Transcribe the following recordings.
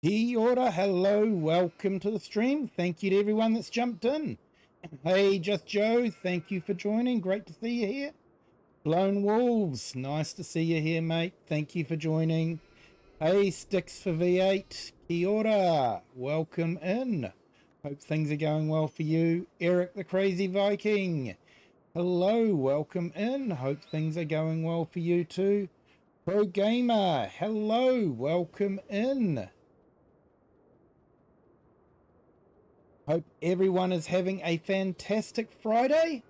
Kia ora, hello, welcome to the stream. Thank you to everyone that's jumped in. Hey, Just Joe, thank you for joining. Great to see you here. Lone Wolves, nice to see you here, mate. Thank you for joining. Hey, Sticks for V8, kia ora, welcome in. Hope things are going well for you. Eric the Crazy Viking, hello, welcome in. Hope things are going well for you too. Pro Gamer, hello, welcome in. Hope everyone is having a fantastic Friday.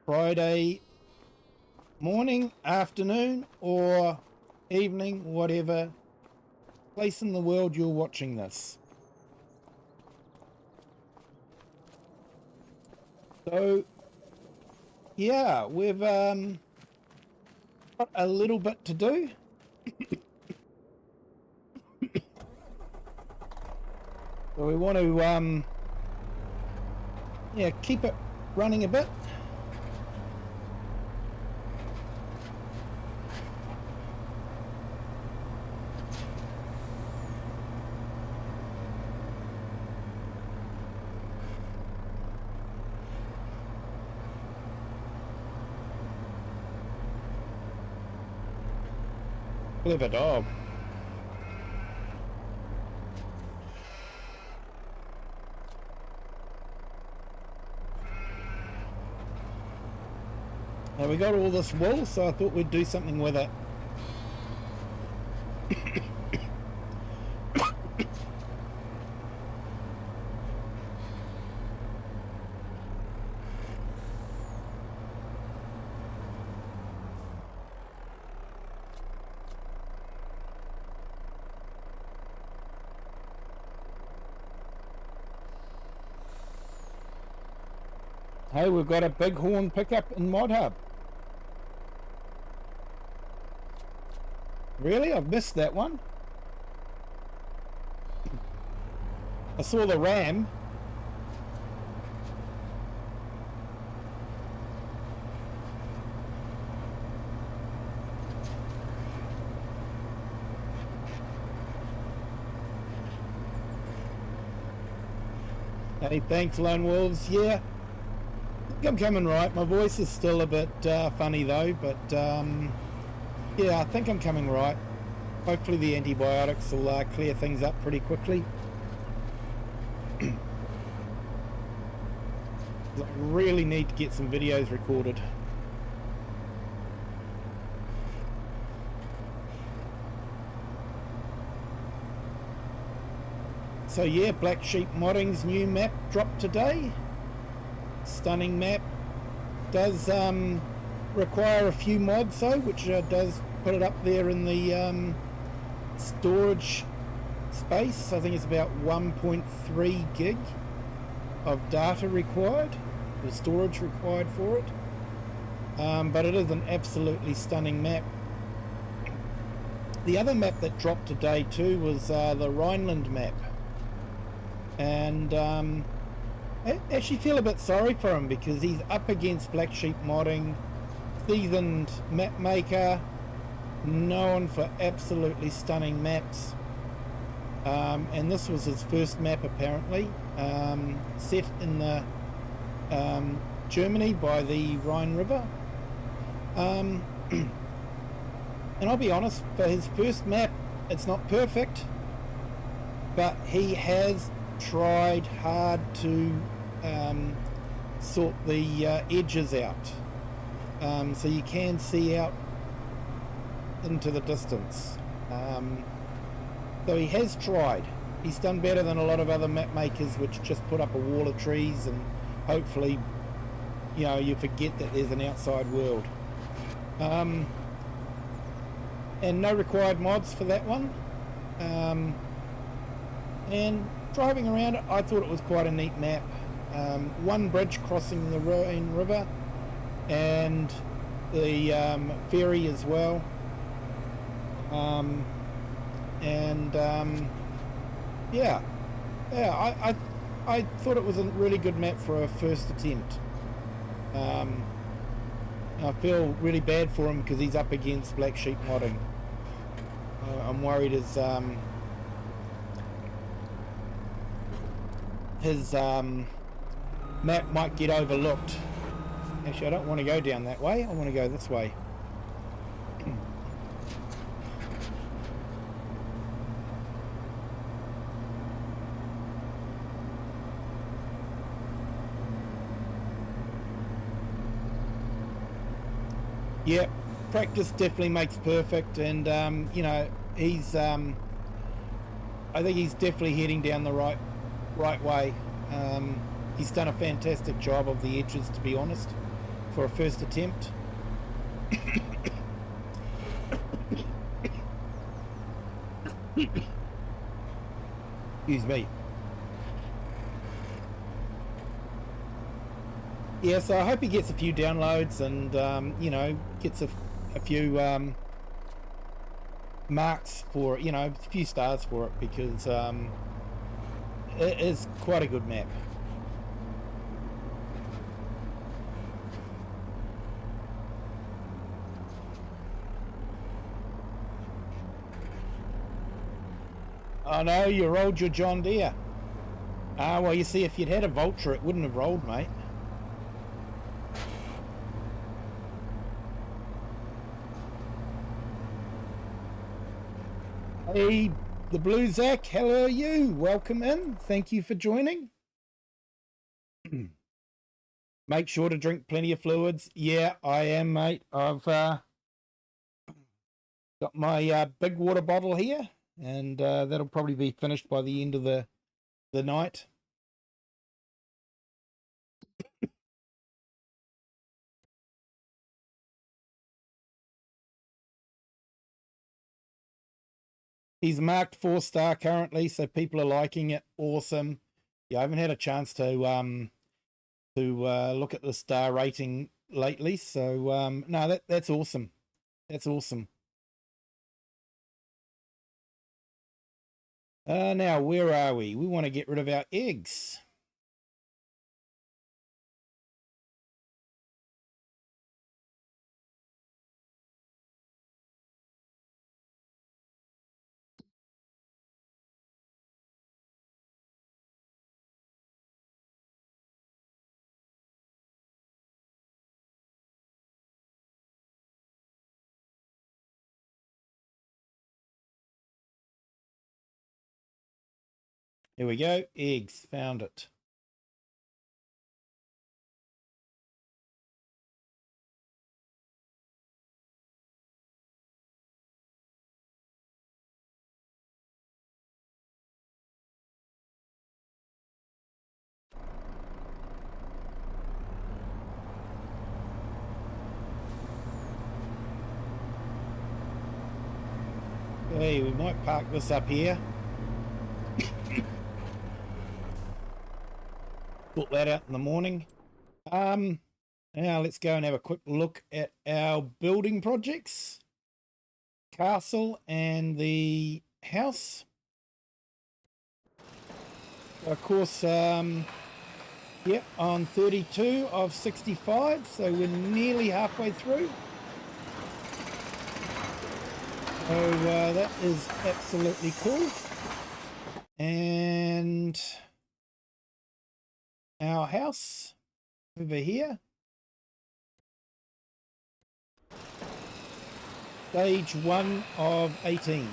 Friday morning, afternoon, or evening, whatever place in the world you're watching this. So, yeah, we've got a little bit to do. So we want to, yeah, keep it running a bit. Clever dog. Now we got all this wool, so I thought we'd do something with it. Hey, we've got a bighorn pickup in Mod Hub. Really? I've missed that one. I saw the ram. Hey, thanks, Lone Wolves. Yeah, I think I'm coming right. My voice is still a bit funny though, but yeah, I think I'm coming right. Hopefully the antibiotics will clear things up pretty quickly. I really need to get some videos recorded. So yeah, Black Sheep Modding's new map dropped today. Stunning map. Does require a few mods though, which does put it up there in the storage space. I think it's about 1.3 gig of data required, the storage required for it. But it is an absolutely stunning map. The other map that dropped today too was the Rhineland map. And I actually feel a bit sorry for him because he's up against Black Sheep Modding, seasoned map maker, known for absolutely stunning maps. And this was his first map apparently, set in the Germany by the Rhine River. And I'll be honest, for his first map, it's not perfect, but he has tried hard to sort the edges out, so you can see out into the distance. So he has tried. He's done better than a lot of other map makers which just put up a wall of trees and hopefully, you know, you forget that there's an outside world. And no required mods for that one. And driving around it, I thought it was quite a neat map. One bridge crossing the Rhine River and the ferry as well. Yeah, I thought it was a really good map for a first attempt. I feel really bad for him because he's up against Black Sheep Modding. I'm worried his his map might get overlooked. Actually, I don't want to go down that way. I want to go this way. Yeah, practice definitely makes perfect, and you know, he's I think he's definitely heading down the right way. He's done a fantastic job of the edges, to be honest, for a first attempt. Excuse me. Yeah, so I hope he gets a few downloads and you know, gets a few marks for it, you know, a few stars for it, because it is quite a good map. I know you rolled your John Deere. Well, you see, if you'd had a Vulture, it wouldn't have rolled, mate. Hey, the Blue Zach, hello you. Welcome in. Thank you for joining. Make sure to drink plenty of fluids. Yeah, I am, mate. I've got my big water bottle here, and that'll probably be finished by the end of the night. He's marked 4-star currently, so people are liking it. Awesome. Yeah, I haven't had a chance to look at the star rating lately, so no, that's awesome. That's awesome. Now, where are we? We want to get rid of our eggs. Here we go. Eggs. Found it. Hey, we might park this up here. Sort that out in the morning. Now let's go and have a quick look at our building projects. Castle and the house. Of course, yep, on 32 of 65, so we're nearly halfway through. So that is absolutely cool. And our house over here. Stage 1 of 18.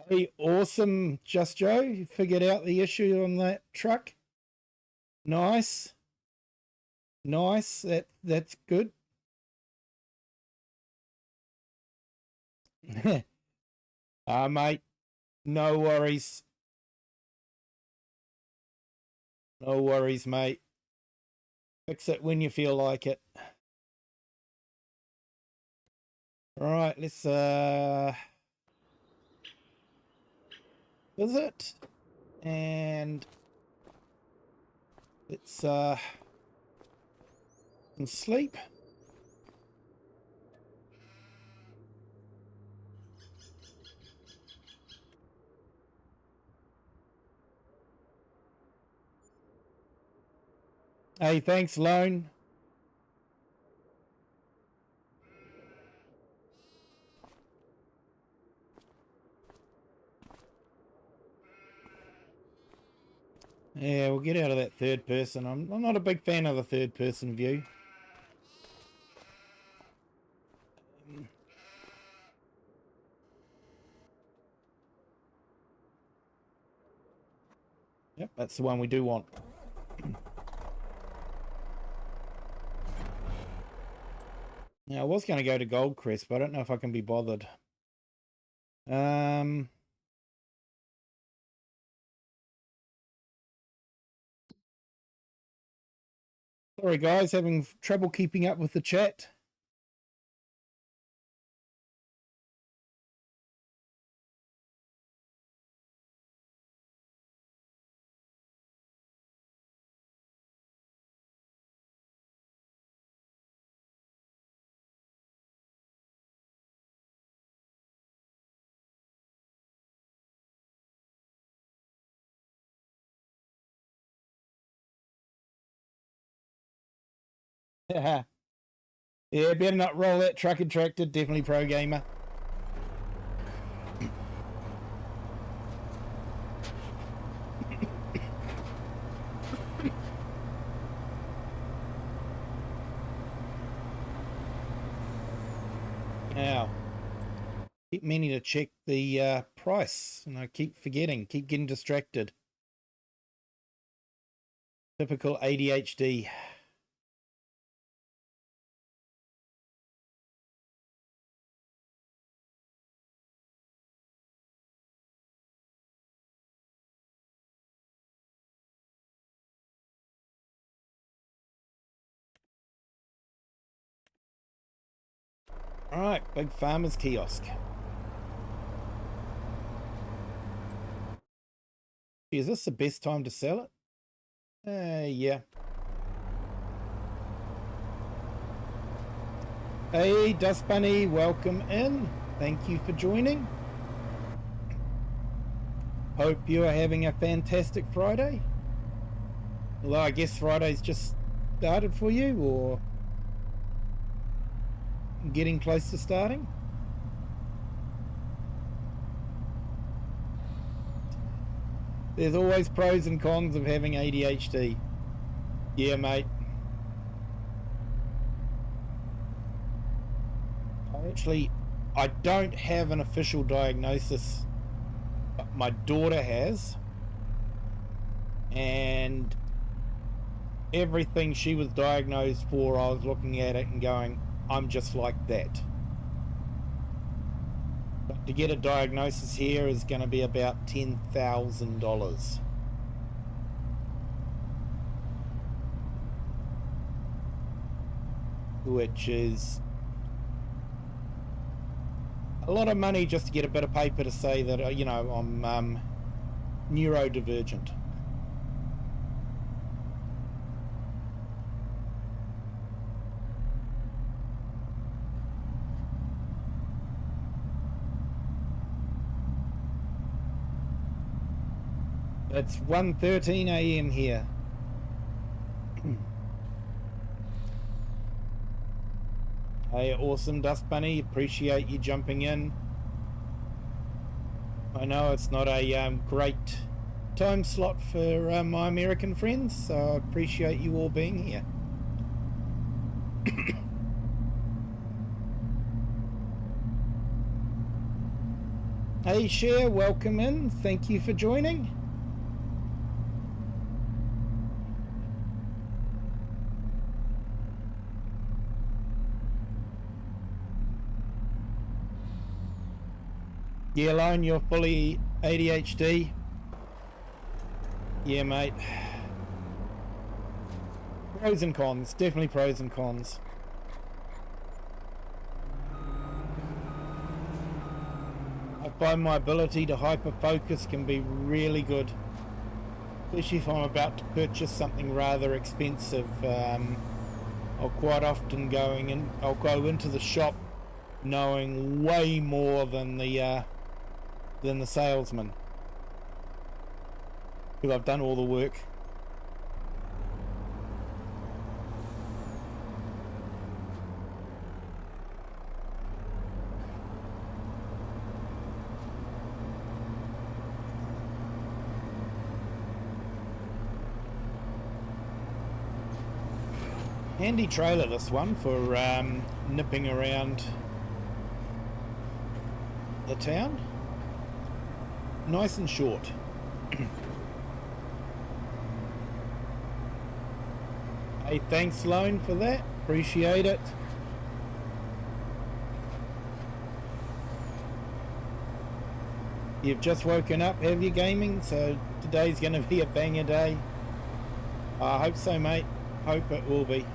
Hey, awesome, Just Joe. You figured out the issue on that truck. Nice. Nice. That's good. Mate, no worries. No worries, mate. Fix it when you feel like it. All right, let's visit, and let's sleep. Hey, thanks, Lone. Yeah, we'll get out of that third person. I'm not a big fan of the third person view. Yep, that's the one we do want. Now, I was going to go to Goldcrest, but I don't know if I can be bothered. Sorry, guys, having trouble keeping up with the chat. Yeah, better not roll that truck and tractor. Definitely pro gamer. Now, keep meaning to check the price, and I keep forgetting, keep getting distracted. Typical ADHD. All right, big farmer's kiosk. Is this the best time to sell it? Yeah. Hey, Dust Bunny, welcome in. Thank you for joining. Hope you are having a fantastic Friday. Although I guess Friday's just started for you, or getting close to starting. There's always pros and cons of having ADHD. Yeah, mate. I don't have an official diagnosis, but my daughter has. And everything she was diagnosed for, I was looking at it and going, I'm just like that. But to get a diagnosis here is going to be about $10,000. Which is a lot of money just to get a bit of paper to say that, you know, I'm neurodivergent. It's 1:13 a.m. here. Hey, awesome, Dust Bunny. Appreciate you jumping in. I know it's not a great time slot for my American friends, so I appreciate you all being here. Hey, Cher, welcome in. Thank you for joining. Yeah, Lone, you're fully ADHD. Yeah, mate. Pros and cons. Definitely pros and cons. I find my ability to hyper-focus can be really good. Especially if I'm about to purchase something rather expensive. I'll quite often I'll go into the shop knowing way more than the salesman, because I've done all the work. Handy trailer, this one, for nipping around the town. Nice and short. Hey, thanks Sloan for that. Appreciate it. You've just woken up, have you, gaming? So today's going to be a banger day. I hope so, mate. Hope it will be.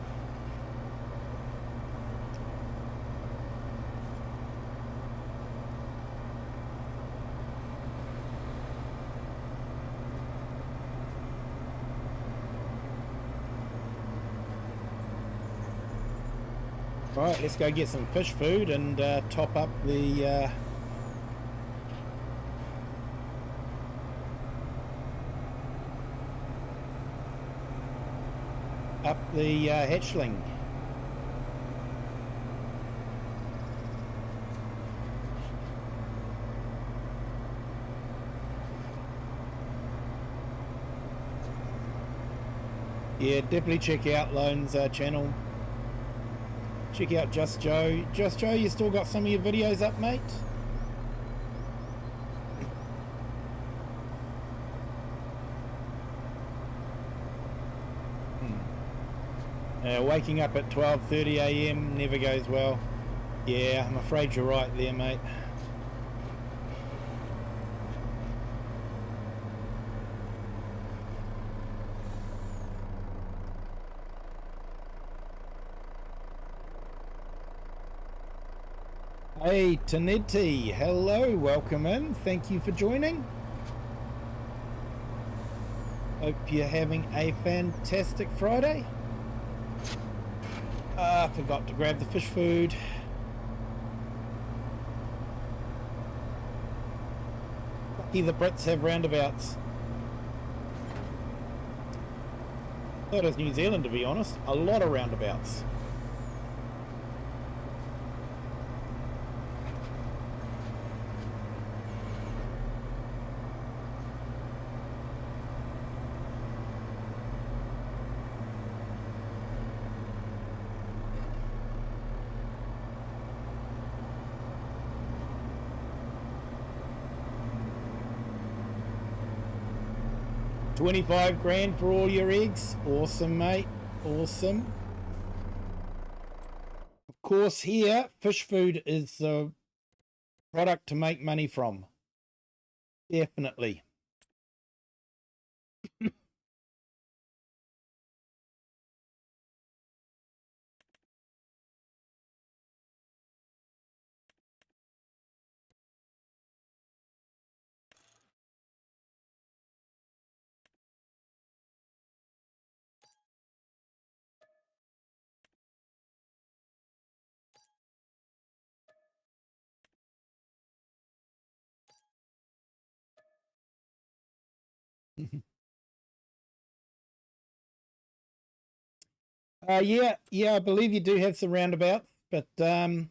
Right, let's go get some fish food and top up the hatchling. Yeah, definitely check out Lone's channel. Check out Just Joe. Just Joe, you still got some of your videos up, mate? Waking up at 12:30 AM never goes well. Yeah, I'm afraid you're right there, mate. Hey, Taneti, hello, welcome in. Thank you for joining. Hope you're having a fantastic Friday. Forgot to grab the fish food. Lucky the Brits have roundabouts. So does New Zealand, to be honest. A lot of roundabouts. $25 grand for all your eggs. Awesome, mate. Awesome. Of course, here, fish food is the product to make money from. Definitely. Yeah, I believe you do have some roundabouts, but I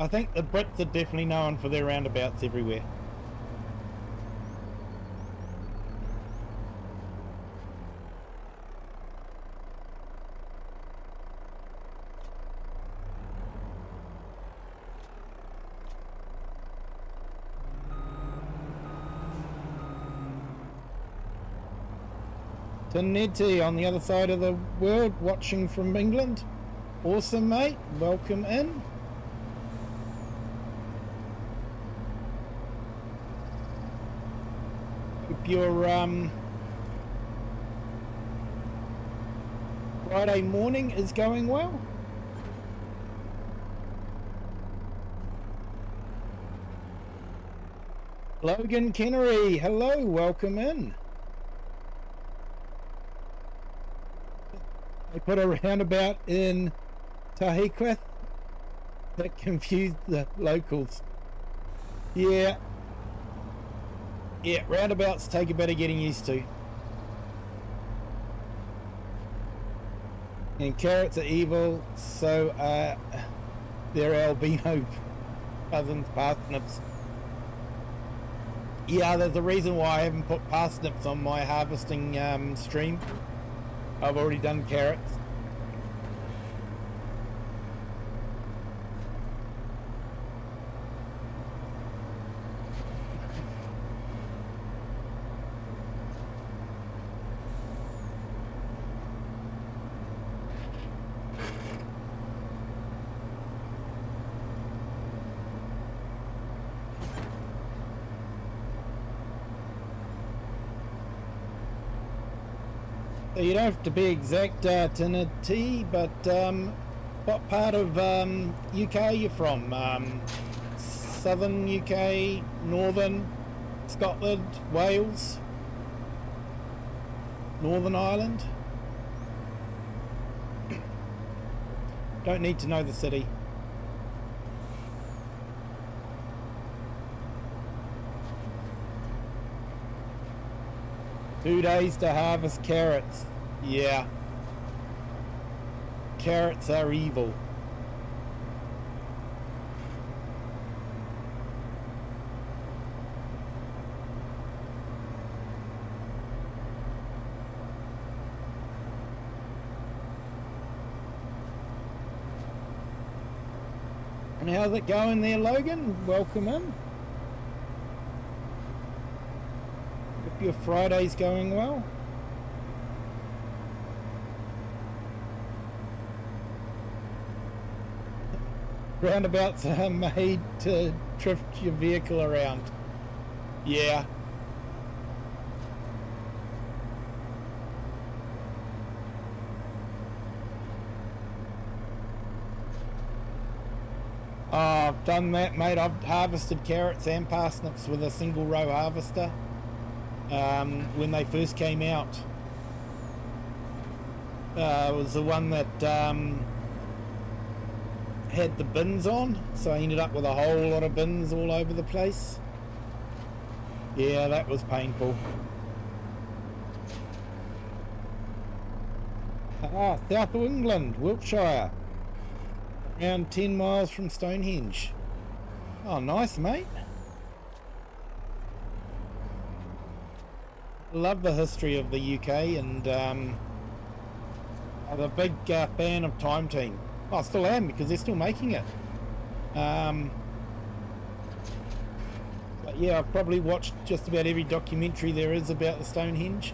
think the Brits are definitely known for their roundabouts everywhere. Taneti on the other side of the world, watching from England. Awesome, mate. Welcome in. Hope your Friday morning is going well. Logan Kennery, hello, welcome in. They put a roundabout in Tahiquith that confused the locals. Yeah, roundabouts take a bit of getting used to. And carrots are evil, so they're albino cousins, parsnips. Yeah, there's a reason why I haven't put parsnips on my harvesting stream. I've already done carrots. So you don't have to be exact to a T, but what part of UK are you from? Southern UK, Northern, Scotland, Wales, Northern Ireland? Don't need to know the city. Two days to harvest carrots. Yeah. Carrots are evil. And how's it going there, Logan? Welcome in. Hope your Friday's going well. Roundabouts are made to drift your vehicle around. Yeah. Oh, I've done that, mate. I've harvested carrots and parsnips with a single row harvester when they first came out. It was the one that had the bins on, so I ended up with a whole lot of bins all over the place. Yeah, that was painful. Ah, south of England, Wiltshire. Around 10 miles from Stonehenge. Oh, nice, mate. Love the history of the UK, and I'm a big fan of Time Team. I still am, because they're still making it. But yeah, I've probably watched just about every documentary there is about the Stonehenge.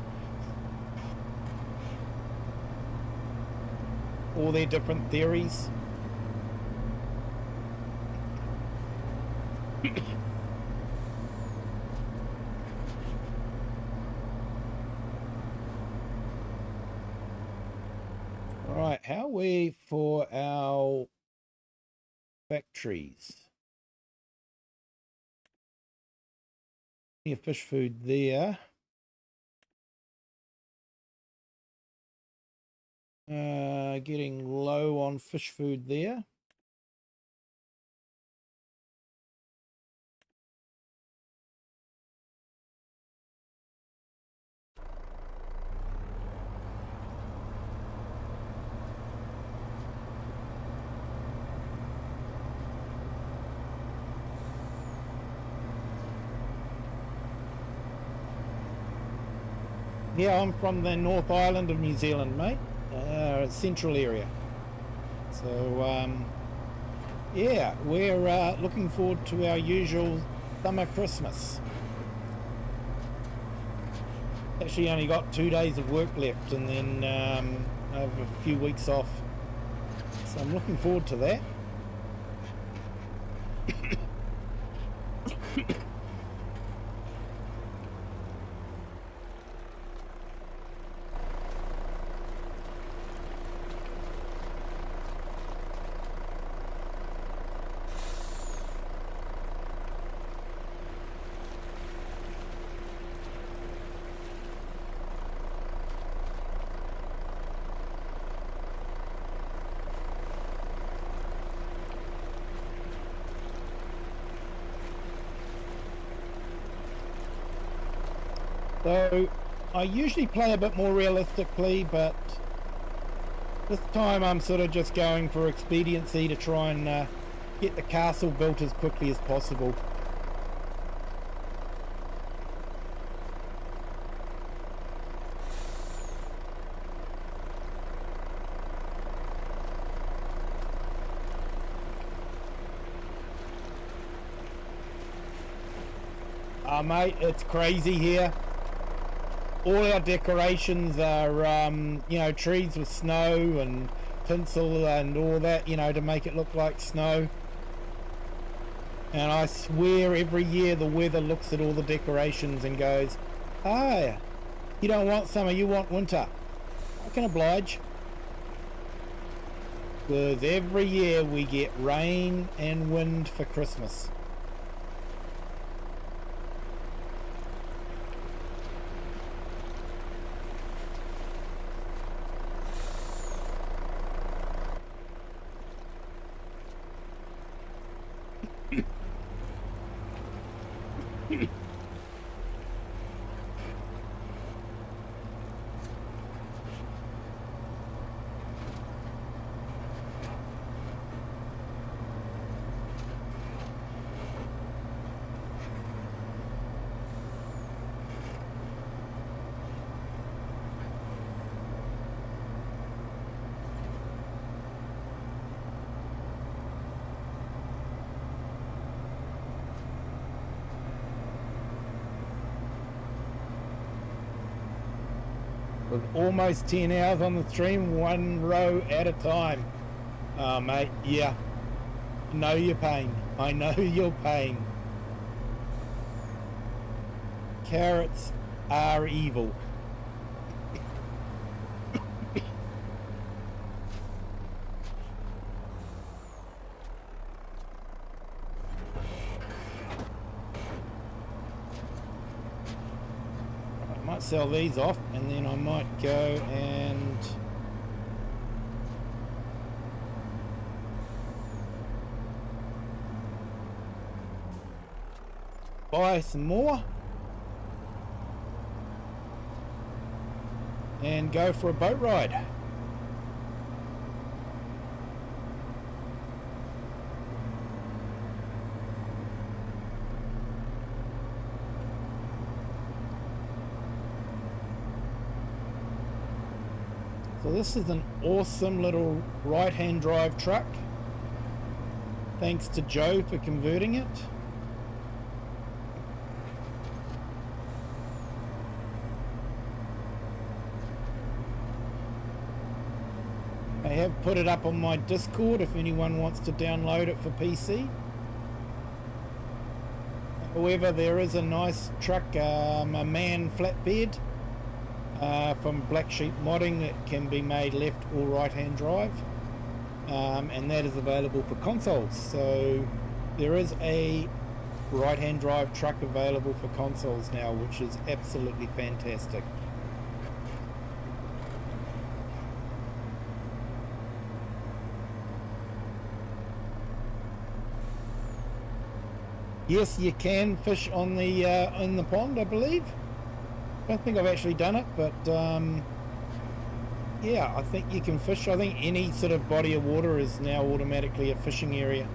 All their different theories. Right, how are we for our factories? Plenty of fish food there. Getting low on fish food there. Yeah, I'm from the North Island of New Zealand, mate. Central area. So, yeah, we're looking forward to our usual summer Christmas. Actually only got 2 days of work left, and then I have a few weeks off. So I'm looking forward to that. So I usually play a bit more realistically, but this time I'm sort of just going for expediency to try and get the castle built as quickly as possible. Mate, it's crazy here. All our decorations are, you know, trees with snow and tinsel and all that, you know, to make it look like snow. And I swear every year the weather looks at all the decorations and goes, "Ah, you don't want summer, you want winter." I can oblige. Because every year we get rain and wind for Christmas. With almost 10 hours on the stream, one row at a time. Oh, mate, yeah. I know your pain. I know your pain. Carrots are evil. Sell these off, and then I might go and buy some more and go for a boat ride. So this is an awesome little right-hand drive truck. Thanks to Joe for converting it. I have put it up on my Discord if anyone wants to download it for PC. However, there is a nice truck, a man flatbed. From Black Sheep Modding that can be made left or right hand drive, and that is available for consoles. So there is a right hand drive truck available for consoles now, which is absolutely fantastic. Yes, you can fish on the in the pond, I believe. I don't think I've actually done it, but yeah, I think you can fish. I think any sort of body of water is now automatically a fishing area.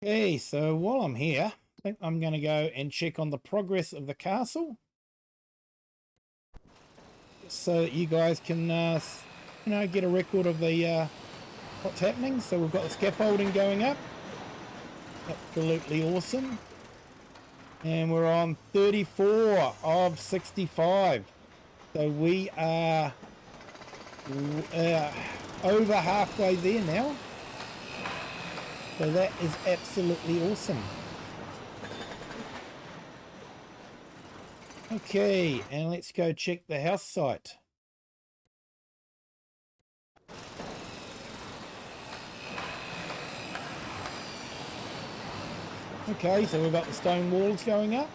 Okay, so while I'm here, I think I'm going to go and check on the progress of the castle, so that you guys can, you know, get a record of the what's happening. So we've got the scaffolding going up, absolutely awesome, and we're on 34 of 65. So we are over halfway there now. So that is absolutely awesome. Okay, and let's go check the house site. Okay, so we've got the stone walls going up.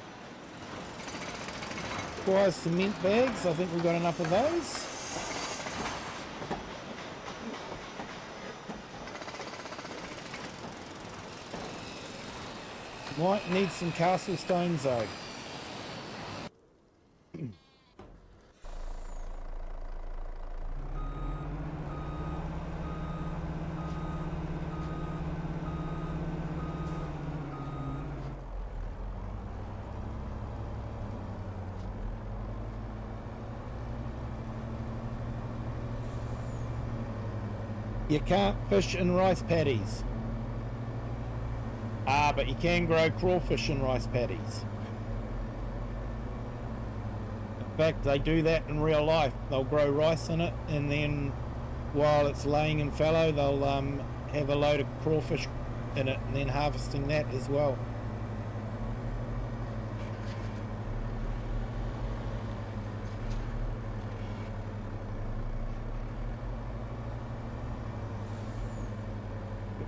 Requires cement bags. I think we've got enough of those. Might need some castle stones though. You can't fish in rice paddies. Ah, but you can grow crawfish in rice paddies. In fact, they do that in real life. They'll grow rice in it, and then while it's laying in fallow, they'll have a load of crawfish in it, and then harvesting that as well.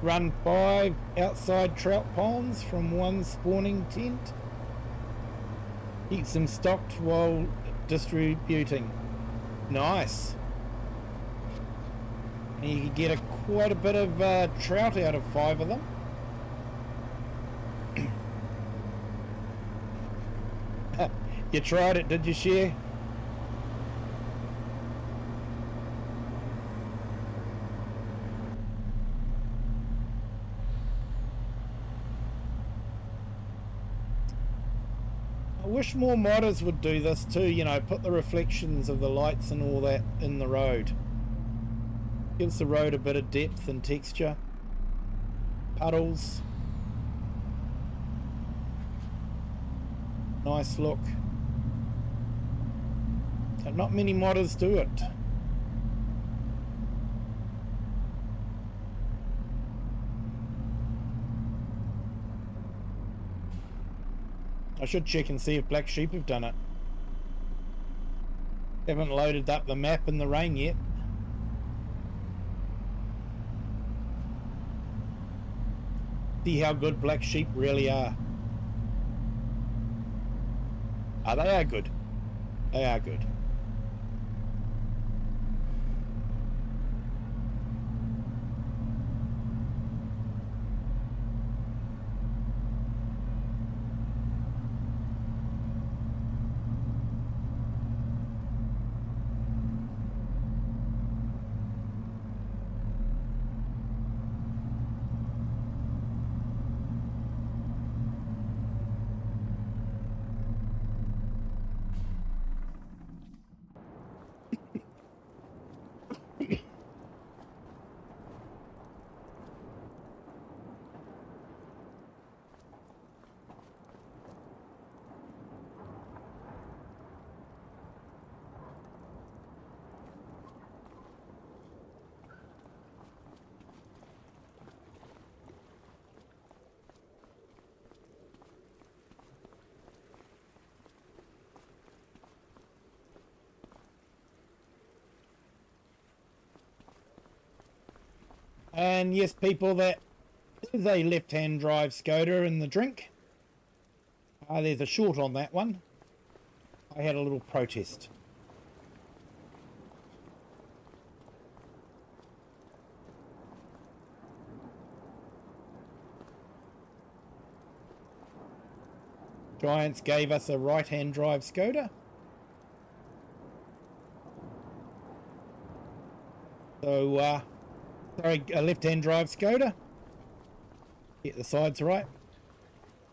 Run 5 outside trout ponds from one spawning tent. Keeps them stocked while distributing. Nice. And you can get quite a bit of trout out of 5 of them. You tried it, did you, Share? I wish more modders would do this too, you know, put the reflections of the lights and all that in the road. Gives the road a bit of depth and texture. Puddles. Nice look. But not many modders do it. I should check and see if Black Sheep have done it. Haven't loaded up the map in the rain yet. See how good Black Sheep really are. Ah, they are good. They are good. And yes, people, that is a left-hand drive Skoda in the drink. There's a short on that one. I had a little protest. Giants gave us a right-hand drive Skoda. So, sorry, a left-hand drive Skoda. Get the sides right.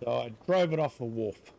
So I drove it off a wharf.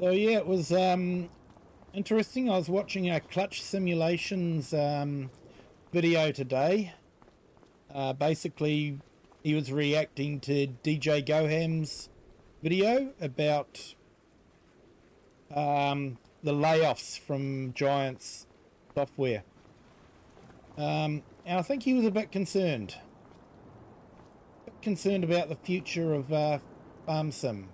So yeah, it was interesting. I was watching a clutch simulations video today. Basically, he was reacting to DJ Goham's video about the layoffs from Giants Software. And I think he was a bit concerned. About the future of Farm Sim.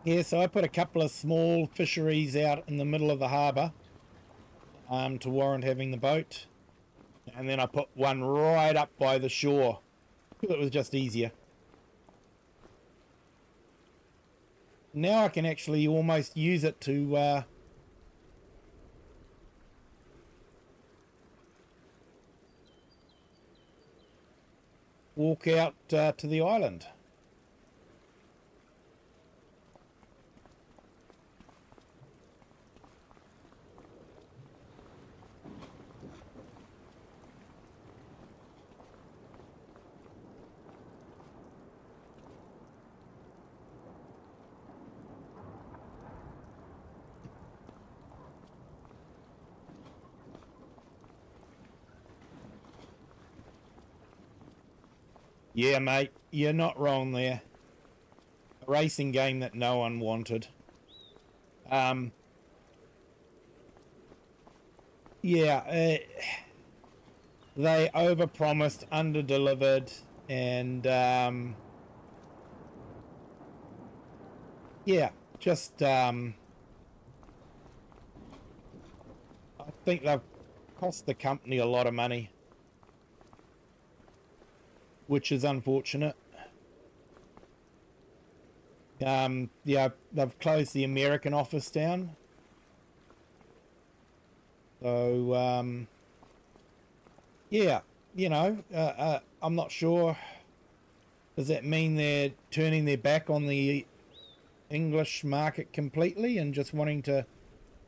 Yeah, so I put a couple of small fisheries out in the middle of the harbour to warrant having the boat. And then I put one right up by the shore. It was just easier. Now I can actually almost use it to walk out to the island. Yeah, mate, you're not wrong there. A racing game that no one wanted. Yeah, they overpromised, underdelivered, and yeah, just I think they've cost the company a lot of money, which is unfortunate. Yeah, they've closed the American office down. So, yeah, you know, I'm not sure. Does that mean they're turning their back on the English market completely and just wanting to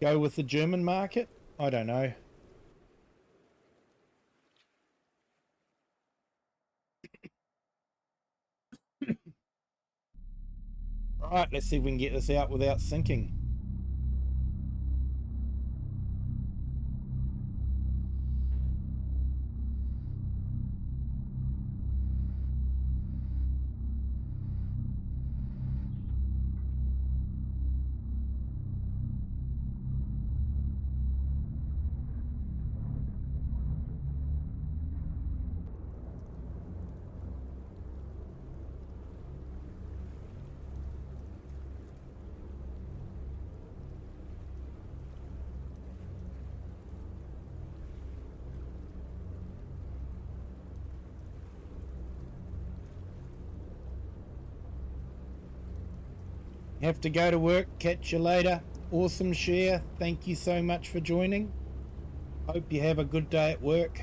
go with the German market? I don't know. Right, let's see if we can get this out without sinking. Have to go to work. Catch you later. Awesome share. Thank you so much for joining. Hope you have a good day at work.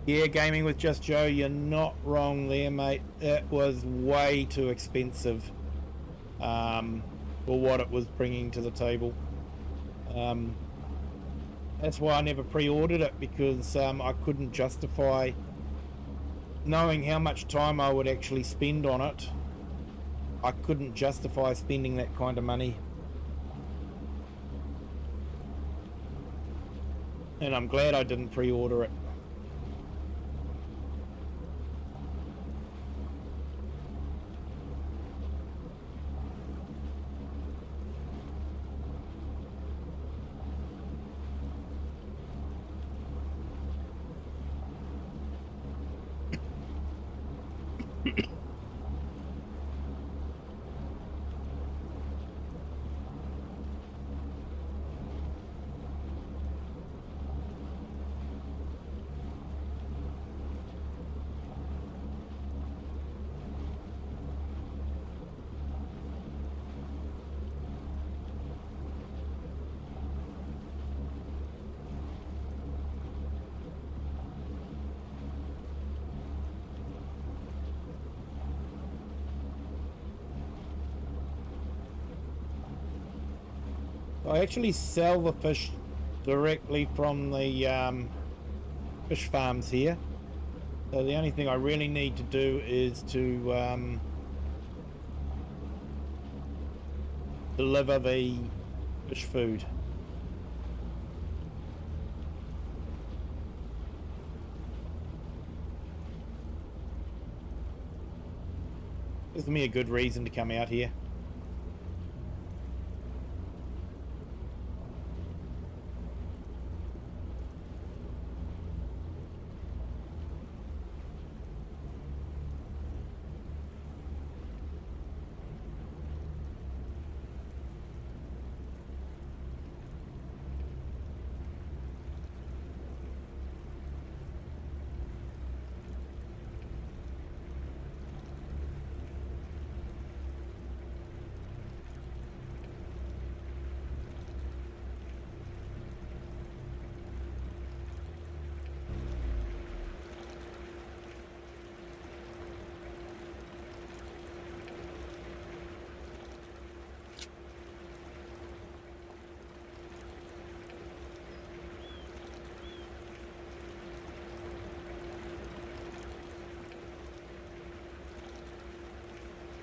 Yeah, gaming with Just Joe, you're not wrong there, mate. It was way too expensive for what it was bringing to the table. That's why I never pre-ordered it, because I couldn't justify knowing how much time I would actually spend on it. I couldn't justify spending that kind of money. And I'm glad I didn't pre-order it. I actually sell the fish directly from the fish farms here. So the only thing I really need to do is to deliver the fish food. Gives me a good reason to come out here.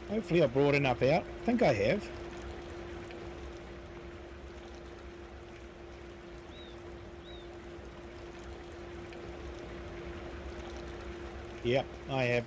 Hopefully I brought enough out. I think I have. Yep, I have.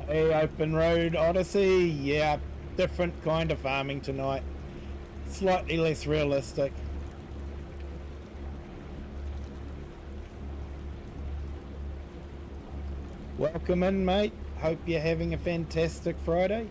Hey, open road Odyssey. Yeah, different kind of farming tonight. Slightly less realistic. Welcome in, mate. Hope you're having a fantastic Friday.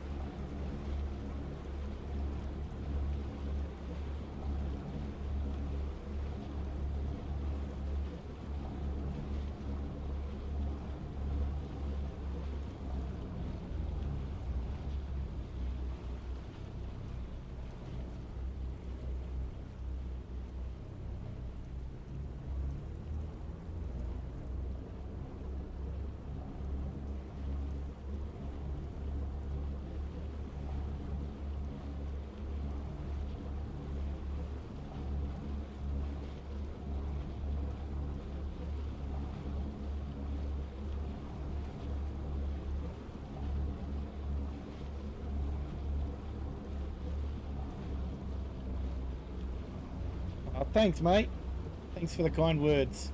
Oh, thanks, mate. Thanks for the kind words.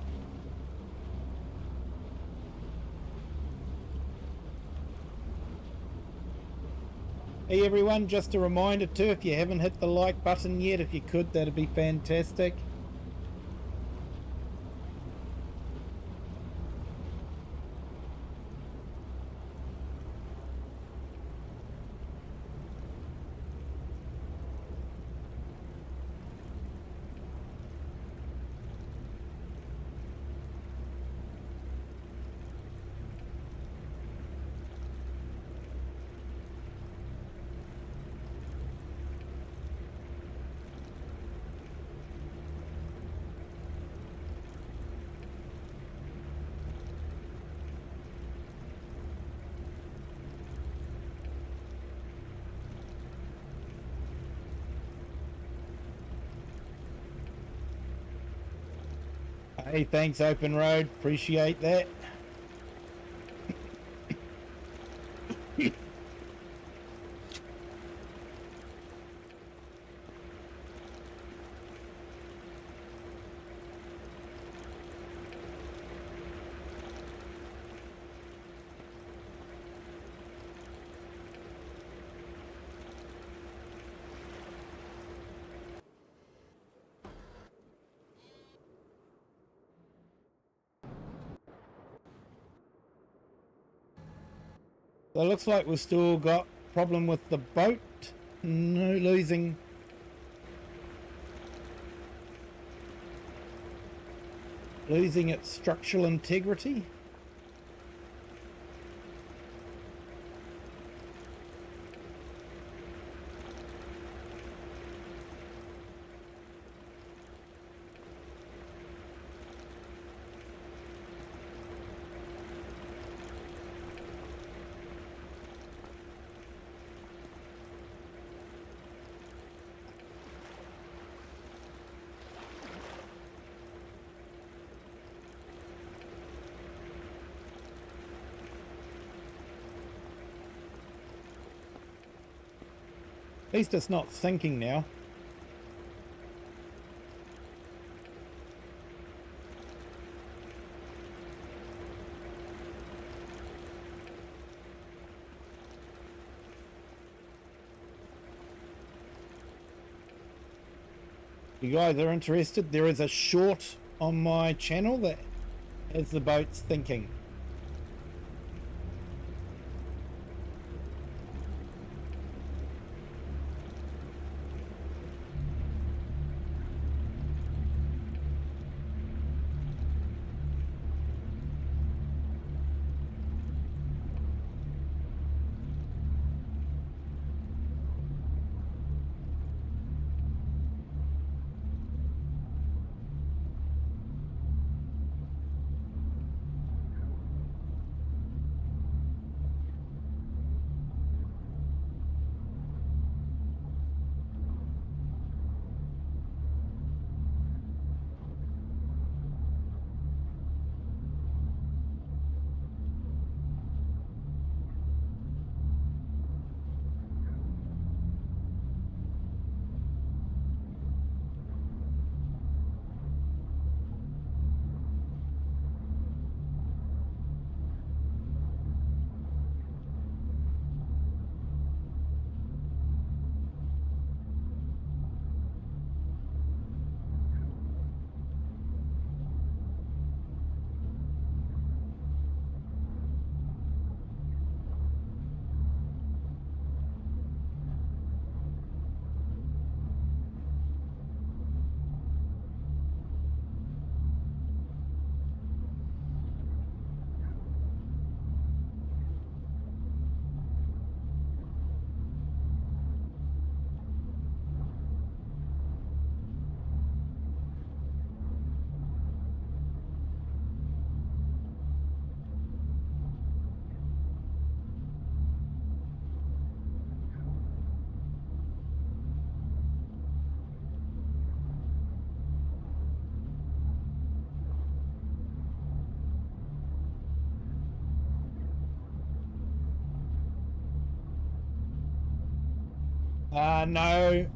Hey everyone, just a reminder too, if you haven't hit the like button yet, if you could, that'd be fantastic. Hey, thanks Open Road, appreciate that. So it looks like we've still got problem with the boat. No losing losing its structural integrity. At least it's not sinking now. If you guys are interested, there is a short on my channel that has the boats sinking.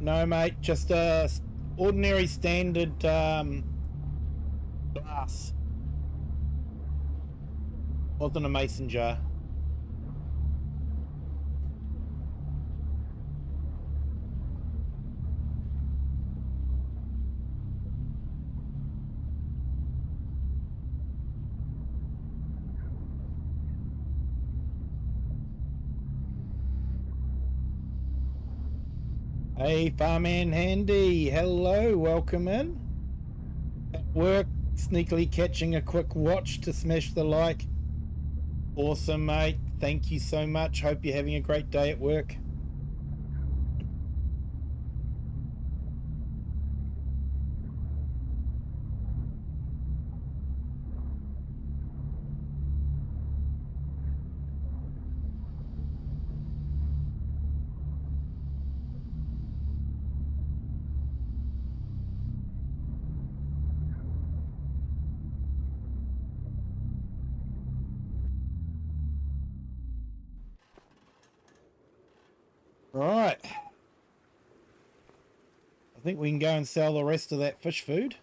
No, mate. Just a ordinary standard glass. Wasn't a mason jar. Hey, Farman Handy. Hello, welcome in. At work, sneakily catching a quick watch to smash the like. Awesome, mate. Thank you so much. Hope you're having a great day at work. Right. I think we can go and sell the rest of that fish food.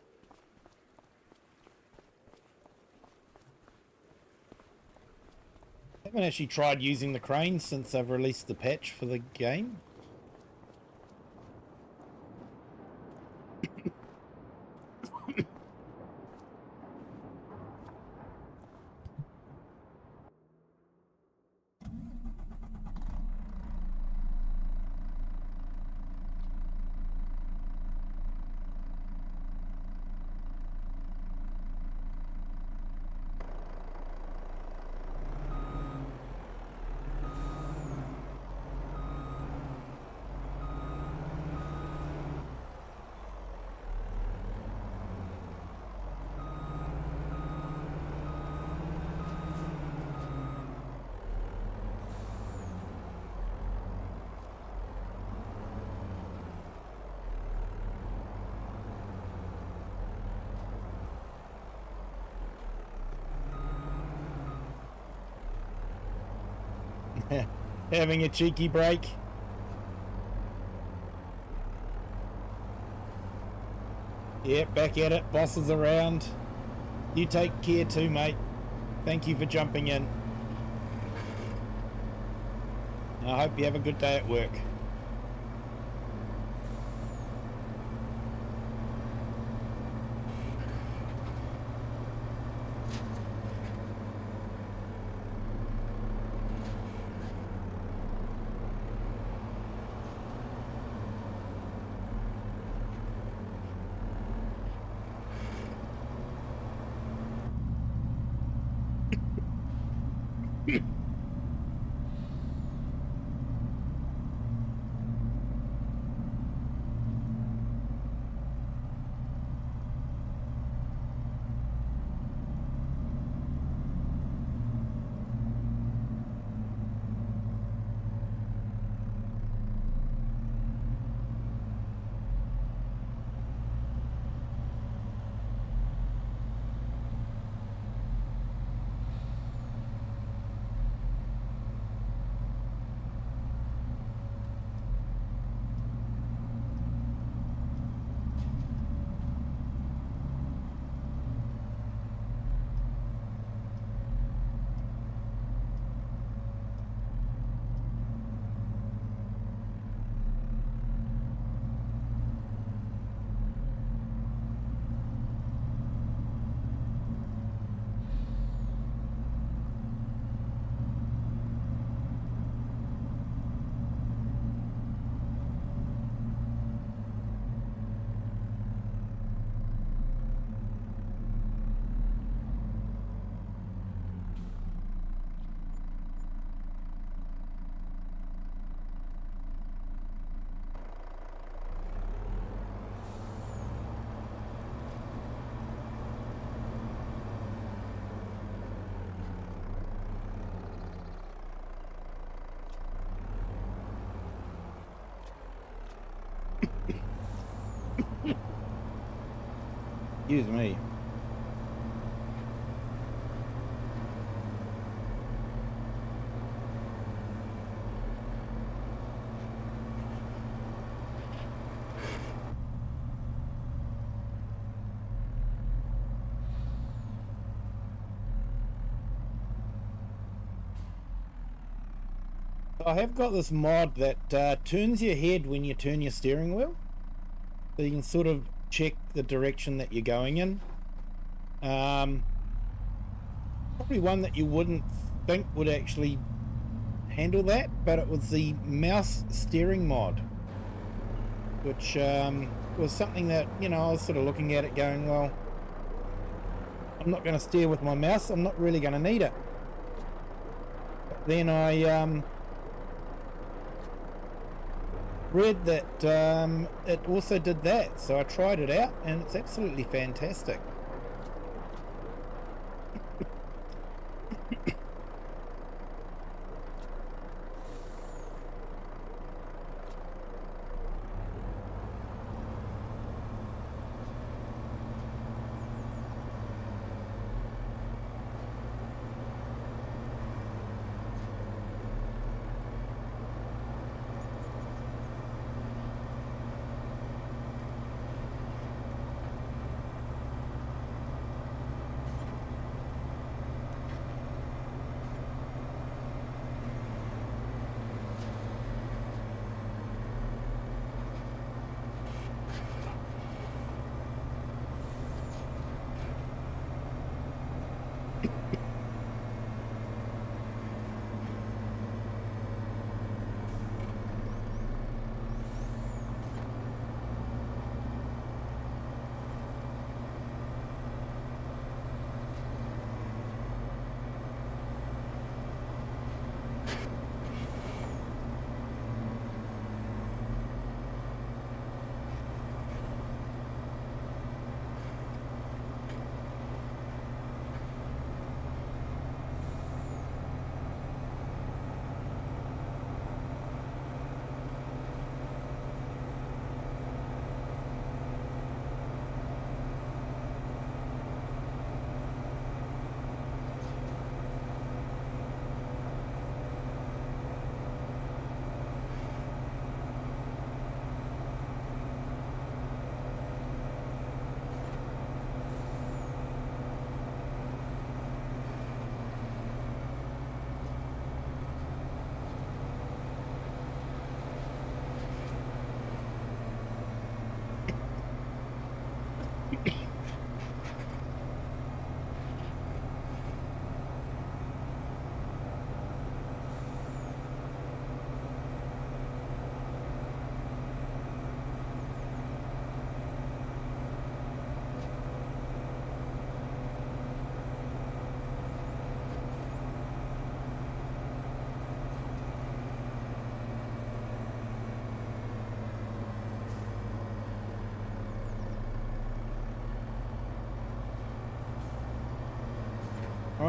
I haven't actually tried using the crane since I've released the patch for the game. Having a cheeky break. Yeah, back at it. Boss is around. You take care too, mate. Thank you for jumping in. I hope you have a good day at work. Excuse me. I have got this mod that turns your head when you turn your steering wheel, so you can sort of check the direction that you're going in. Probably one that you wouldn't think would actually handle that, but it was the mouse steering mod, which was something that, you know, I was sort of looking at it going, well, I'm not going to steer with my mouse, I'm not really going to need it. But then I read that it also did that, so I tried it out and it's absolutely fantastic.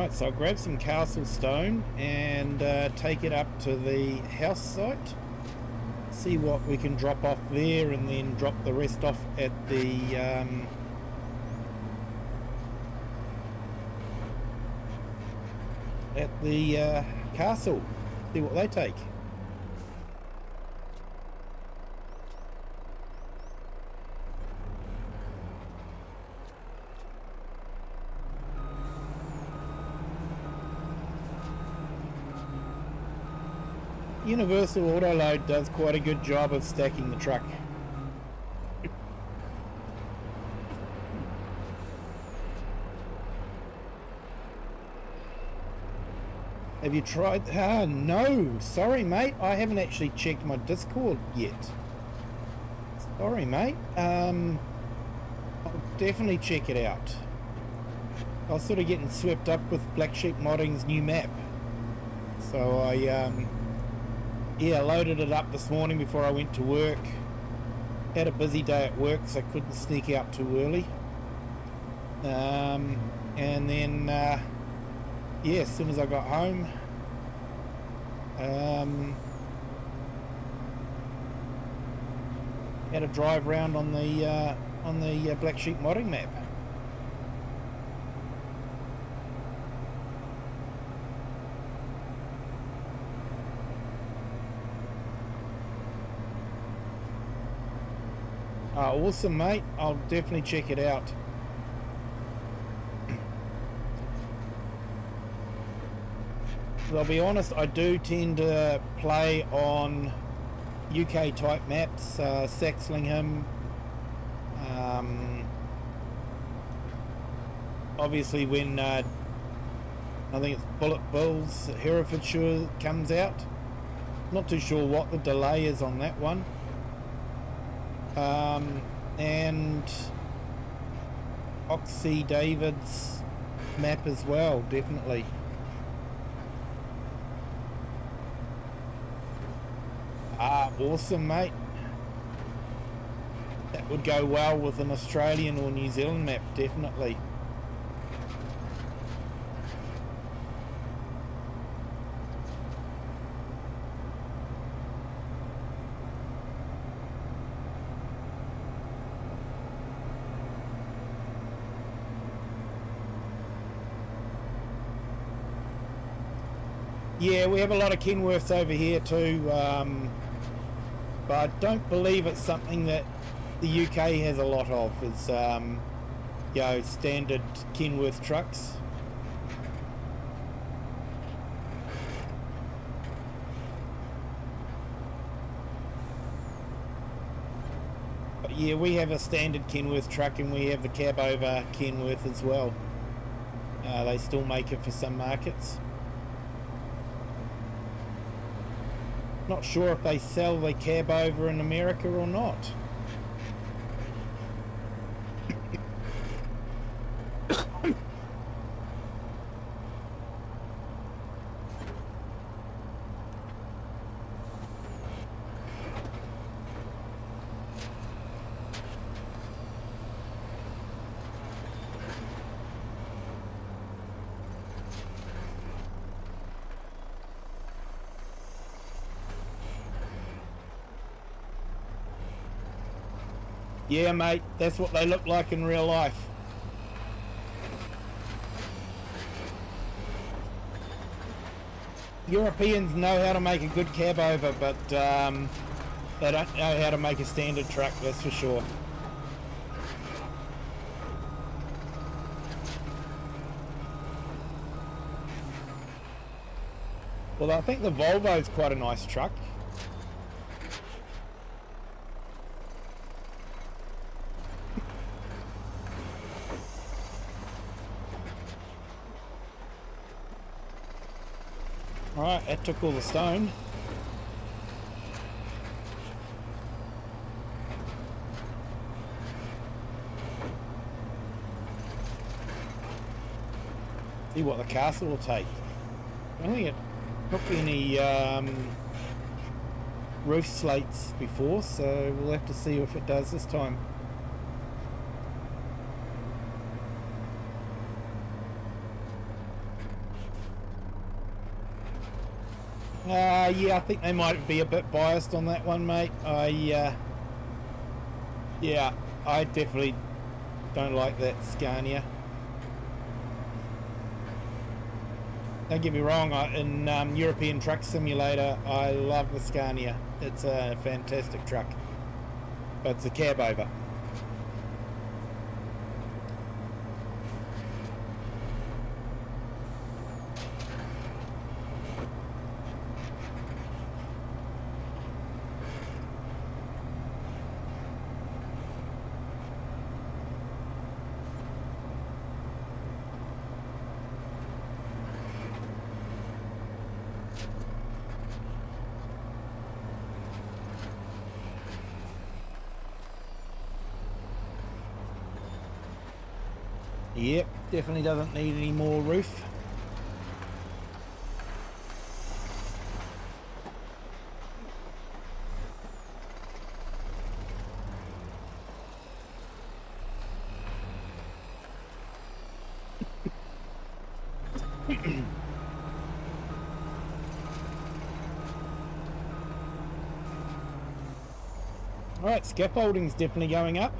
Right, so I'll grab some castle stone and take it up to the house site, see what we can drop off there, and then drop the rest off at the castle, see what they take. Universal Autoload does quite a good job of stacking the truck. Have you tried? No, sorry mate, I haven't actually checked my Discord yet. Sorry mate, I'll definitely check it out. I was sort of getting swept up with Black Sheep Modding's new map, so I yeah, loaded it up this morning before I went to work. Had a busy day at work, so I couldn't sneak out too early. And then yeah, as soon as I got home, had a drive around on the Black Sheep Modding map. Awesome mate, I'll definitely check it out. I'll be honest, I do tend to play on UK type maps, Saxlingham, obviously when I think it's Bullet Bills Herefordshire comes out. Not too sure what the delay is on that one. And Oxy David's map as well, definitely. Awesome mate, that would go well with an Australian or New Zealand map, definitely. Yeah, we have a lot of Kenworths over here too, but I don't believe it's something that the UK has a lot of, is you know, standard Kenworth trucks. But yeah, we have a standard Kenworth truck, and we have the cab over Kenworth as well. They still make it for some markets. Not sure if they sell the cab over in America or not. Yeah, mate, that's what they look like in real life. Europeans know how to make a good cab over, but they don't know how to make a standard truck, that's for sure. Well, I think the Volvo's quite a nice truck. Alright, that took all the stone. See what the castle will take. I don't think it took any roof slates before, so we'll have to see if it does this time. Yeah, I think they might be a bit biased on that one, mate. Yeah, I definitely don't like that Scania. Don't get me wrong, in European Truck Simulator, I love the Scania. It's a fantastic truck, but it's a cab over. Yep, definitely doesn't need any more roof. Alright, scaffolding's definitely going up.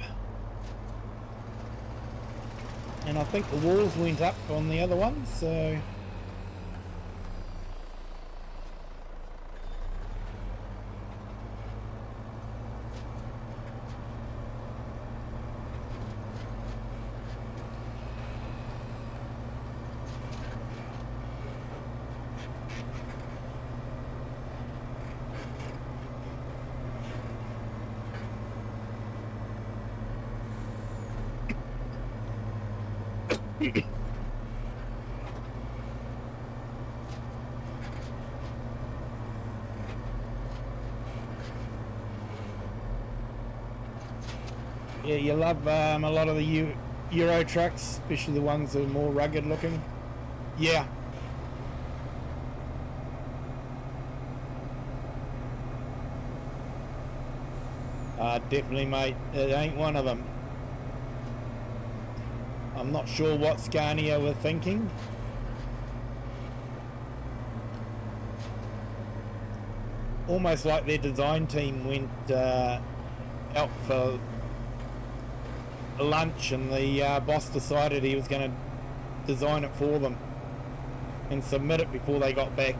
And I think the walls went up on the other one, so... Yeah, you love a lot of the Euro trucks, especially the ones that are more rugged looking. Yeah. Definitely, mate. It ain't one of them. I'm not sure what Scania were thinking. Almost like their design team went out for lunch and the boss decided he was going to design it for them and submit it before they got back.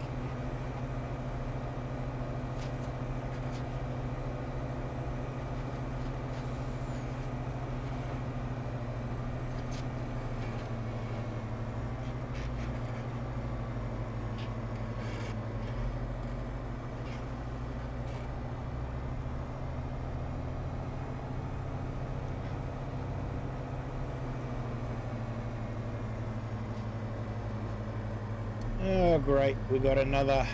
Oh great, we got another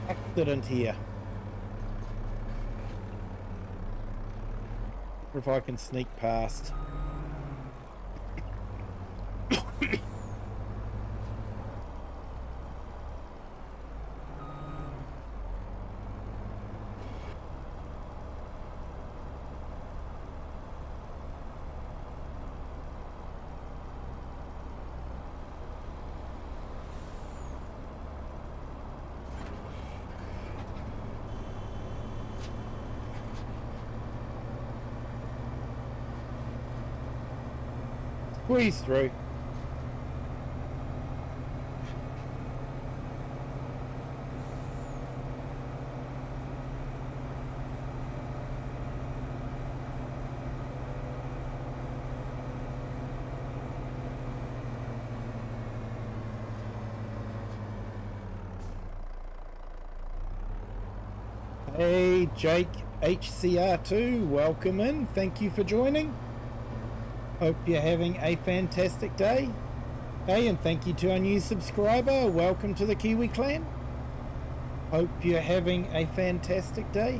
accident here. If I can sneak past. Squeeze through. Hey Jake HCR2, welcome in. Thank you for joining. Hope you're having a fantastic day. Hey, and thank you to our new subscriber. Welcome to the Kiwi clan. Hope you're having a fantastic day.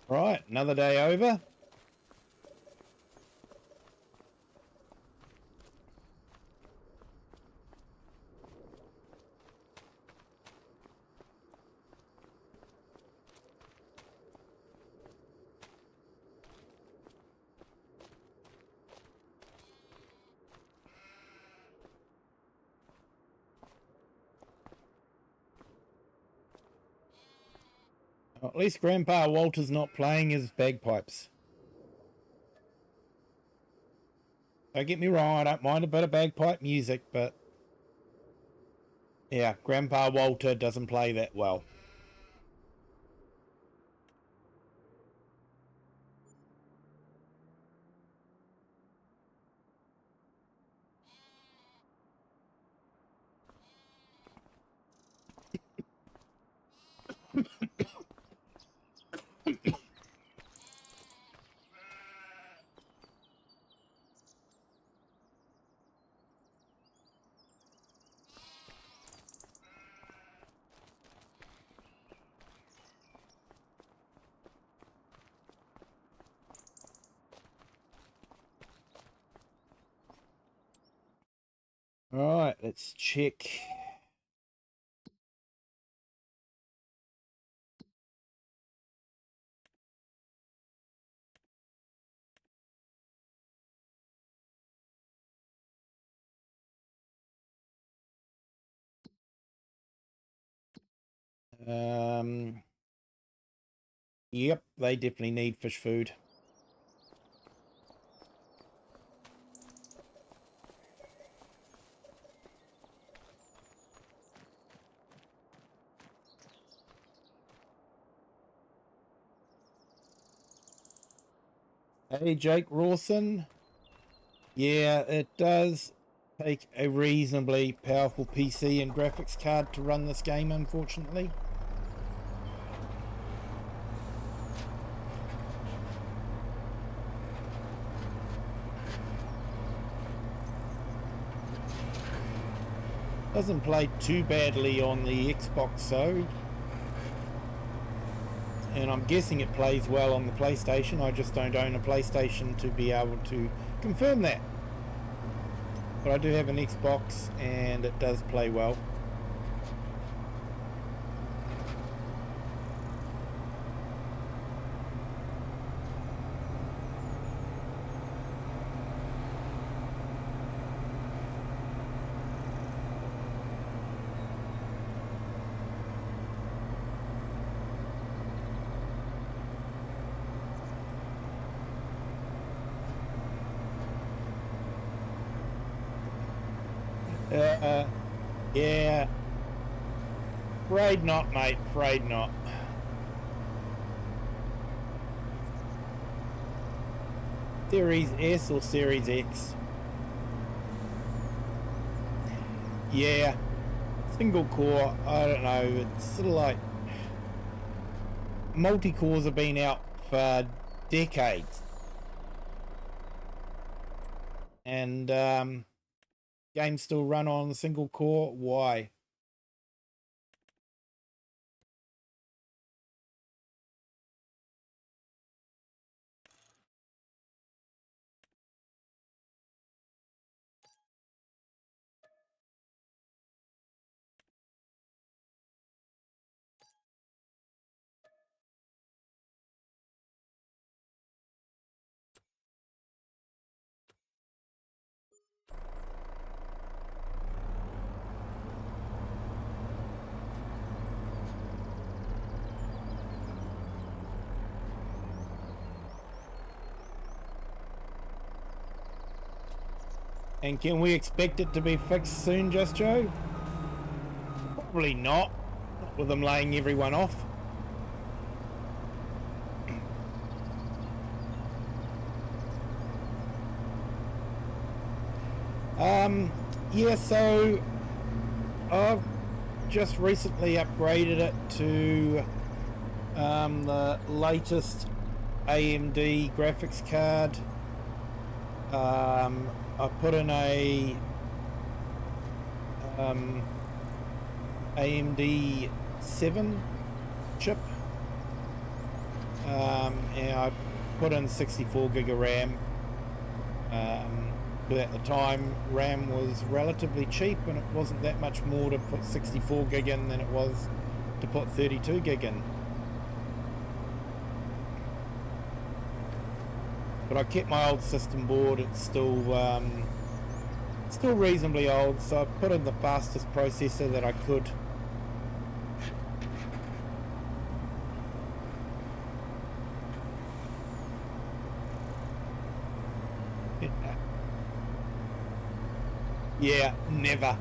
Right, another day over. Well, at least Grandpa Walter's not playing his bagpipes. Don't get me wrong, I don't mind a bit of bagpipe music, but yeah, Grandpa Walter doesn't play that well. All right, let's check. Yep, they definitely need fish food. Hey, Jake Rawson. Yeah, it does take a reasonably powerful PC and graphics card to run this game, unfortunately. Doesn't play too badly on the Xbox though. And I'm guessing it plays well on the PlayStation. I just don't own a PlayStation to be able to confirm that. But I do have an Xbox and it does play well. Yeah. Afraid not, mate. Afraid not. Series S or Series X? Yeah. Single core, I don't know. It's sort of like multi-cores have been out for decades. And games still run on a single core. Why? And can we expect it to be fixed soon, Just Joe? Probably not. Not with them laying everyone off. Yeah, so I've just recently upgraded it to the latest AMD graphics card. I put in a AMD 7 chip, and I put in 64 gig of RAM. But at the time, RAM was relatively cheap, and it wasn't that much more to put 64 gig in than it was to put 32 gig in. But I kept my old system board. It's still reasonably old, so I put in the fastest processor that I could. Yeah, never.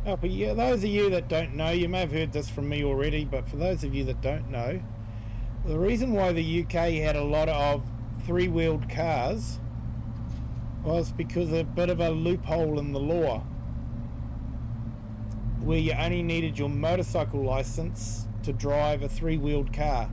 Oh, but yeah, those of you that don't know, you may have heard this from me already, but for those of you that don't know, the reason why the UK had a lot of three-wheeled cars was because of a bit of a loophole in the law where you only needed your motorcycle license to drive a three-wheeled car.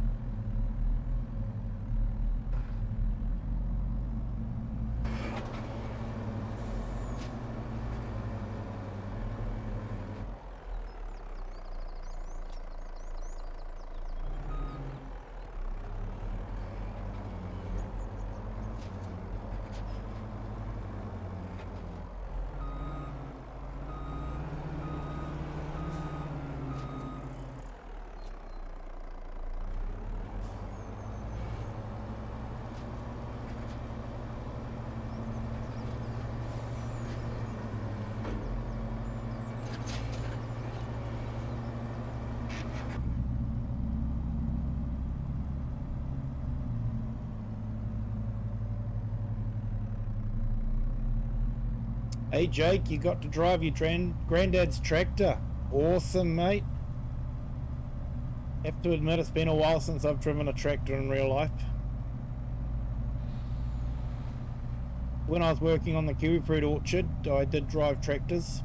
Hey Jake, you got to drive your granddad's tractor. Awesome, mate. Have to admit, it's been a while since I've driven a tractor in real life. When I was working on the kiwi fruit orchard, I did drive tractors.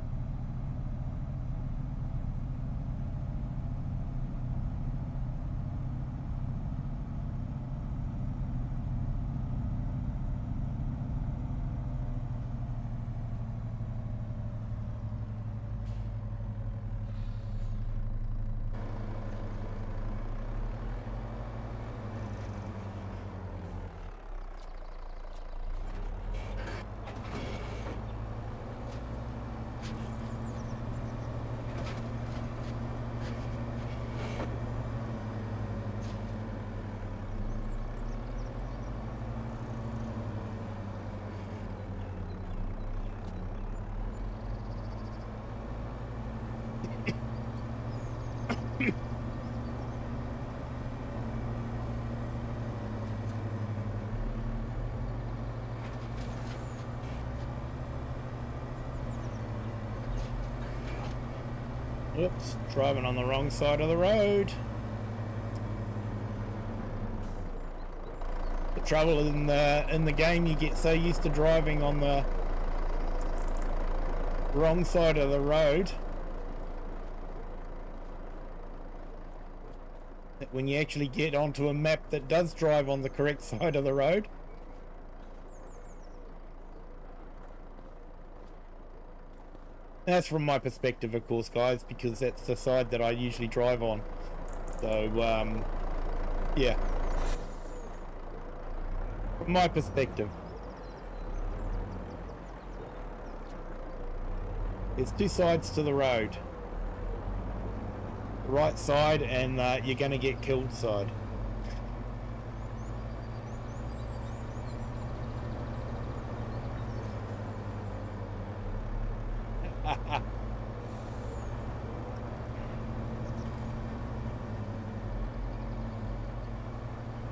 Oops, driving on the wrong side of the road. The trouble in the game, you get so used to driving on the wrong side of the road that when you actually get onto a map that does drive on the correct side of the road, that's from my perspective, of course, guys, because that's the side that I usually drive on. So, yeah. From my perspective. There's two sides to the road. The right side and you're going to get killed side.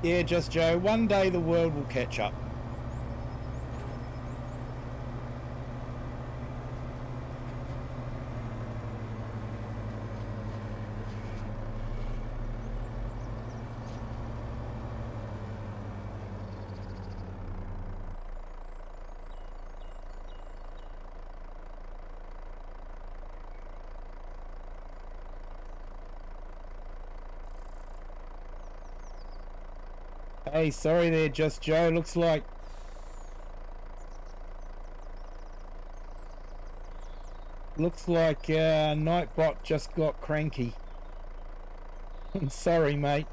Yeah, Just Joe, one day the world will catch up. Hey, sorry there, Just Joe. Looks like Nightbot just got cranky. Sorry, mate.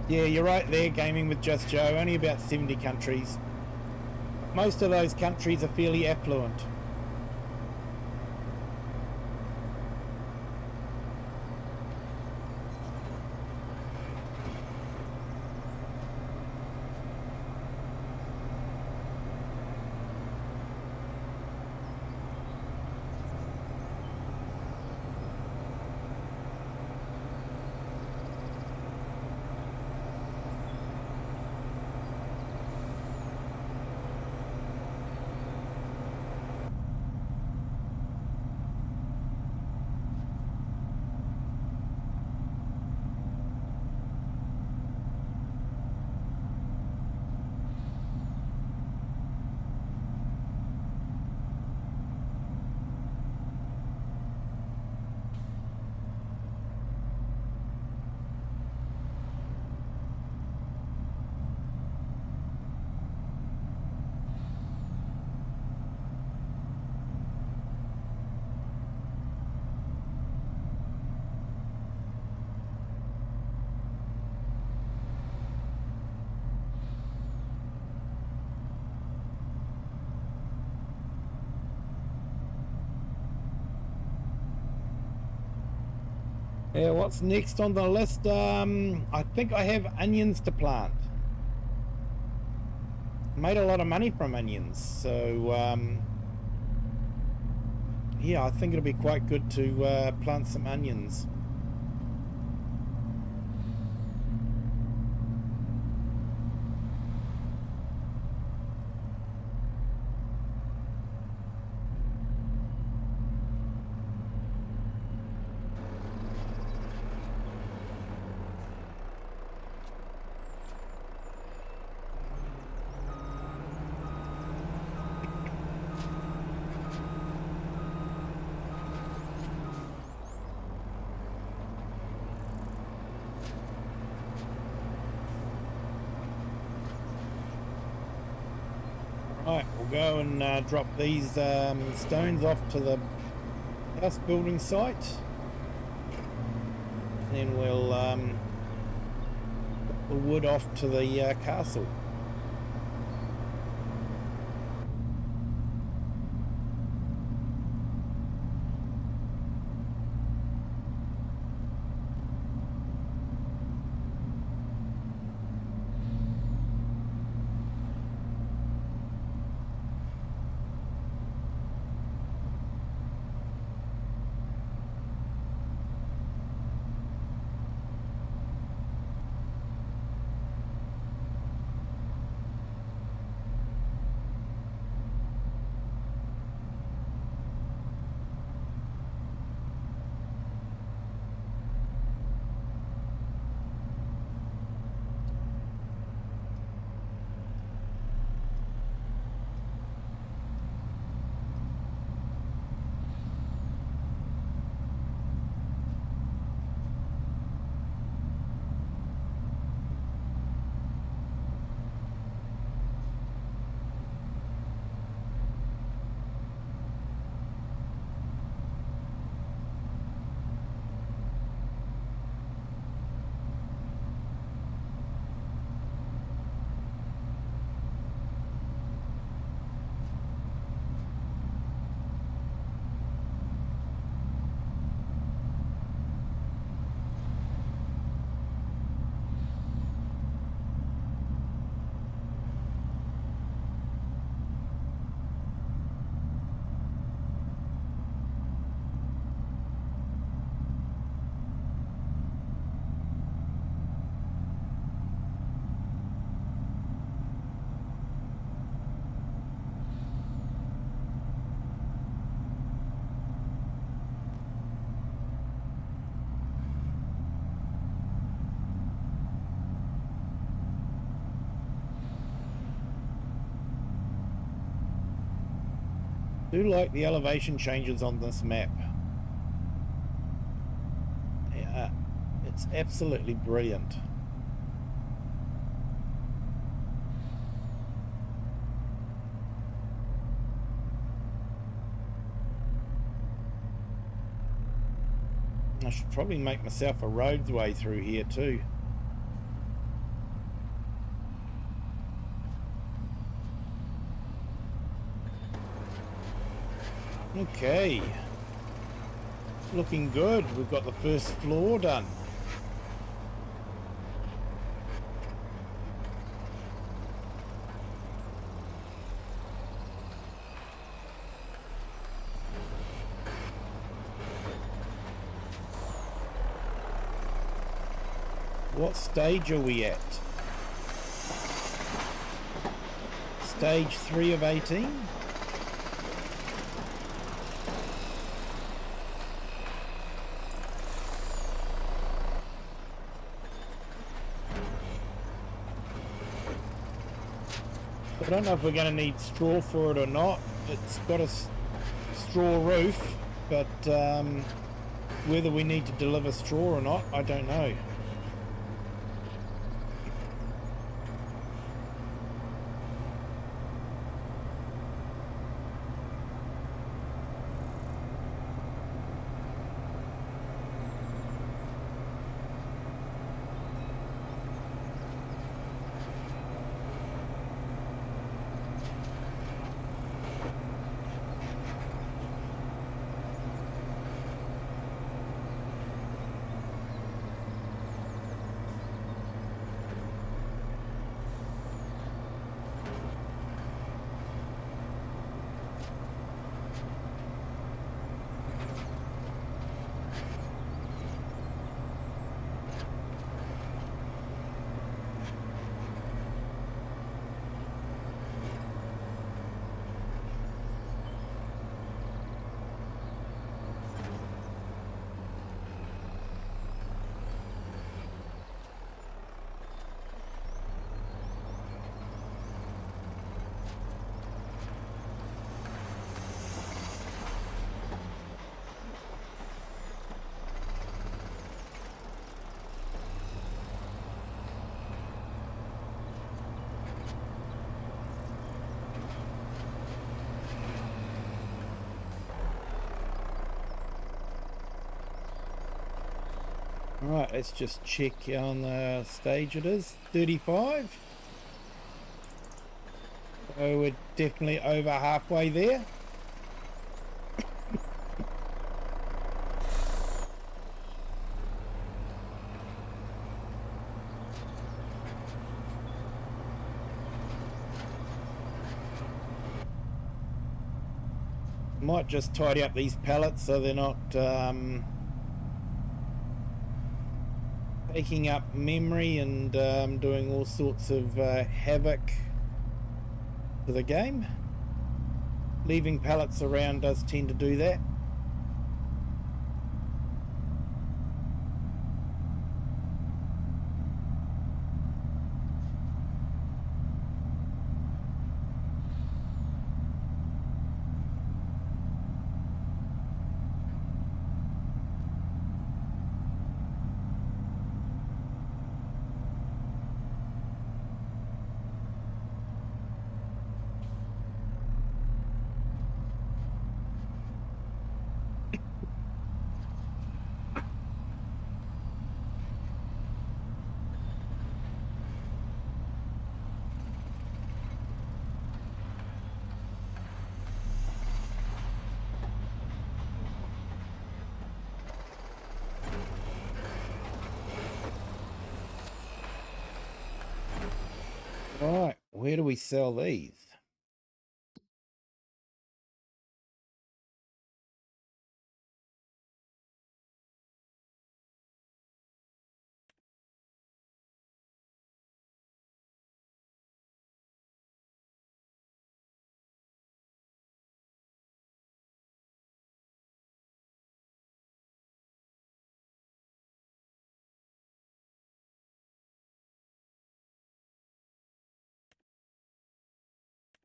Yeah, you're right there, gaming with Just Joe. Only about 70 countries. Most of those countries are fairly affluent. Yeah, what's next on the list? I think I have onions to plant. Made a lot of money from onions, so yeah, I think it'll be quite good to plant some onions. Right, we'll go and drop these stones off to the house building site. And then we'll put the wood off to the castle. Do like the elevation changes on this map. Yeah, it's absolutely brilliant. I should probably make myself a roadway through here too. Okay. Looking good. We've got the first floor done. What stage are we at? Stage 3 of 18? I don't know if we're going to need straw for it or not. It's got a straw roof, but whether we need to deliver straw or not, I don't know. Alright, let's just check on the stage it is. 35. So we're definitely over halfway there. Might just tidy up these pallets so they're not taking up memory and doing all sorts of havoc to the game. Leaving pallets around does tend to do that. Right, where do we sell these?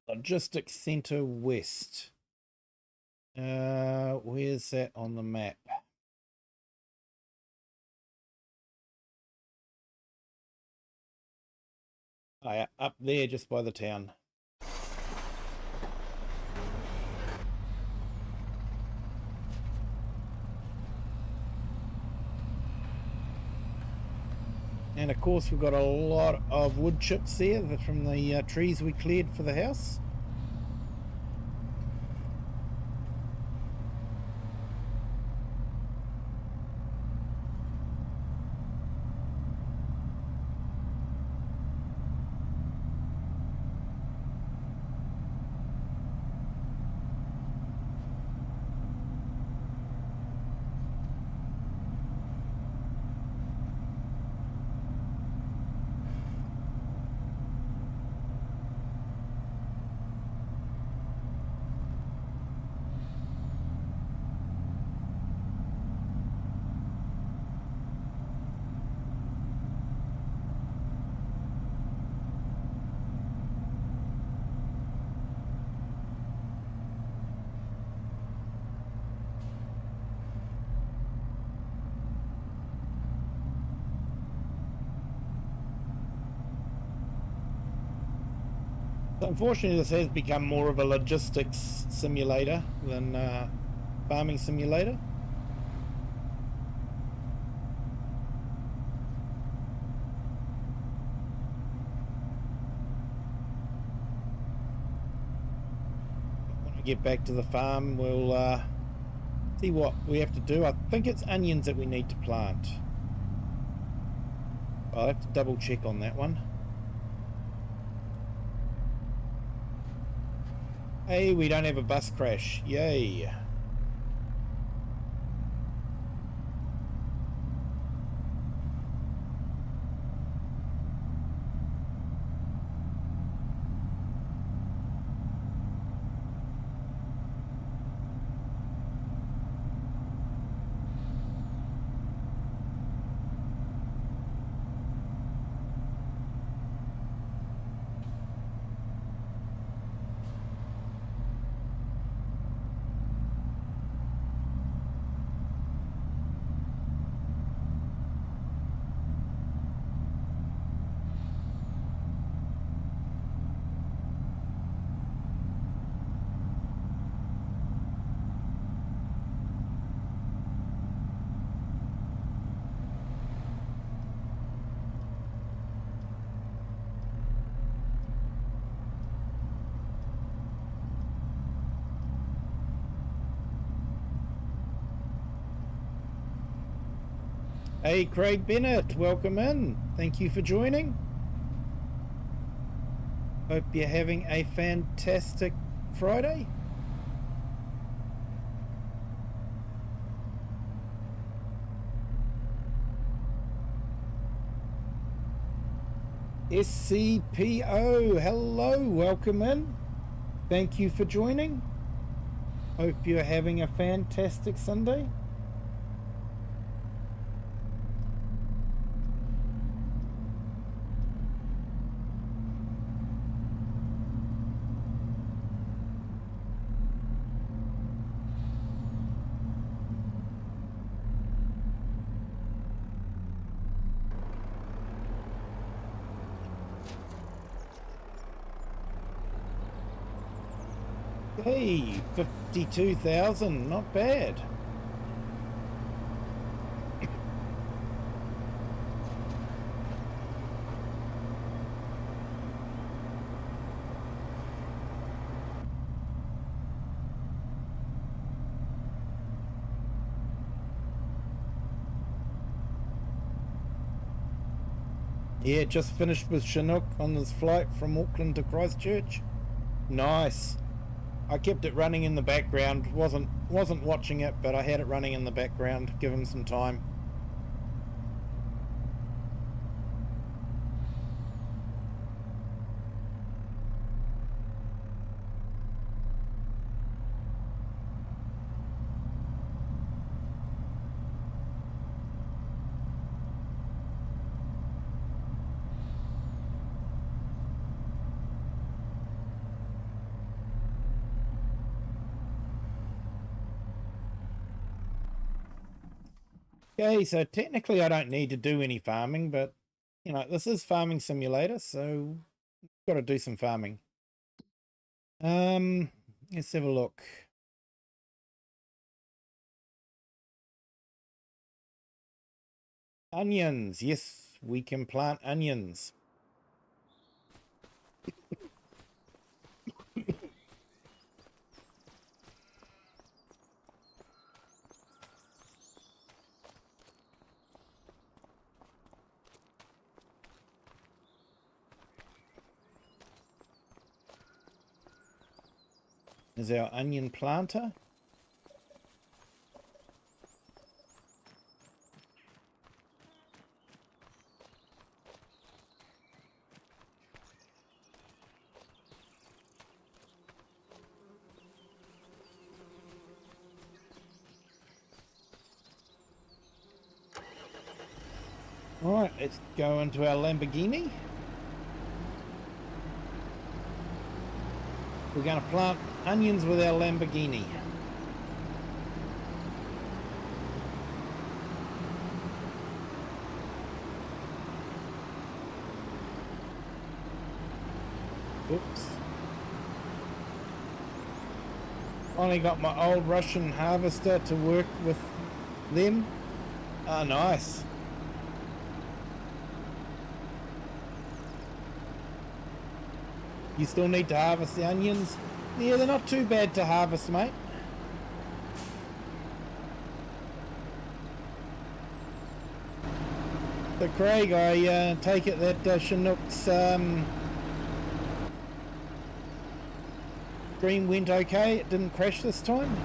Logistics Centre West. Where's that on the map? Oh, yeah, up there just by the town. And of course we've got a lot of wood chips there from the trees we cleared for the house. Unfortunately, this has become more of a logistics simulator than farming simulator. When I get back to the farm, we'll see what we have to do. I think it's onions that we need to plant. I'll have to double check on that one. Hey, we don't have a bus crash. Yay. Hey, Craig Bennett, welcome in. Thank you for joining. Hope you're having a fantastic Friday. SCPO, hello, welcome in. Thank you for joining. Hope you're having a fantastic Sunday. Hey, 52,000, not bad. Yeah, just finished with Chinook on this flight from Auckland to Christchurch. Nice. I kept it running in the background. Wasn't watching it, but I had it running in the background. Give him some time. Okay, so technically I don't need to do any farming, but you know, this is farming simulator, so got to do some farming. Let's have a look. Onions, yes, we can plant onions. Is our onion planter. All right, let's go into our Lamborghini. We're going to plant onions with our Lamborghini. Oops. Finally got my old Russian harvester to work with them. Oh, nice. You still need to harvest the onions? Yeah, they're not too bad to harvest, mate. So Craig, I take it that Chinook's stream went okay? It didn't crash this time?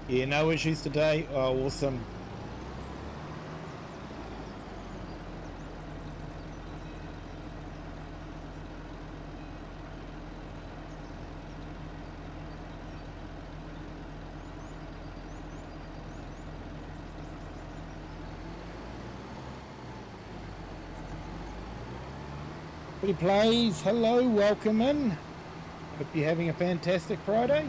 Yeah, no issues today. Oh, awesome. Pretty plays, hello, welcome in. Hope you're having a fantastic Friday.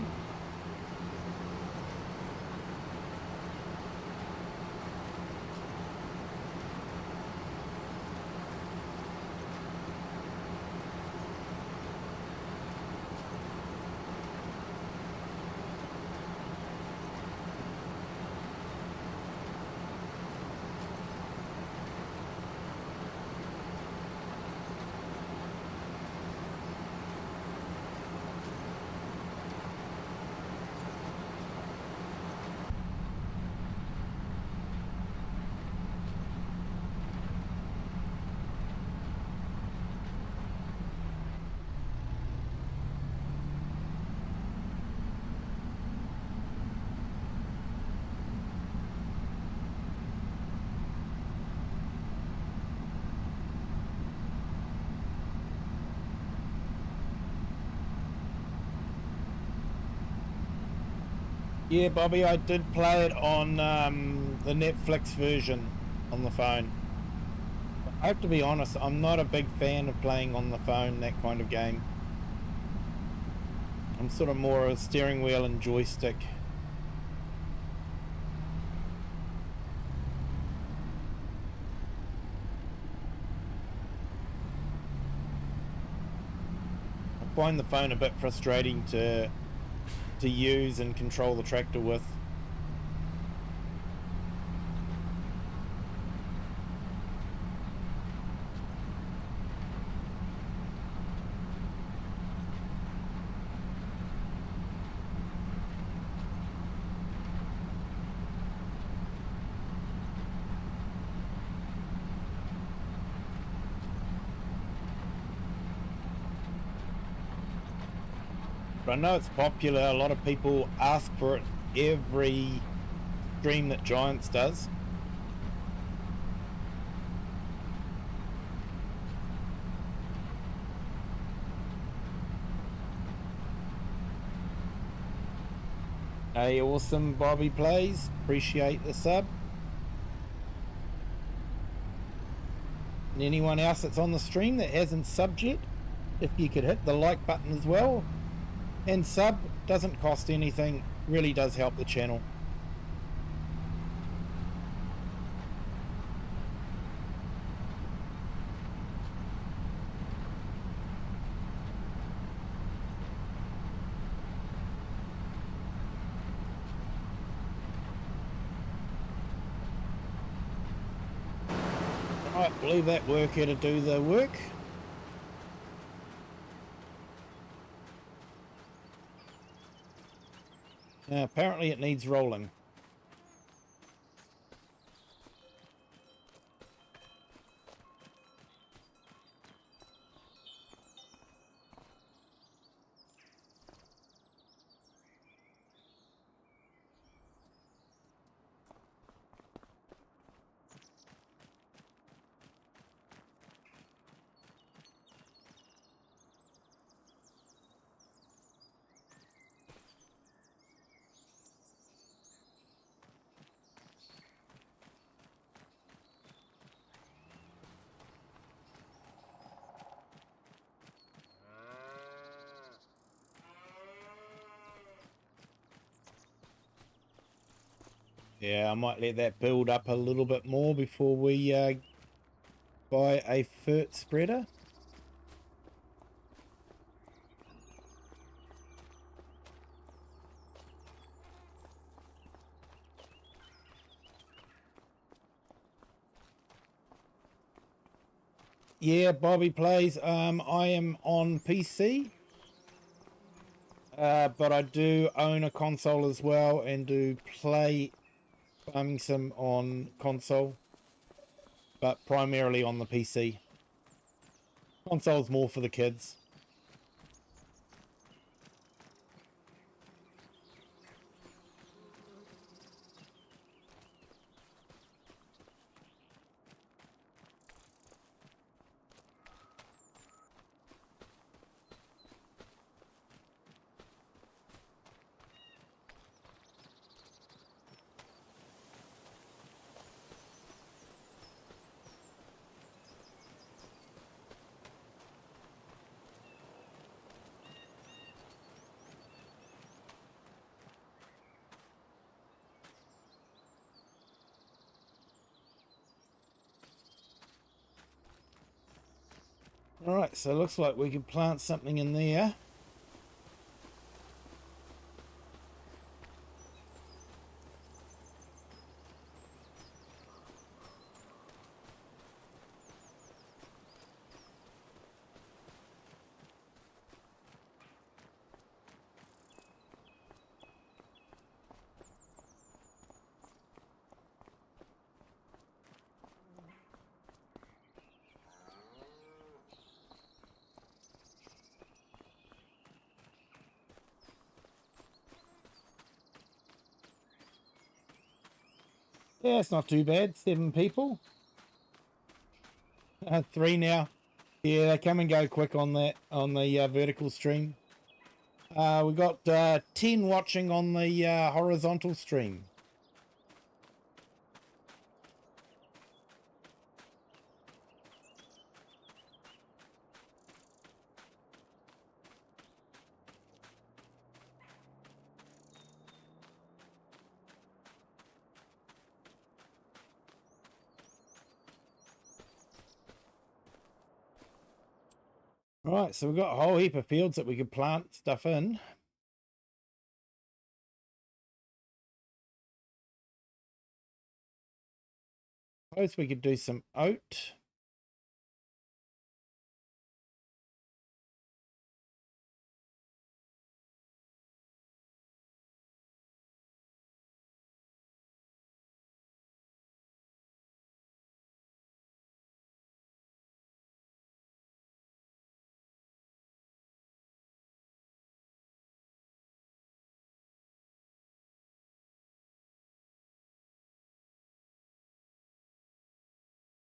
Yeah, Bobby, I did play it on the Netflix version on the phone. I have to be honest, I'm not a big fan of playing on the phone, that kind of game. I'm sort of more a steering wheel and joystick. I find the phone a bit frustrating to use and control the tractor with. I know it's popular. A lot of people ask for it every stream that Giants does. Hey, awesome Bobby Plays. Appreciate the sub. And anyone else that's on the stream that hasn't subbed yet, if you could hit the like button as well. And sub, doesn't cost anything, really does help the channel. Alright, leave that worker to do the work. Now apparently it needs rolling. Yeah, I might let that build up a little bit more before we buy a fert spreader. Yeah, Bobby Plays. I am on PC, but I do own a console as well and do play Farming Sim on console, but primarily on the PC. Console's more for the kids. Alright, so it looks like we can plant something in there. Yeah, it's not too bad. 7 people. 3 now. Yeah, they come and go quick on that, on the vertical stream. We got 10 watching on the horizontal stream. Right, so we've got a whole heap of fields that we could plant stuff in. Suppose we could do some oat.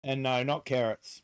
And no, not carrots.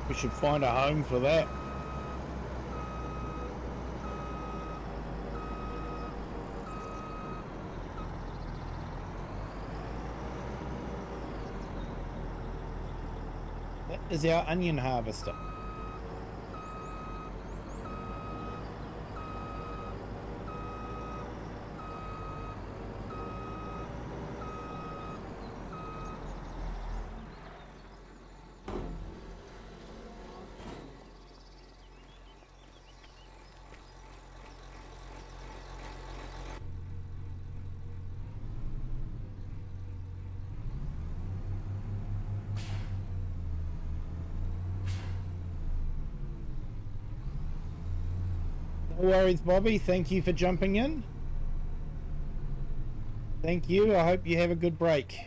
We should find a home for that. That is our onion harvester. No worries, Bobby. Thank you for jumping in. Thank you. I hope you have a good break.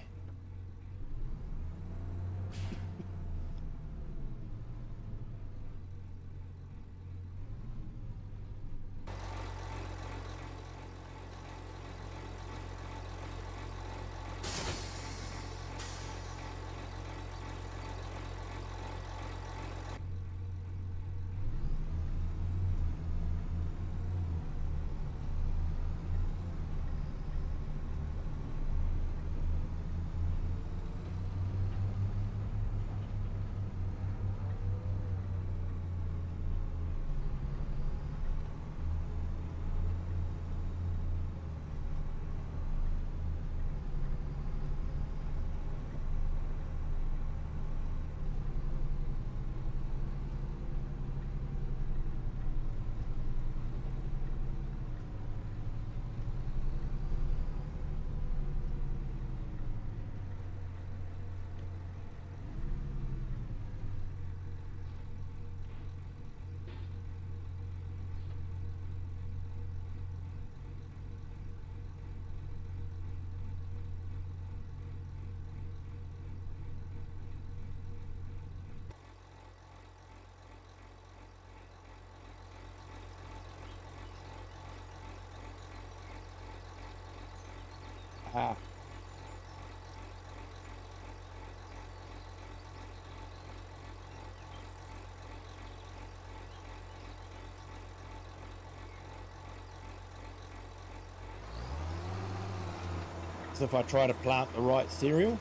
Ah. So if I try to plant the right cereal.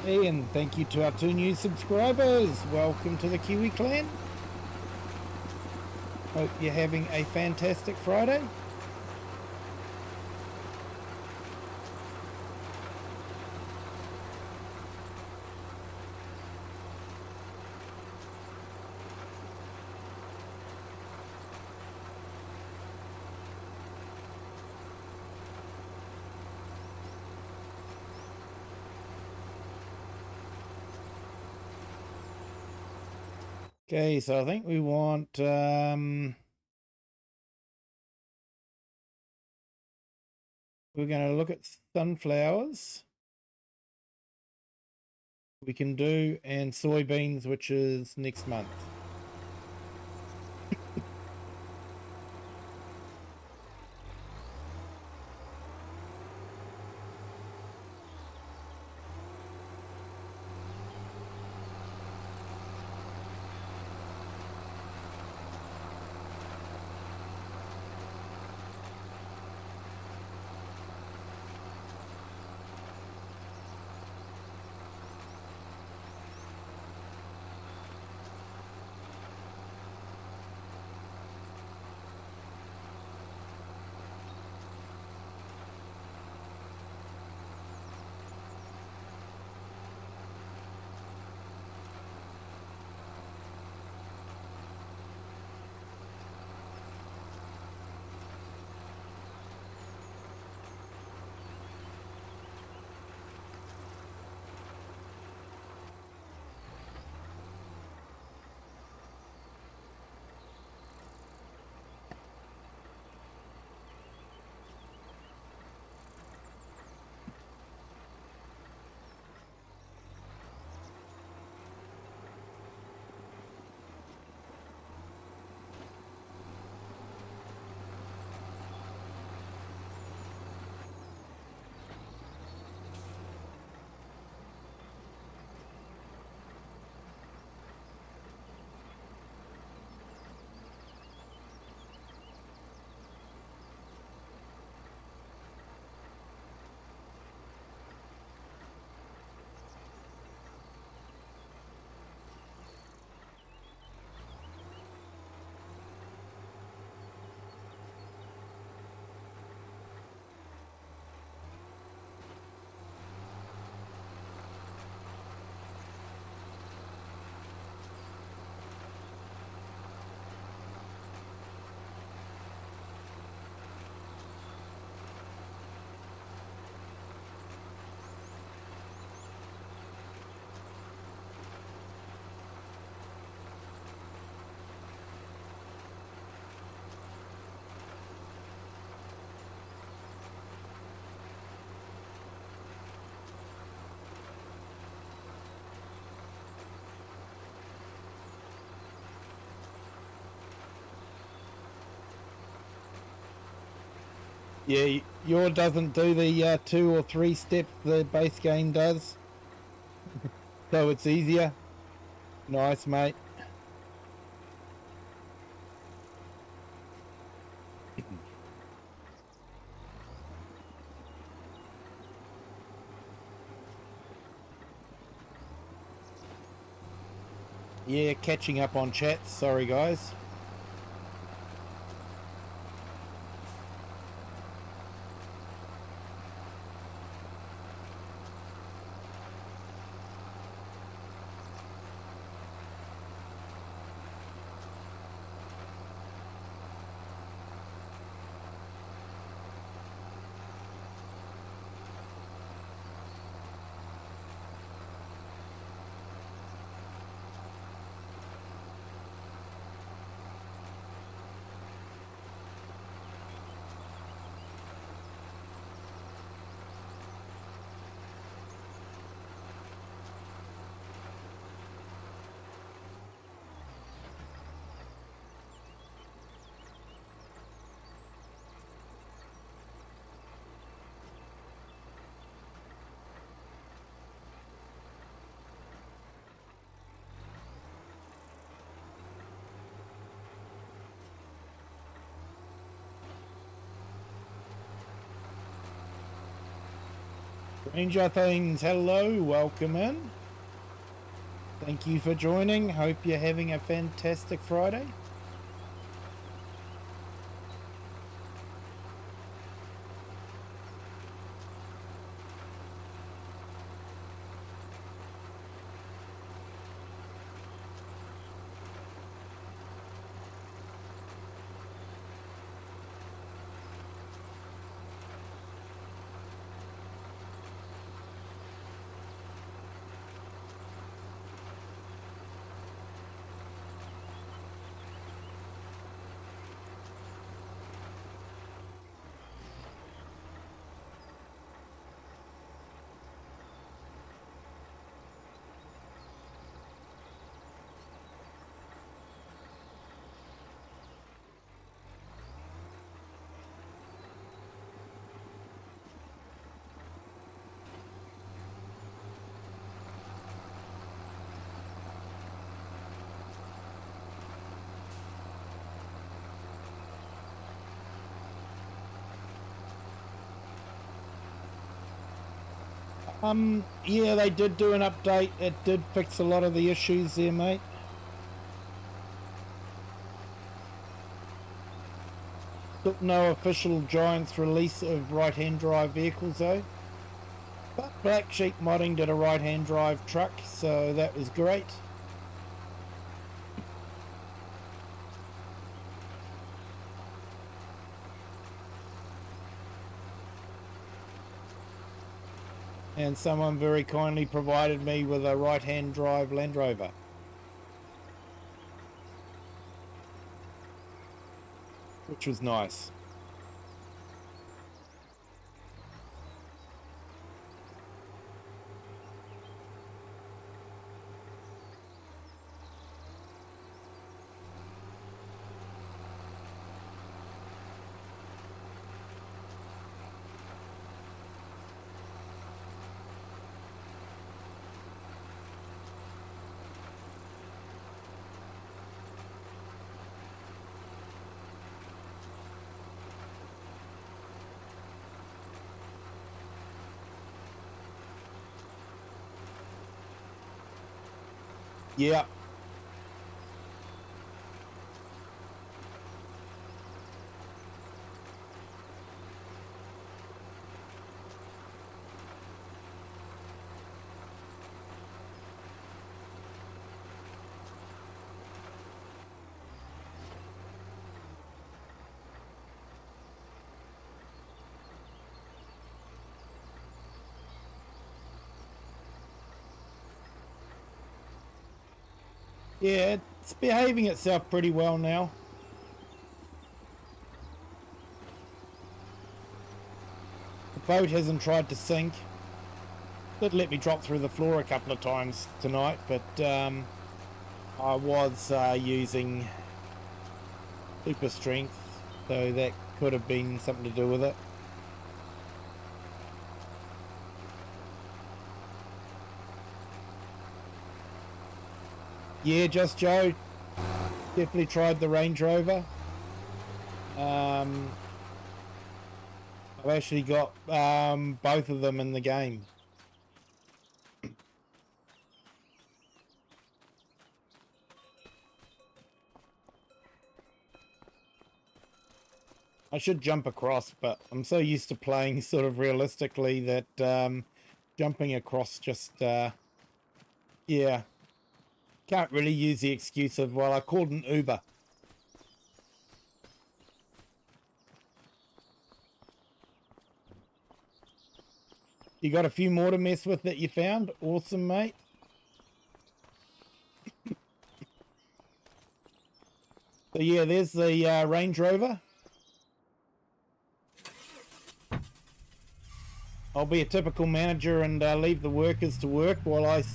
Hey, and thank you to our 2 new subscribers. Welcome to the Kiwi clan. Hope you're having a fantastic Friday. Okay, so I think we want we're going to look at sunflowers. We can do, and soybeans, which is next month. Yeah, yours doesn't do the 2 or 3 steps the base game does, so it's easier. Nice, mate. Yeah, catching up on chats. Sorry, guys. Ranger Things, hello, welcome in. Thank you for joining. Hope you're having a fantastic Friday. Yeah, they did do an update. It did fix a lot of the issues there, mate. Took no official Giants release of right-hand drive vehicles though. But Black Sheep Modding did a right-hand drive truck, so that was great. And someone very kindly provided me with a right-hand drive Land Rover. Which was nice. Yeah. Yeah, it's behaving itself pretty well now. The boat hasn't tried to sink. Did let me drop through the floor a couple of times tonight, but I was using super strength, so that could have been something to do with it. Yeah, Just Joe. Definitely tried the Range Rover. I've actually got both of them in the game. I should jump across, but I'm so used to playing sort of realistically that jumping across just, yeah. Can't really use the excuse of, well, I called an Uber. You got a few more to mess with that you found? Awesome, mate. So yeah, there's the Range Rover. I'll be a typical manager and leave the workers to work while I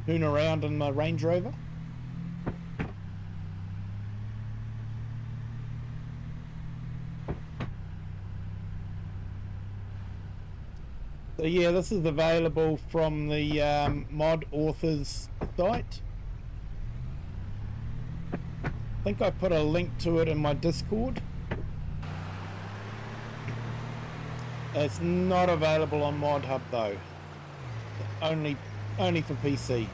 spoon around in my Range Rover. So yeah, this is available from the mod authors site. I think I put a link to it in my Discord. It's not available on Mod Hub though. Only for PC.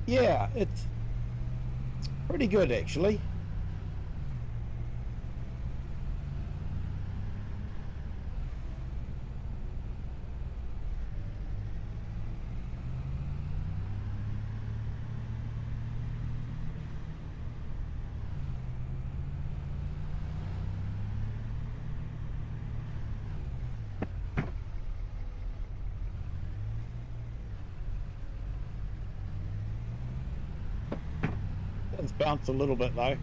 Yeah, it's pretty good actually. It's bounced a little bit though.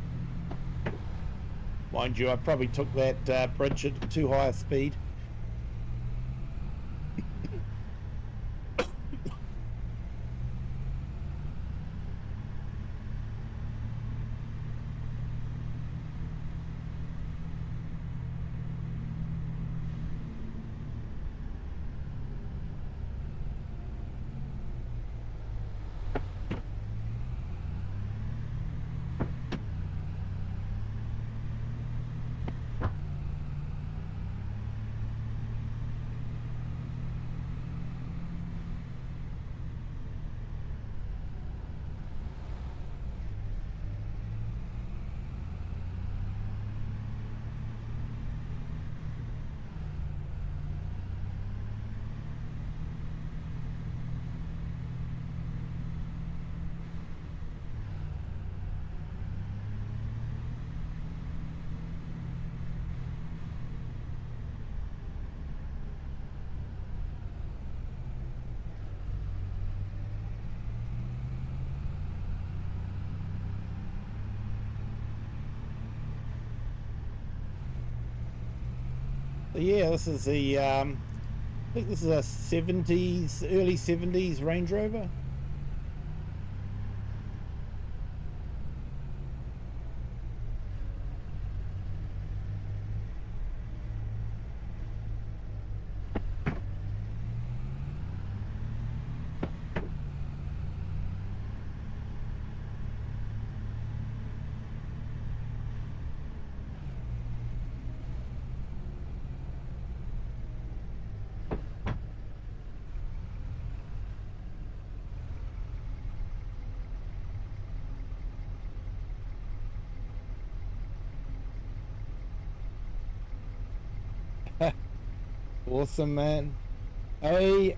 Mind you, I probably took that bridge at too high a speed. So yeah, this is the I think this is a 70s, early 70s Range Rover. Awesome, man. Hey,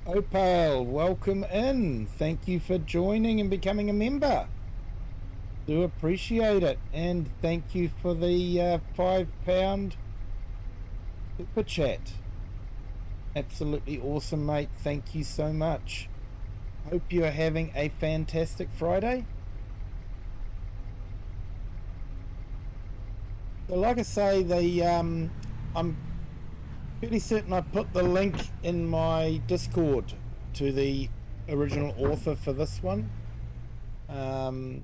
Opal, welcome in. Thank you for joining and becoming a member. Do appreciate it. And thank you for the £5 super chat. Absolutely awesome, mate. Thank you so much. Hope you're having a fantastic Friday. So like I say, I'm pretty certain I put the link in my Discord to the original author for this one. And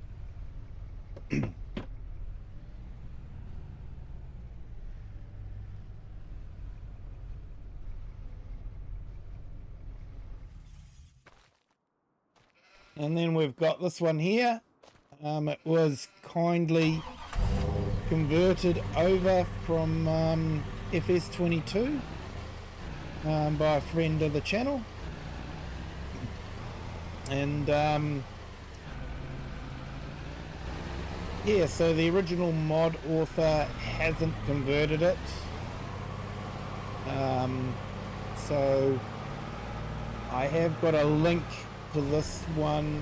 then we've got this one here. It was kindly converted over from FS22 by a friend of the channel. And yeah, so the original mod author hasn't converted it. So I have got a link to this one,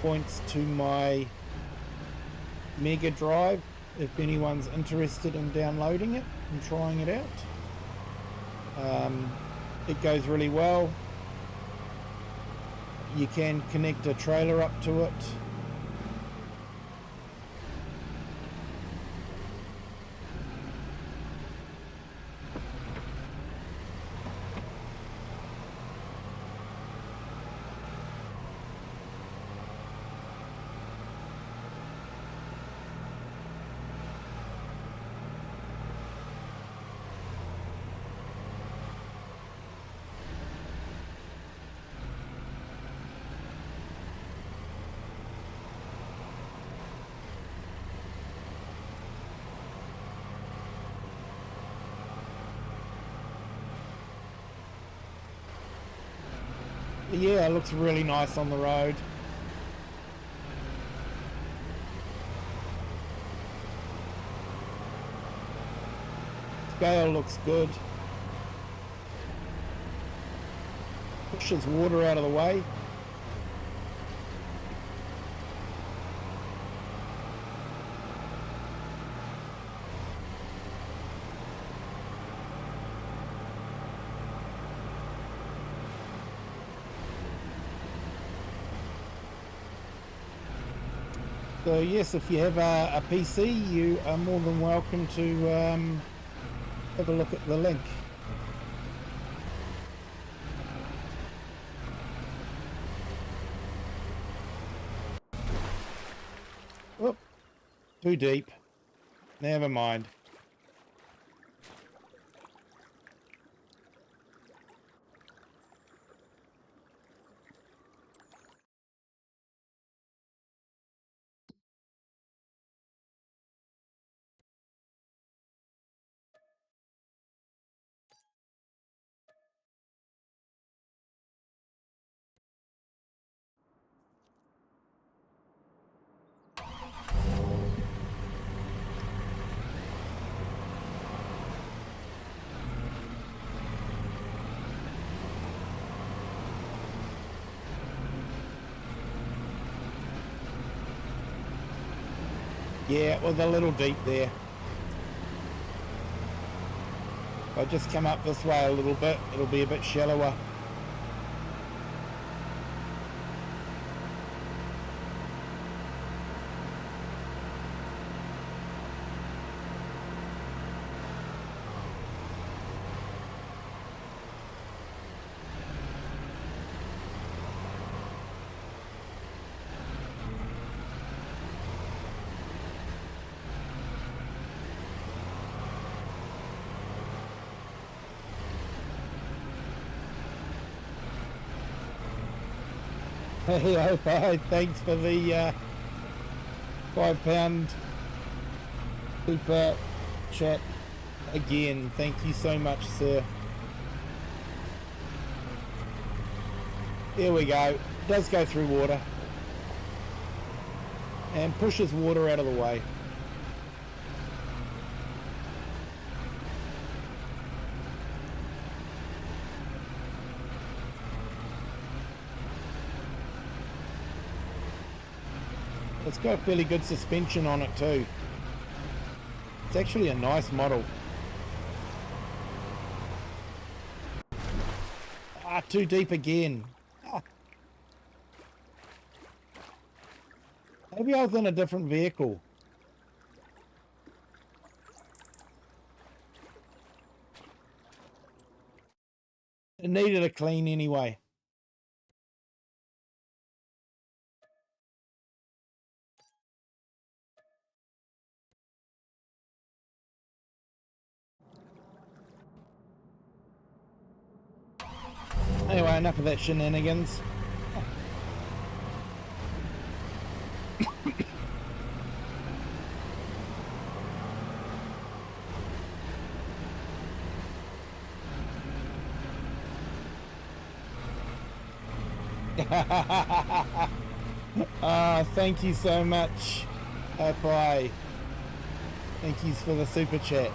points to my Mega Drive if anyone's interested in downloading it and trying it out. It goes really well. You can connect a trailer up to it. Yeah, it looks really nice on the road. Scale looks good. Pushes water out of the way. So yes, if you have a PC, you are more than welcome to have a look at the link. Oh, too deep. Never mind. Yeah, it was a little deep there. If I just come up this way a little bit, it'll be a bit shallower. Hey, bye. Thanks for the £5 super chat again. Thank you so much, sir. There we go. It does go through water and pushes water out of the way. It's got fairly good suspension on it too. It's actually a nice model. Ah, too deep again. Ah. Maybe I was in a different vehicle. It needed a clean anyway. Anyway, enough of that shenanigans. Thank you so much. Bye. Thank you for the super chat.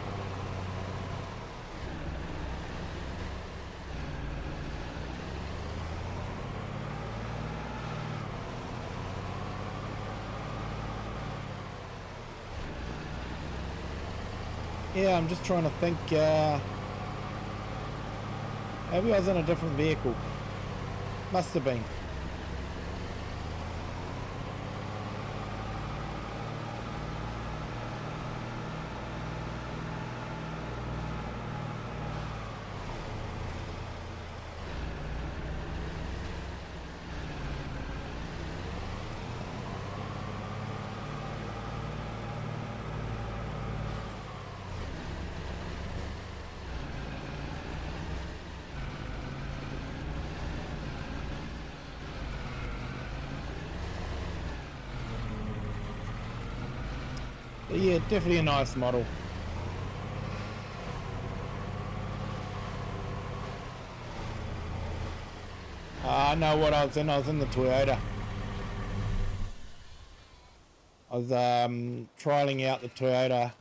Yeah, I'm just trying to think. Maybe I was in a different vehicle. Must have been. But yeah, definitely a nice model. I know what I was in. I was in the Toyota. I was trialing out the Toyota. I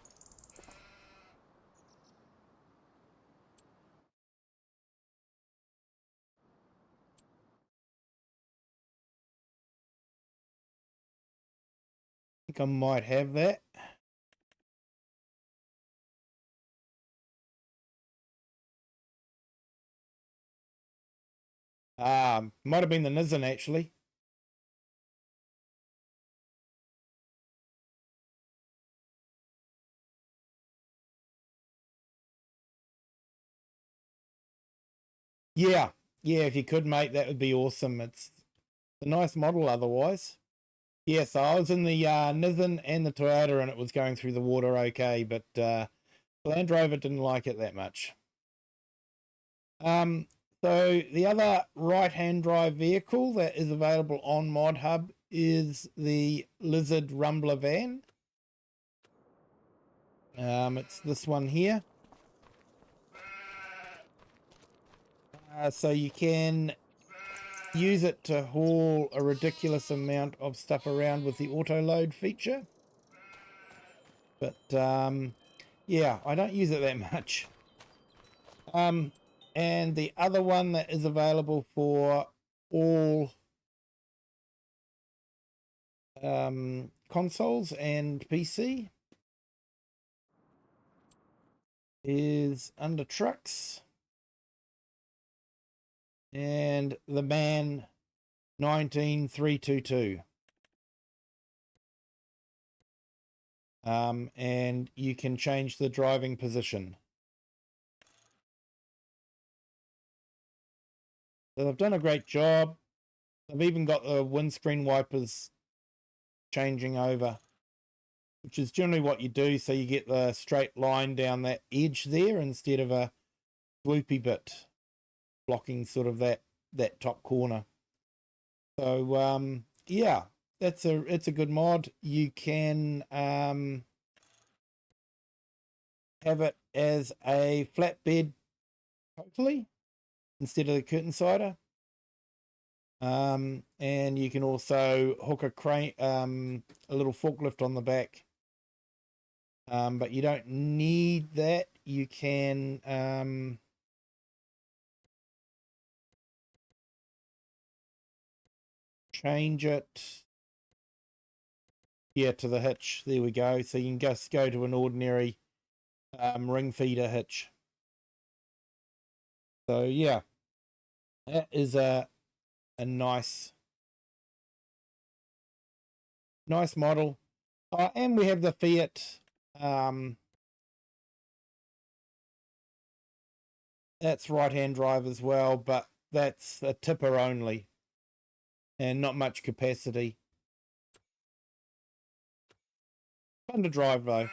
think I might have that. Might have been the Nissan actually. Yeah, if you could, mate, that would be awesome. It's a nice model otherwise. Yes, I was in the Nissan and the Toyota and it was going through the water okay, but Land Rover didn't like it that much. So the other right-hand drive vehicle that is available on Mod Hub is the Lizard Rumbler van. It's this one here. So you can use it to haul a ridiculous amount of stuff around with the auto load feature. But yeah, I don't use it that much. And the other one that is available for all consoles and PC is under trucks, and the Man 19322. And you can change the driving position. So they've done a great job. They've even got the windscreen wipers changing over, which is generally what you do, so you get the straight line down that edge there instead of a swoopy bit blocking sort of that top corner. So yeah, it's a good mod. You can have it as a flatbed, hopefully, instead of the curtain cider. And you can also hook a crane, a little forklift on the back. But you don't need that. You can change it, yeah, to the hitch. There we go. So you can just go to an ordinary ring feeder hitch. So yeah, that is a nice model. And we have the Fiat. That's right-hand drive as well, but that's a tipper only and not much capacity. Fun to drive though.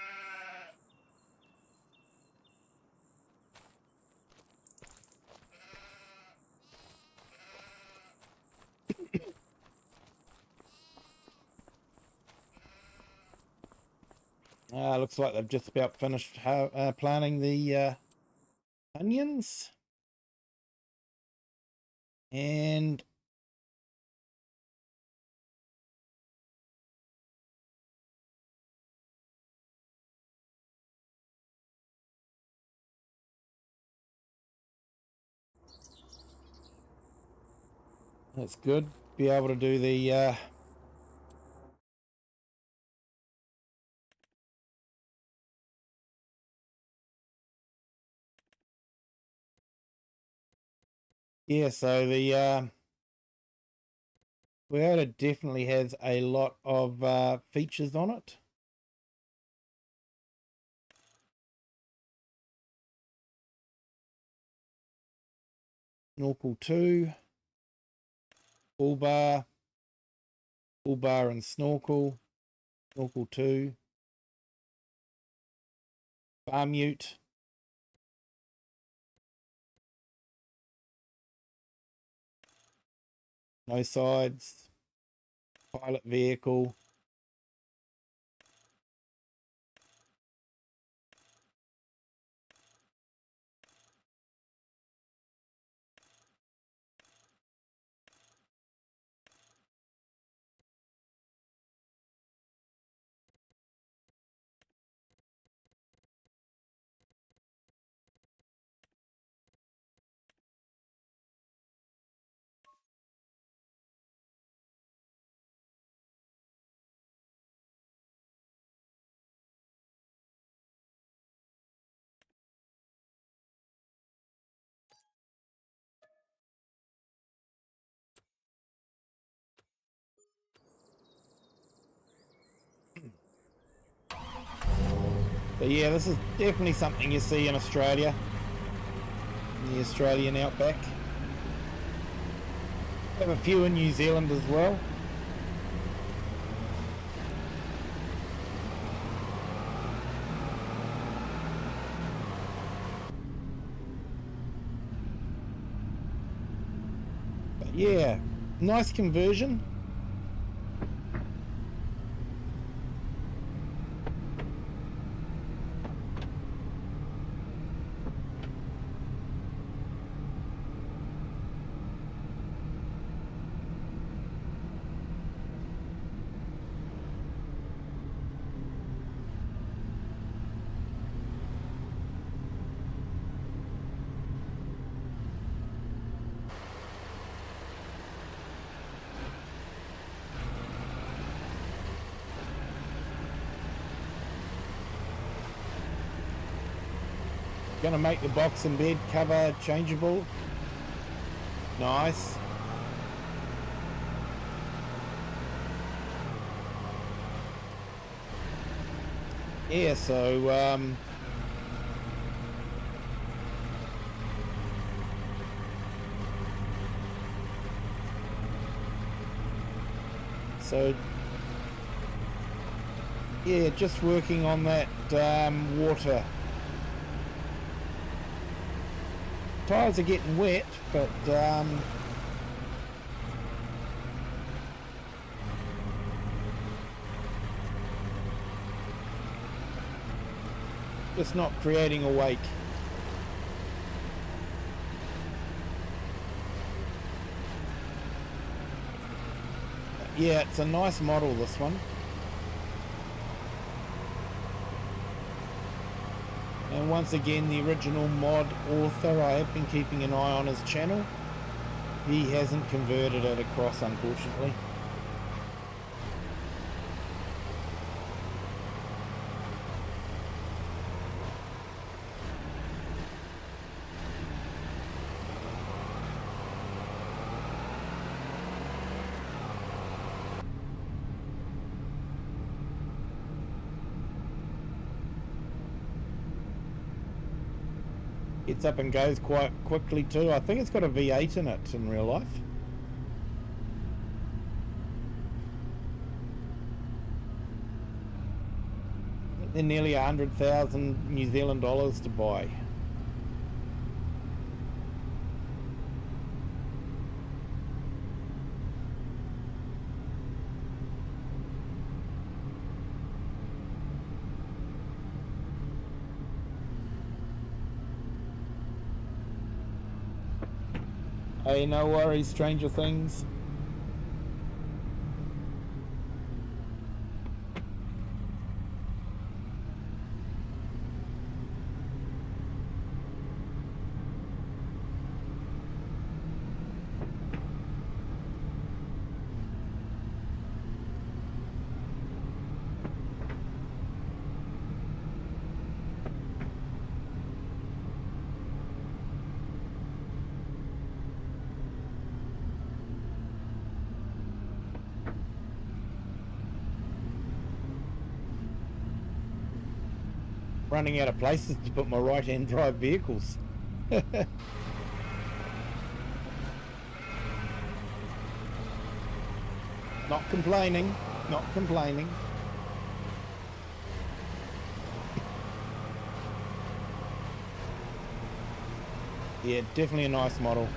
Looks like they've just about finished planting the onions. And that's good. Be able to do the yeah, so the Toyota definitely has a lot of features on it. Snorkel 2, full bar and snorkel 2, bar mute, no sides, pilot vehicle, but yeah, this is definitely something you see in Australia, in the Australian outback. Have a few in New Zealand as well. But yeah, nice conversion. Gonna make the box and bed cover changeable. Nice. Yeah, so yeah, just working on that water. Tires are getting wet, but Just not creating a wake. Yeah, it's a nice model, this one. And once again, the original mod author, I have been keeping an eye on his channel. He hasn't converted it across, unfortunately. Gets up and goes quite quickly too. I think it's got a V8 in it in real life. They're nearly 100,000 New Zealand dollars to buy. Hey, no worries, Stranger Things. Running out of places to put my right-hand drive vehicles. Not complaining, not complaining. Yeah, definitely a nice model.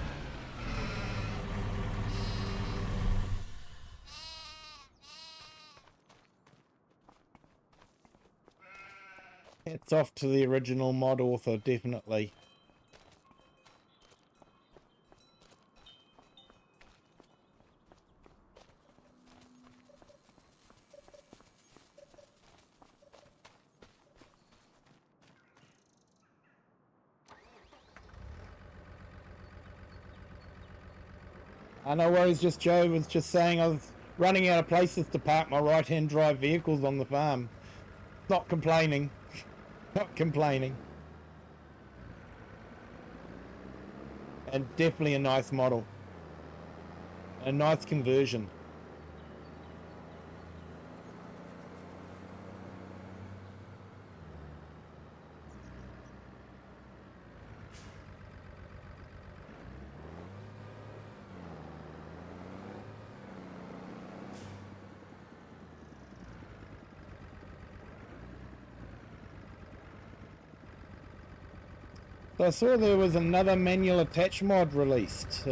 It's off to the original mod author, definitely. No worries, just Joe was just saying I was running out of places to park my right-hand drive vehicles on the farm. Not complaining. Not complaining. And definitely a nice model. A nice conversion. So I saw there was another manual attach mod released.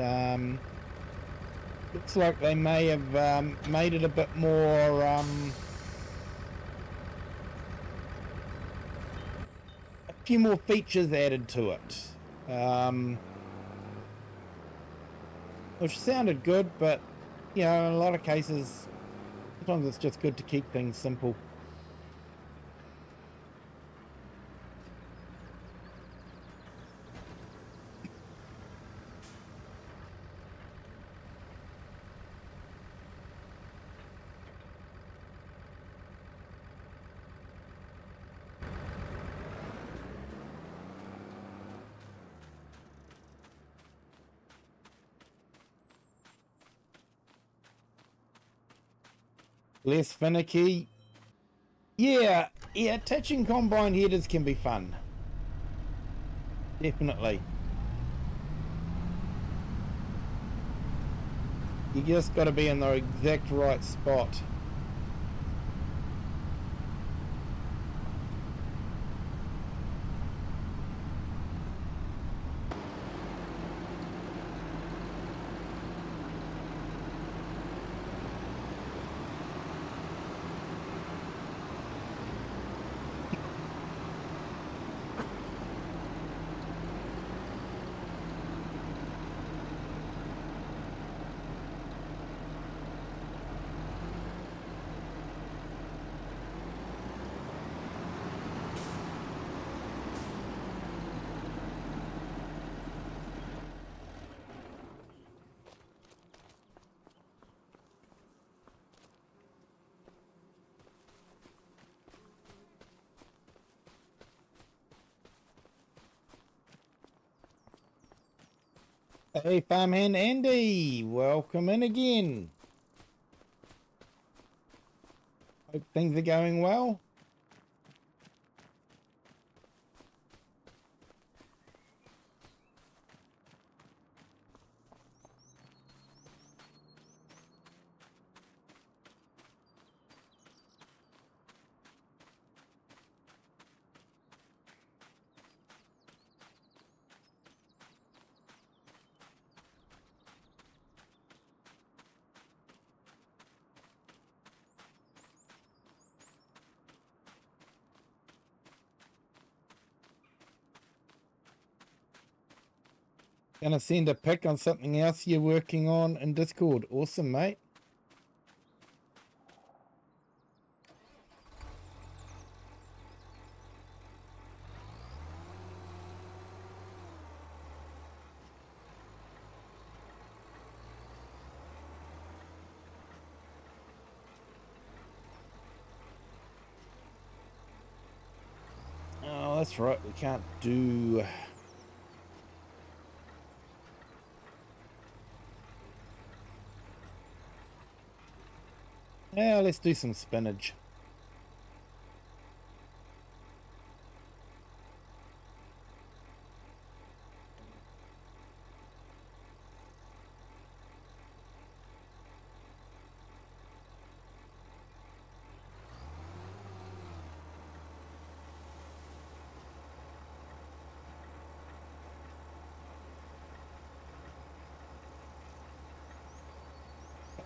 Looks like they may have made it a bit more a few more features added to it, which sounded good, but you know, in a lot of cases sometimes it's just good to keep things simple. Less finicky. Yeah, attaching combine headers can be fun. Definitely. You just got to be in the exact right spot. Hey, Farmhand Andy, welcome in again. Hope things are going well. Gonna send a pic on something else you're working on in Discord. Awesome, mate. Oh, that's right. We can't do... Yeah, let's do some spinach.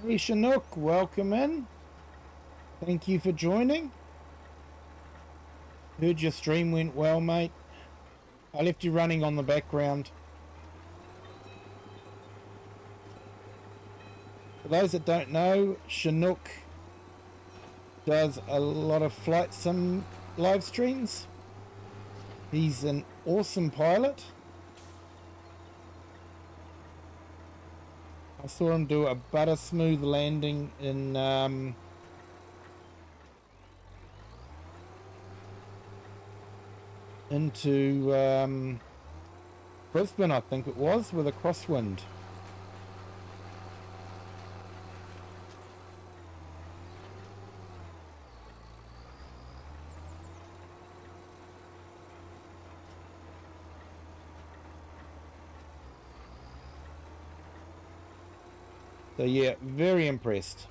Hey, Chinook, welcome in. Thank you for joining. Heard your stream went well, mate. I left you running on the background. For those that don't know, Chinook does a lot of flight sim live streams. He's an awesome pilot. I saw him do a butter smooth landing in into Brisbane, I think it was, with a crosswind. So yeah, very impressed.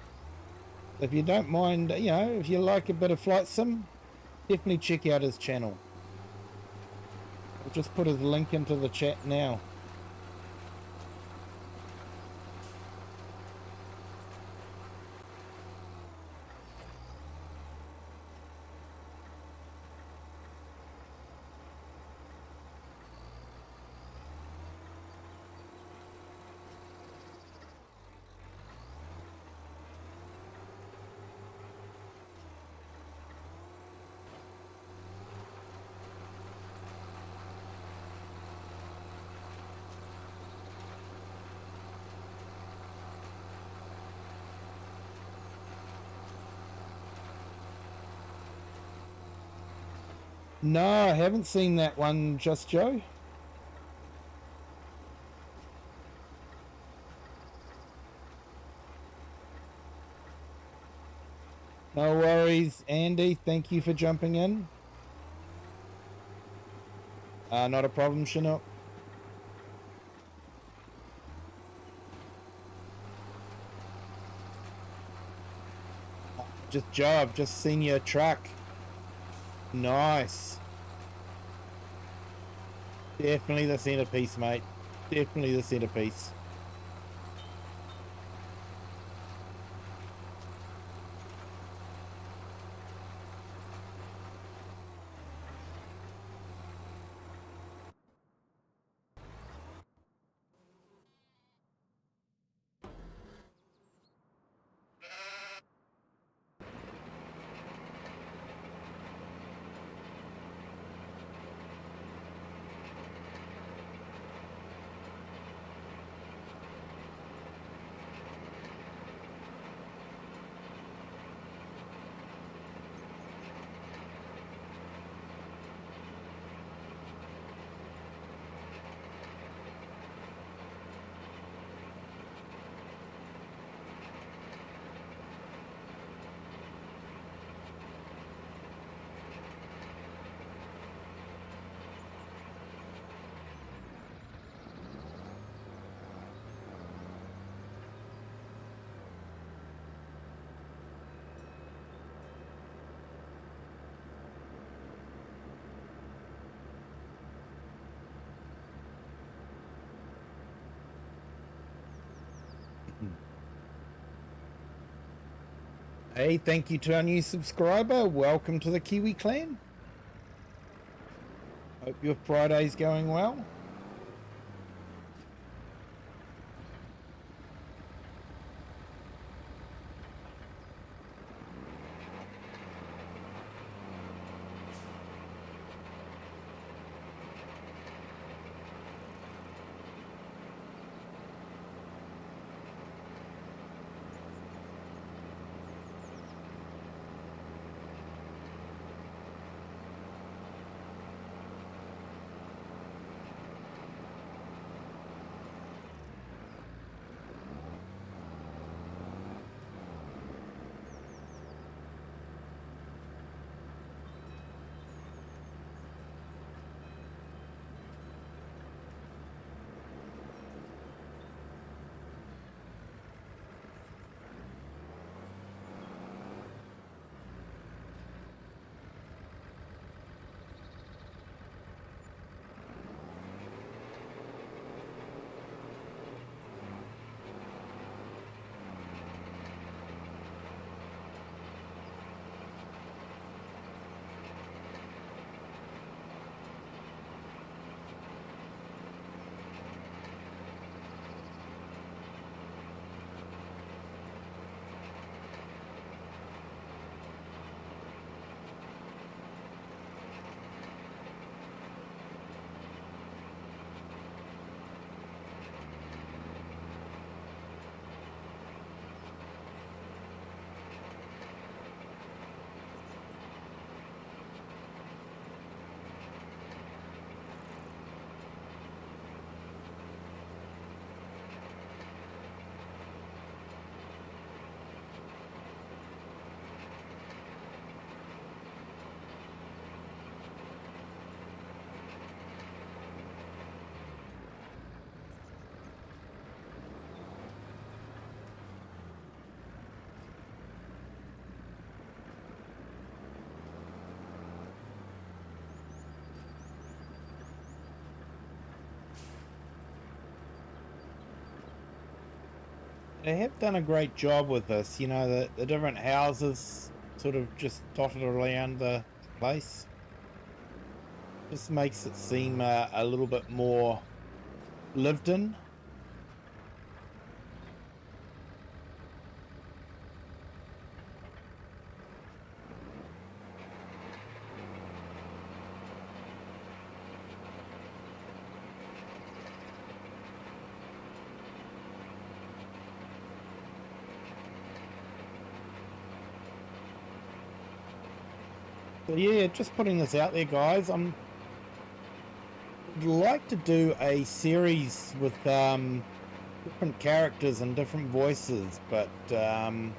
If you don't mind, you know, if you like a bit of flight sim, definitely check out his channel. I'll just put his link into the chat now. No, I haven't seen that one, Just Joe. No worries, Andy. Thank you for jumping in. Not a problem, Chinook. Just Joe, I've just seen your truck. Nice. Definitely the centerpiece, mate. Definitely the centerpiece. Hey, thank you to our new subscriber. Welcome to the Kiwi clan. Hope your Friday's going well. They have done a great job with this, you know, the different houses sort of just dotted around the place. Just makes it seem a little bit more lived in. So yeah, just putting this out there, guys. I'd like to do a series with different characters and different voices, but not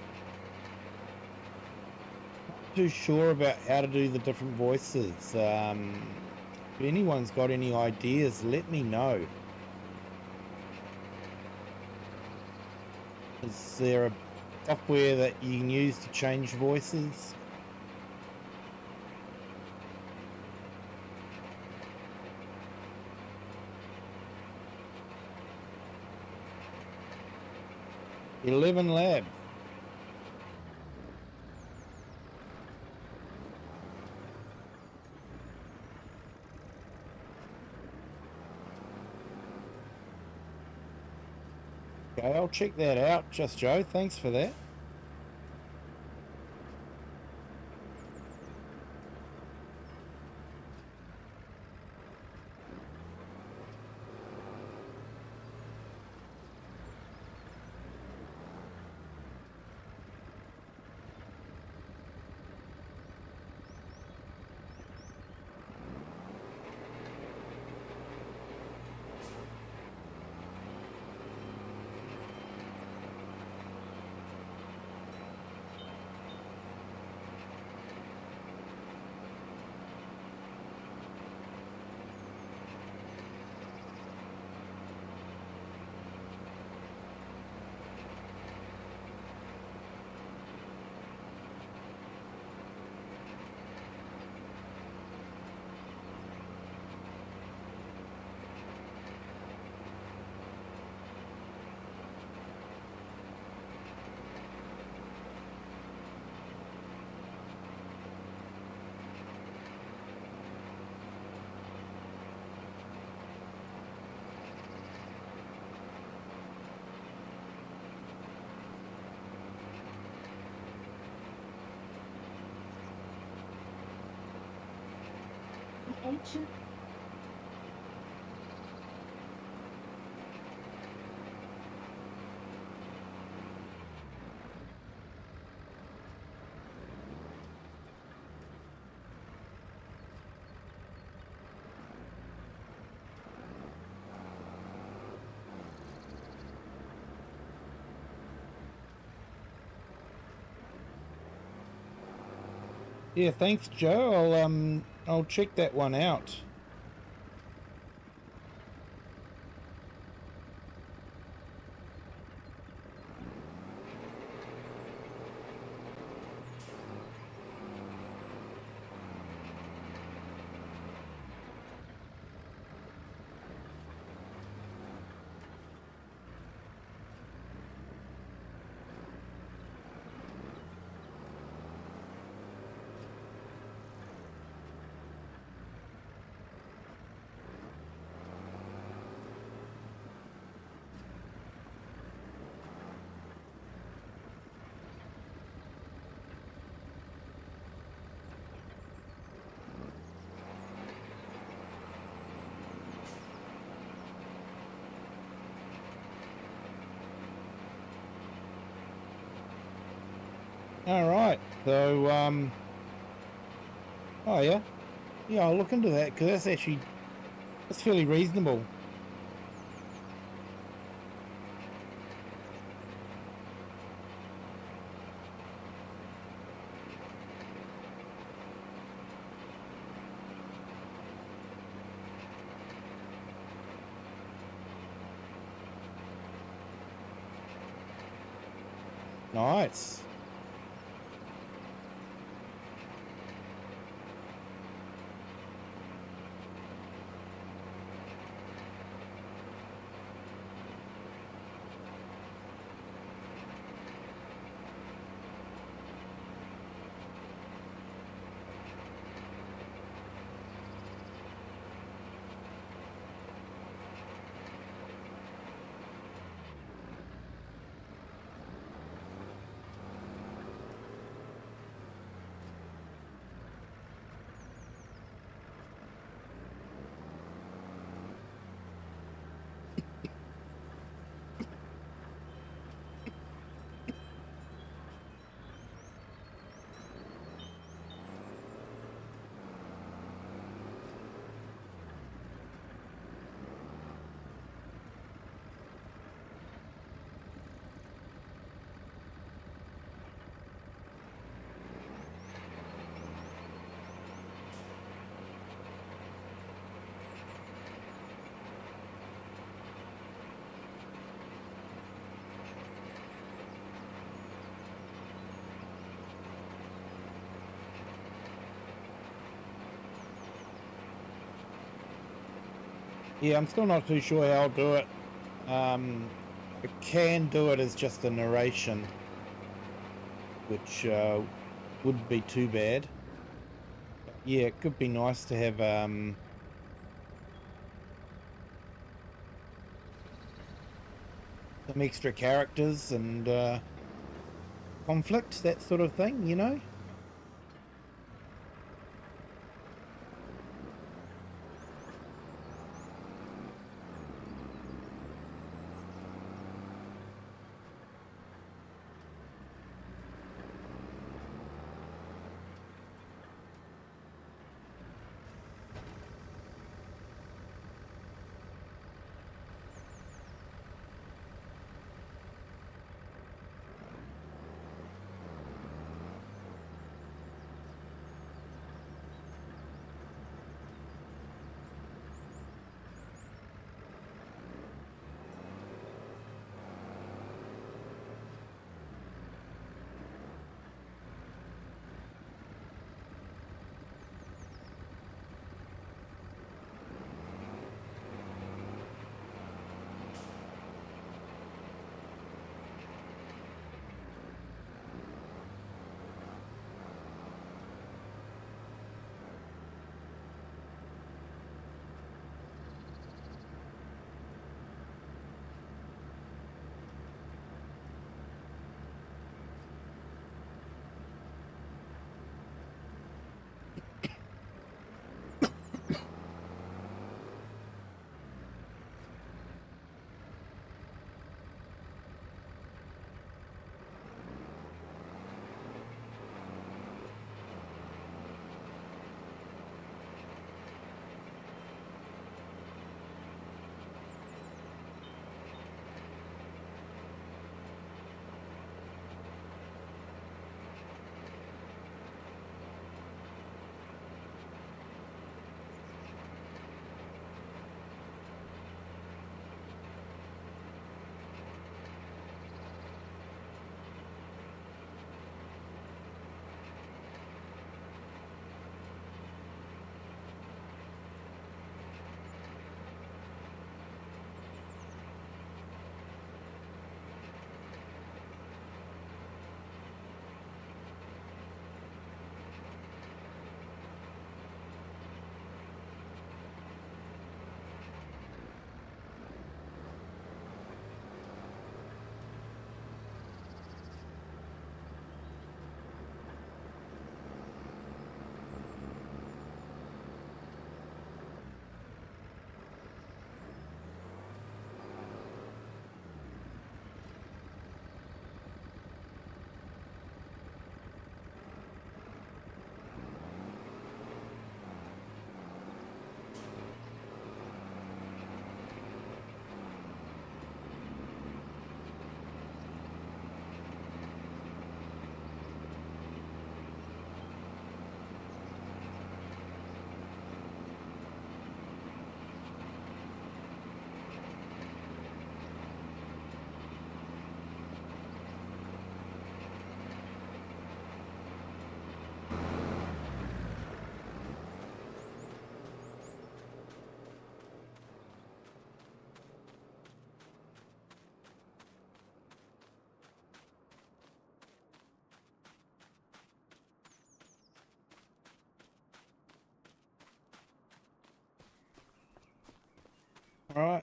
too sure about how to do the different voices. If anyone's got any ideas, let me know. Is there a software that you can use to change voices? Eleven Lab. Okay, I'll check that out. Just Joe, thanks for that. ancient. Yeah, thanks, Joe. I'll check that one out. All right, so oh yeah, I'll look into that because that's fairly reasonable. Nice. Yeah, I'm still not too sure how I'll do it. I can do it as just a narration, which wouldn't be too bad. But yeah, it could be nice to have some extra characters and conflict, that sort of thing, you know?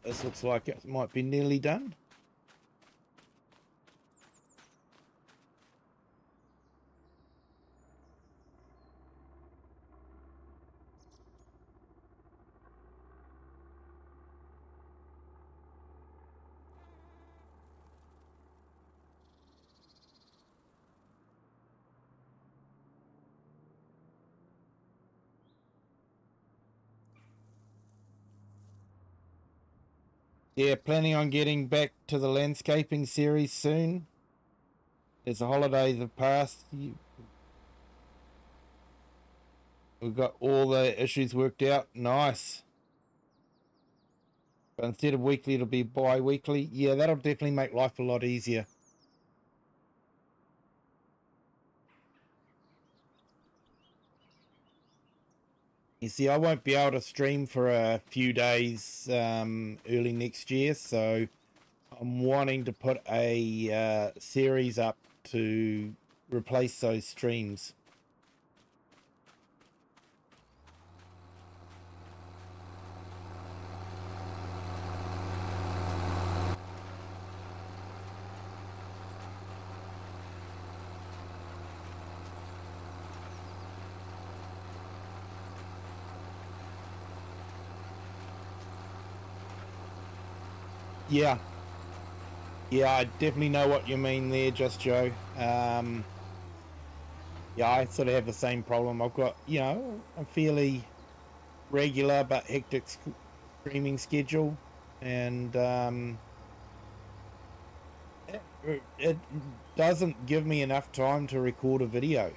this looks like it might be nearly done. Yeah, planning on getting back to the landscaping series soon. As the holidays have passed, we've got all the issues worked out. Nice. But instead of weekly, it'll be bi-weekly. Yeah, that'll definitely make life a lot easier. You see, I won't be able to stream for a few days early next year, so I'm wanting to put a series up to replace those streams. Yeah. Yeah, I definitely know what you mean there, Just Joe. Yeah, I sort of have the same problem. I've got, a fairly regular but hectic streaming schedule, and it doesn't give me enough time to record a video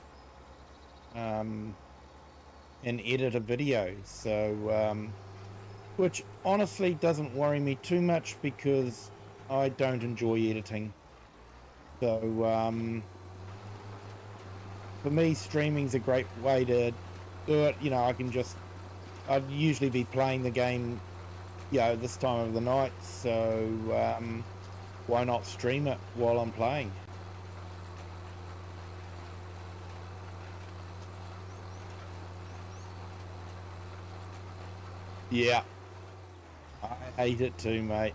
and edit a video. So, which honestly doesn't worry me too much because I don't enjoy editing. So, for me, streaming's a great way to do it. I'd usually be playing the game, this time of the night. So, why not stream it while I'm playing? Yeah, I hate it too, mate.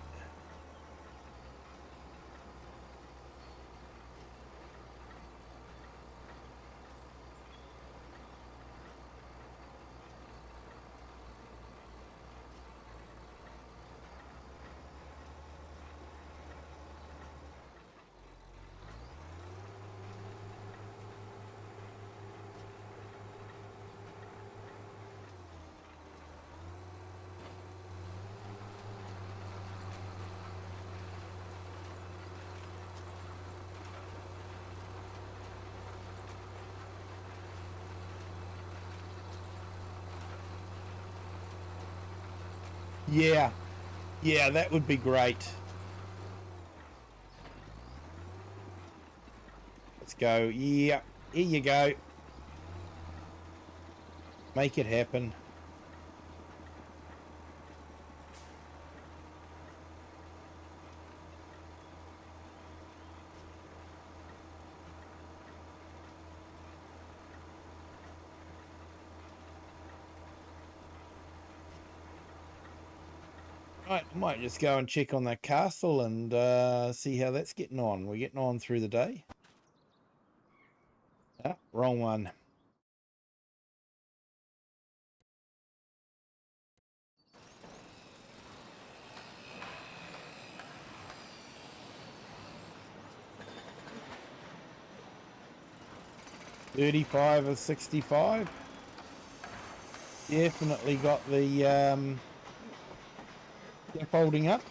Yeah, yeah, that would be great. Let's go. Yeah, here you go. Make it happen. Right, I might just go and check on that castle and see how that's getting on. We're getting on through the day. Ah, wrong one. $35 of 65. Definitely got the scaffolding up.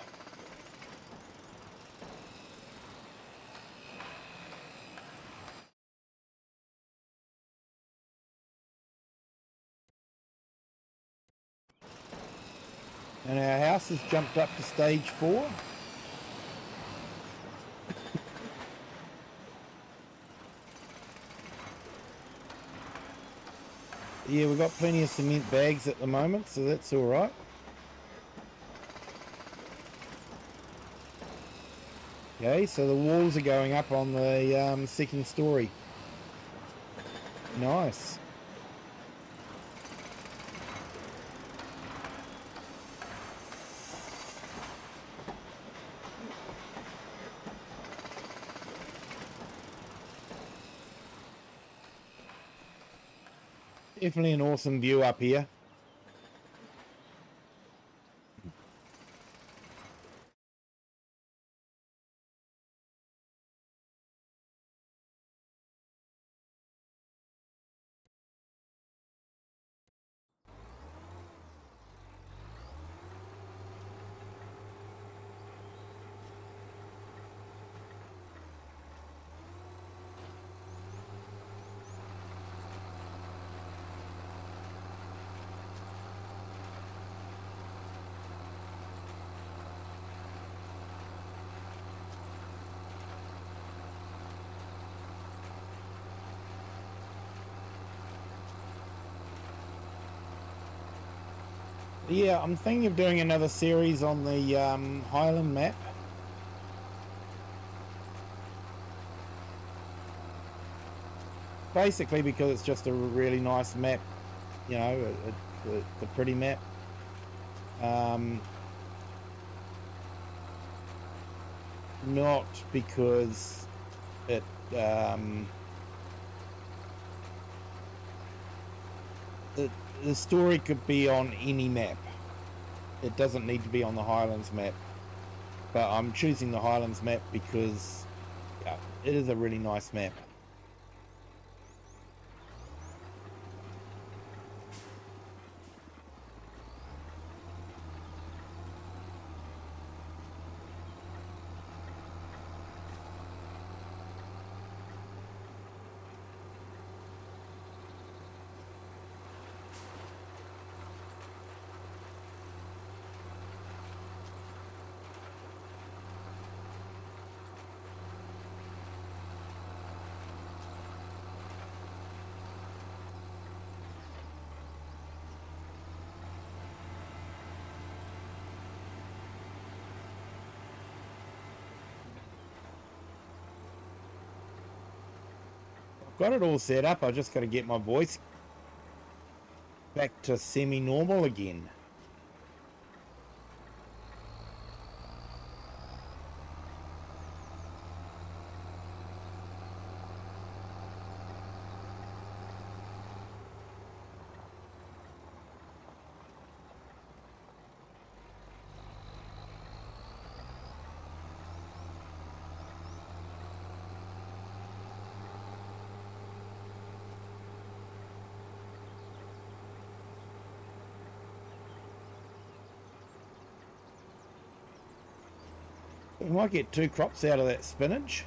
And our house has jumped up to stage 4. Yeah, we've got plenty of cement bags at the moment, so that's all right. Okay, so the walls are going up on the second story. Nice. Definitely an awesome view up here. Yeah, I'm thinking of doing another series on the Highland map. Basically because it's just a really nice map, you know, it's a pretty map. Not because it the story could be on any map. It doesn't need to be on the Highlands map. But I'm choosing the Highlands map because yeah, it is a really nice map. Got it all set up. I just got to get my voice back to semi-normal again. We might get 2 crops out of that spinach.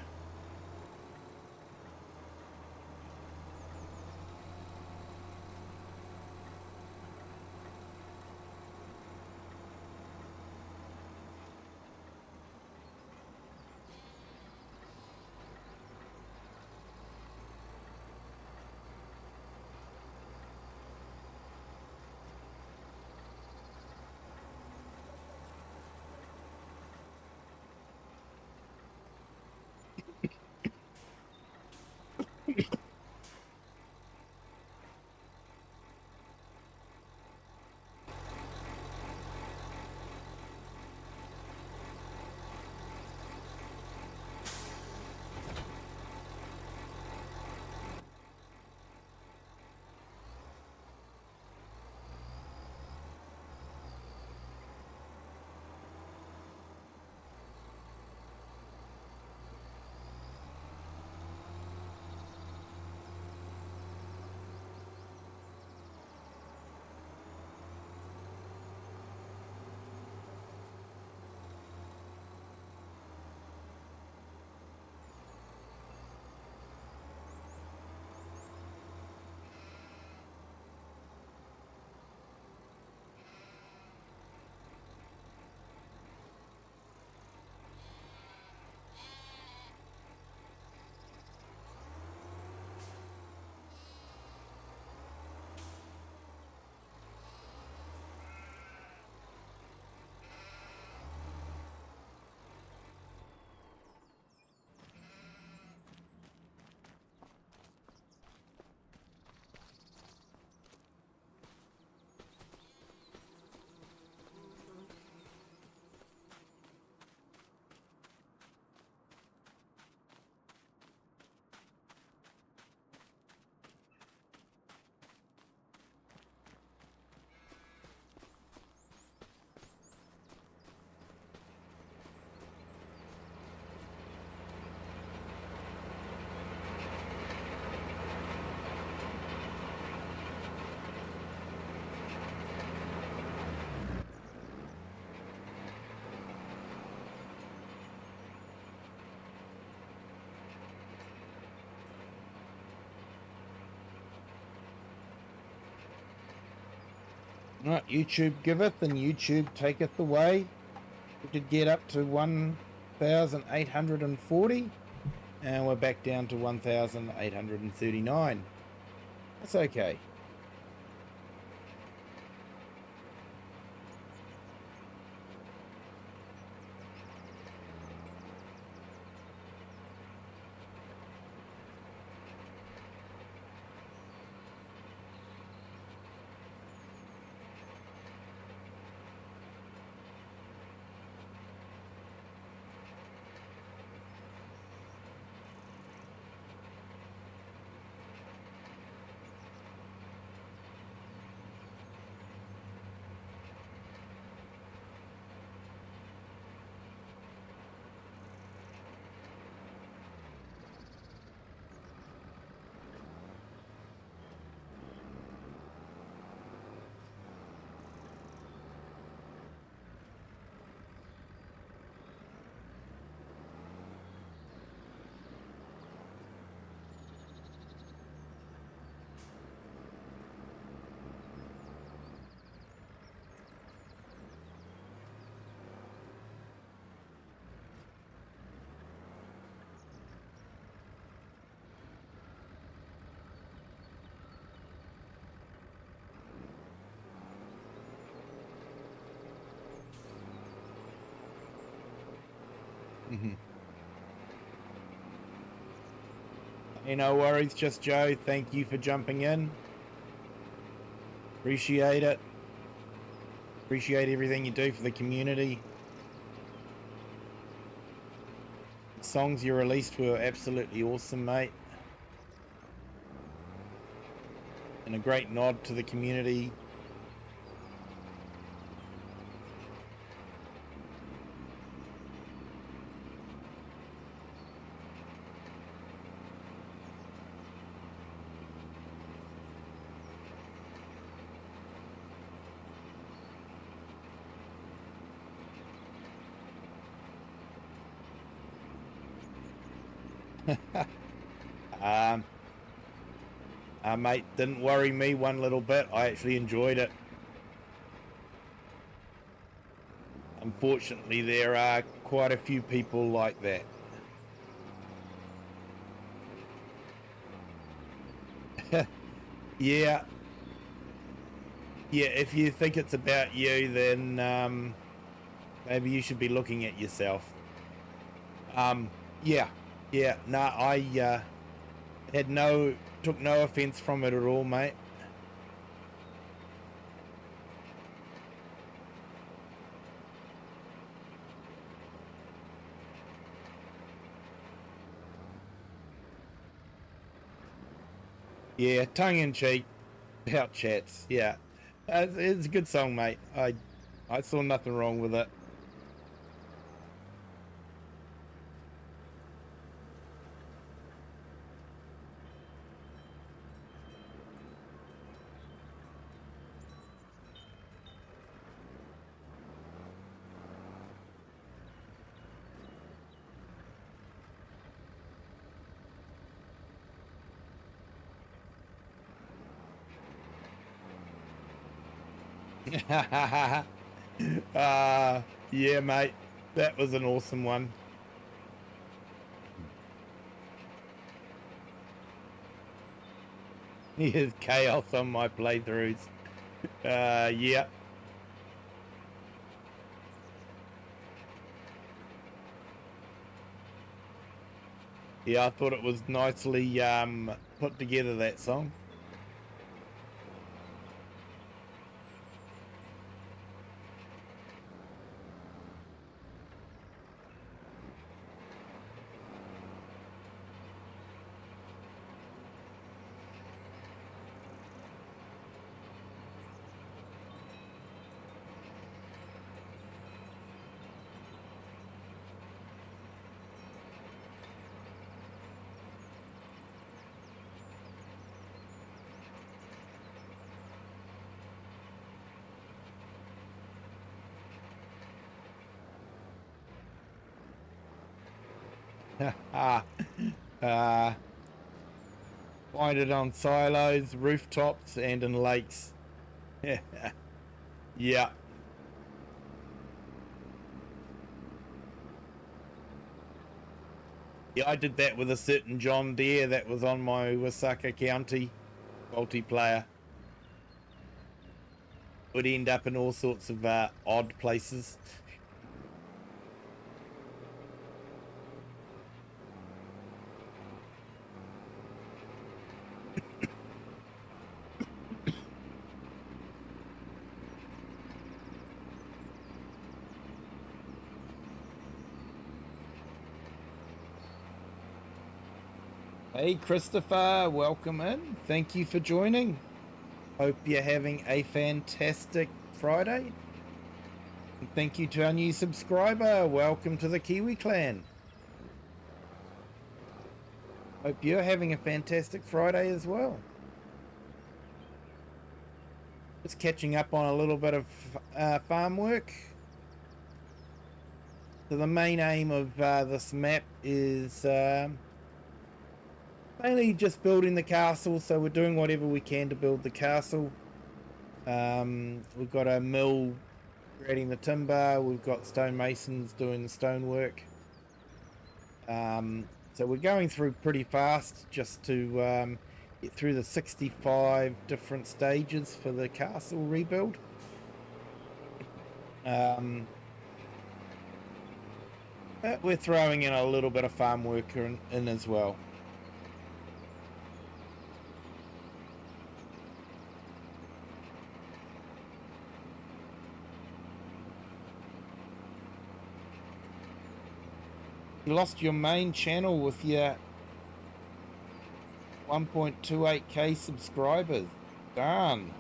Right, YouTube giveth and YouTube taketh away. We did get up to 1,840 and we're back down to 1,839. That's okay. Hey, no worries, just Joe. Thank you for jumping in. Appreciate it. Appreciate everything you do for the community. The songs you released were absolutely awesome, mate. And a great nod to the community. Mate, didn't worry me one little bit. I actually enjoyed it. Unfortunately, there are quite a few people like that. Yeah. Yeah, if you think it's about you, then maybe you should be looking at yourself. Yeah. No, I took no offense from it at all, mate. Yeah, tongue in cheek, about chats. Yeah, it's a good song, mate. I saw nothing wrong with it. Yeah, mate, that was an awesome one. Here's chaos on my playthroughs. Yeah. Yeah, I thought it was nicely put together, that song. Find it on silos, rooftops, and in lakes. Yeah. Yeah, I did that with a certain John Deere that was on my Wasaka County multiplayer. Would end up in all sorts of odd places. Hey, Christopher, welcome in. Thank you for joining. Hope you're having a fantastic Friday. And thank you to our new subscriber. Welcome to the Kiwi clan. Hope you're having a fantastic Friday as well. Just catching up on a little bit of farm work. So the main aim of this map is mainly just building the castle. So we're doing whatever we can to build the castle. We've got a mill creating the timber. We've got stonemasons doing the stonework. So we're going through pretty fast just to get through the 65 different stages for the castle rebuild. But we're throwing in a little bit of farm work in as well. You lost your main channel with your 1.28k subscribers. Darn.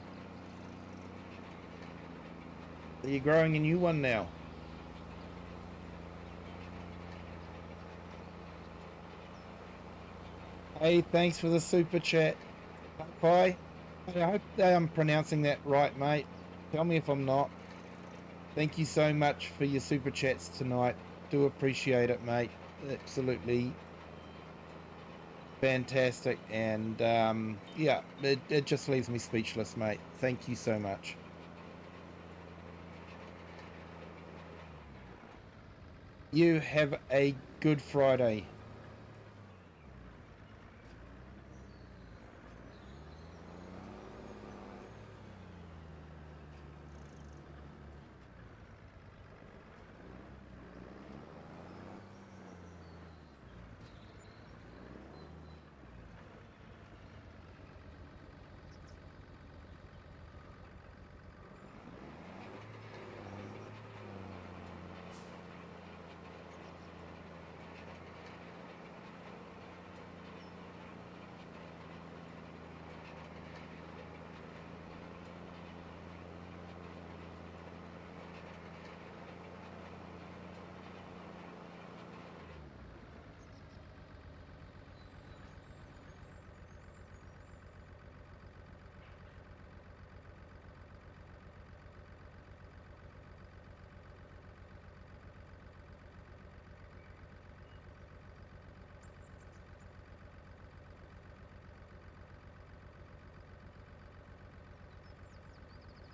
Are you growing a new one now? Hey, thanks for the super chat. Bye. I hope I'm pronouncing that right, mate. Tell me if I'm not. Thank you so much for your super chats tonight. Do appreciate it, mate. Absolutely fantastic. And yeah, it just leaves me speechless, mate. Thank you so much. You have a good Friday.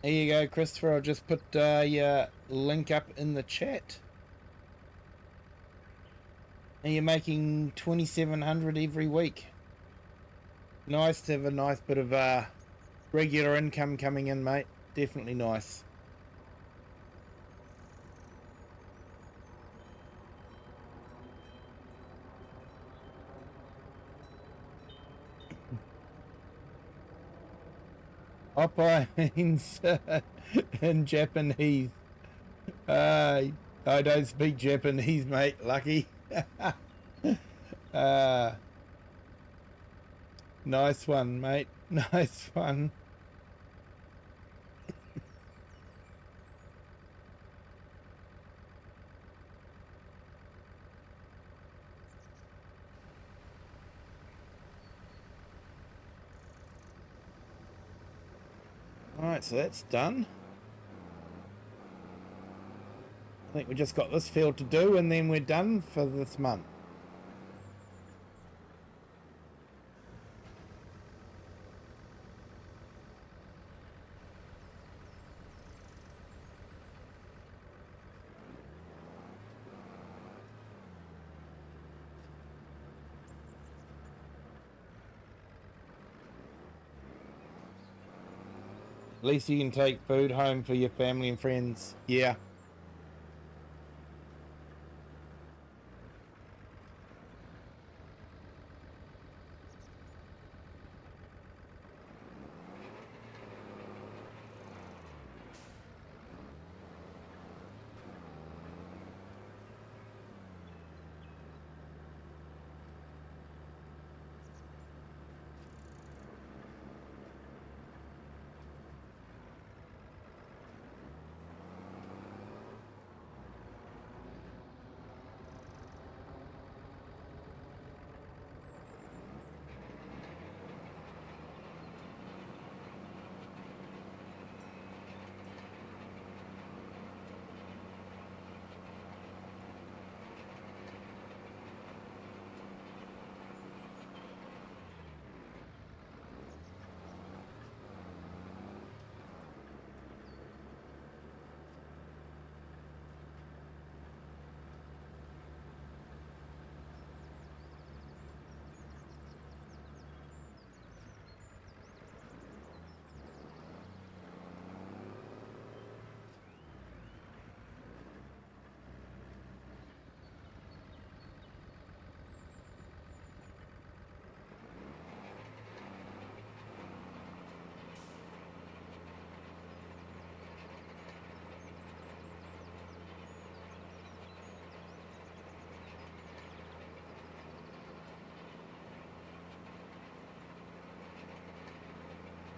There you go, Christopher. I'll just put your link up in the chat. And you're making 2,700 every week. Nice to have a nice bit of regular income coming in, mate. Definitely nice. Oppa means in Japanese. I don't speak Japanese, mate. Lucky. Nice one, mate. Nice one. Alright, so that's done. I think we just got this field to do and then we're done for this month. At least you can take food home for your family and friends. Yeah.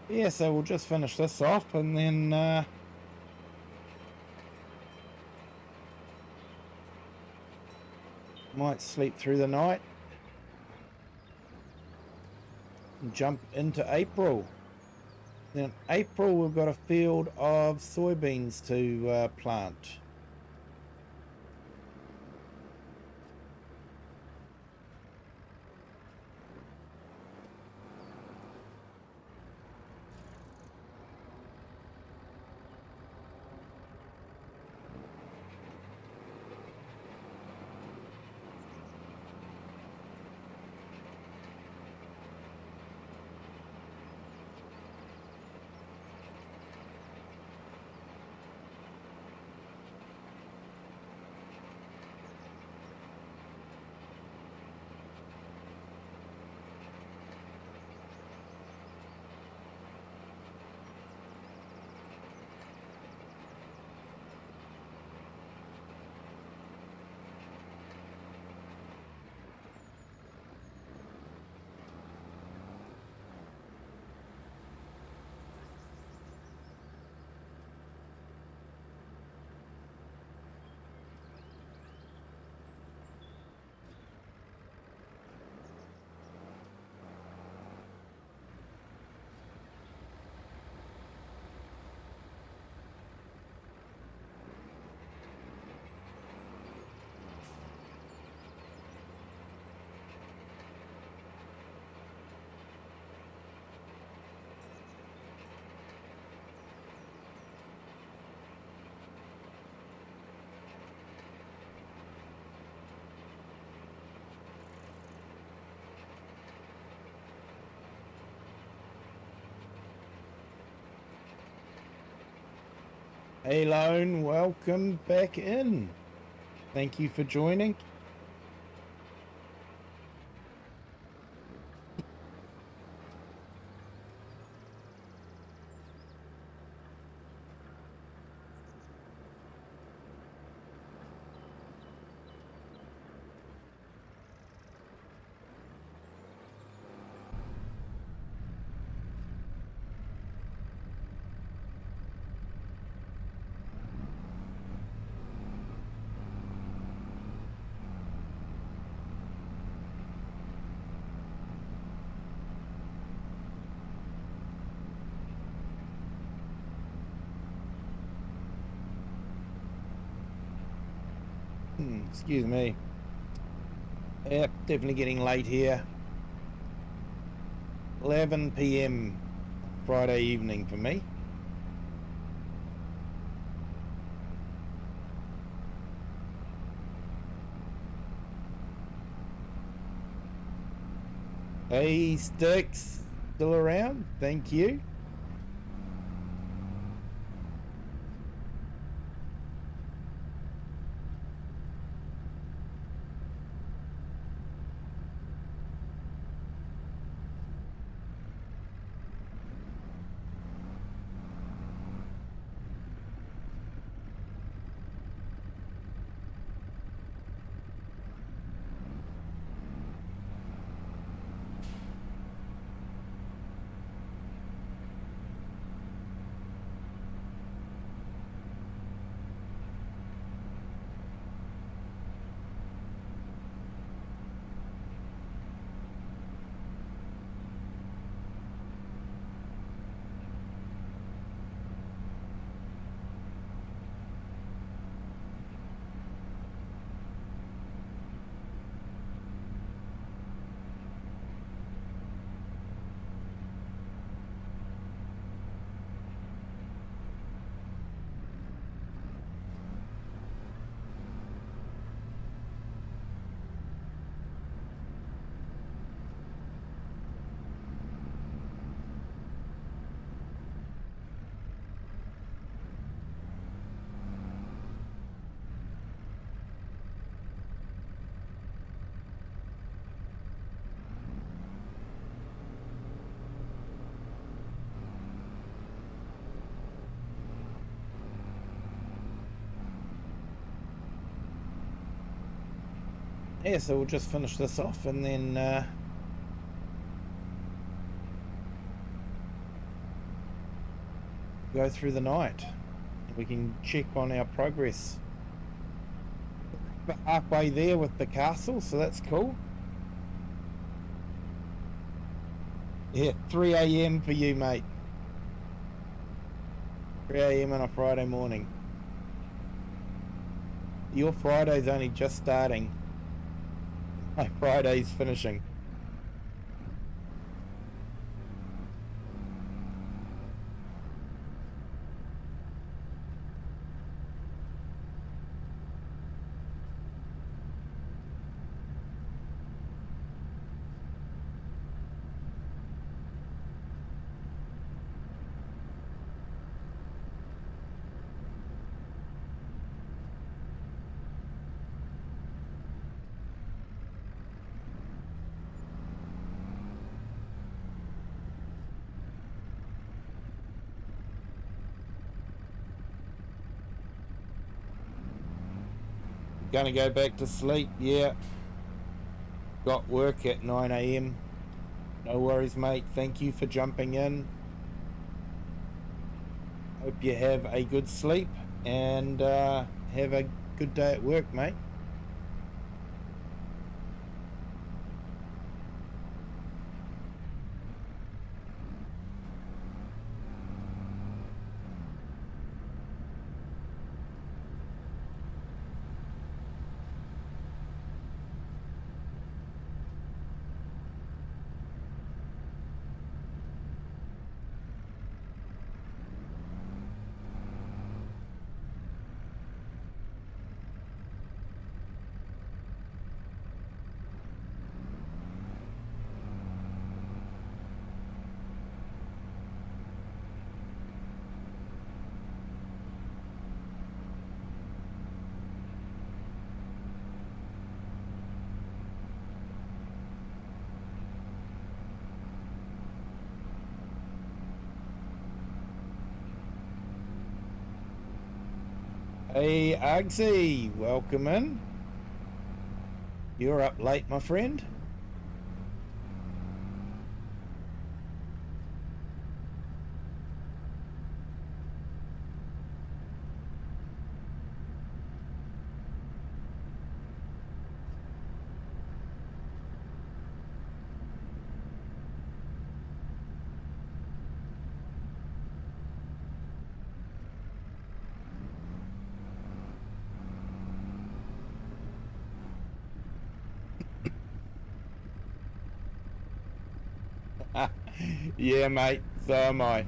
Yeah, so we'll just finish this off and then might sleep through the night and jump into April. Then in April we've got a field of soybeans to plant. Hey Lone, welcome back in. Thank you for joining. Excuse me. Yep, definitely getting late here. 11 p.m. Friday evening for me. Hey Sticks, still around? Thank you. yeah, so we'll just finish this off and then go through the night. We can check on our progress. But halfway there with the castle, so that's cool. Yeah, 3 a.m. for you, mate. 3 a.m. on a Friday morning. Your Friday's only just starting. My Friday's finishing. Gonna go back to sleep, yeah. Got work at 9 a.m. No worries, mate. Thank you for jumping in. Hope you have a good sleep and have a good day at work, mate. Hey, Agsy, welcome in. You're up late, my friend. Yeah, mate, so am I.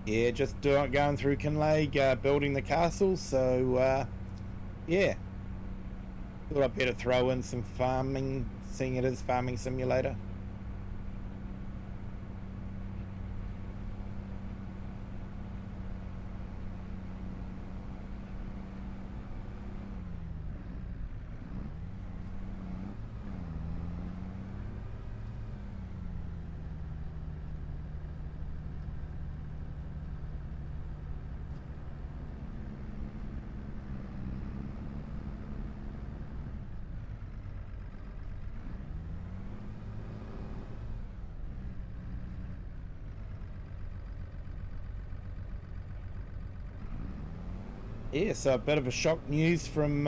Yeah, just going through Kinlaig, building the castle, so yeah. Thought I'd better throw in some farming, seeing it is Farming Simulator. Yeah, so a bit of a shock news from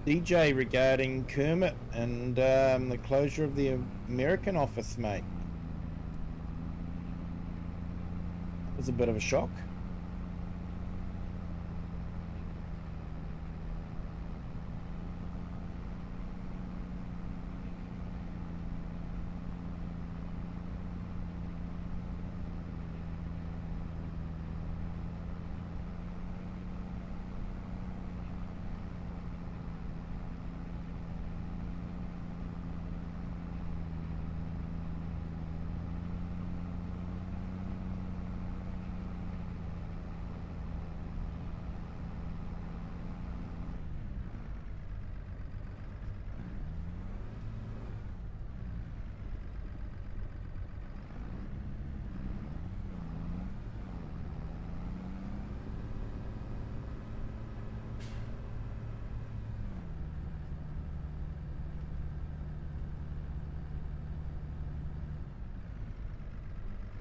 DJ regarding Kermit and the closure of the American office, mate. It was a bit of a shock.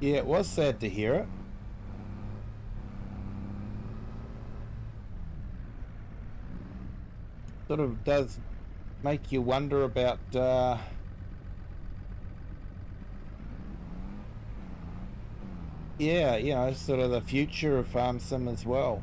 Yeah, it was sad to hear it. Sort of does make you wonder about yeah, you know, sort of the future of farm sim as well.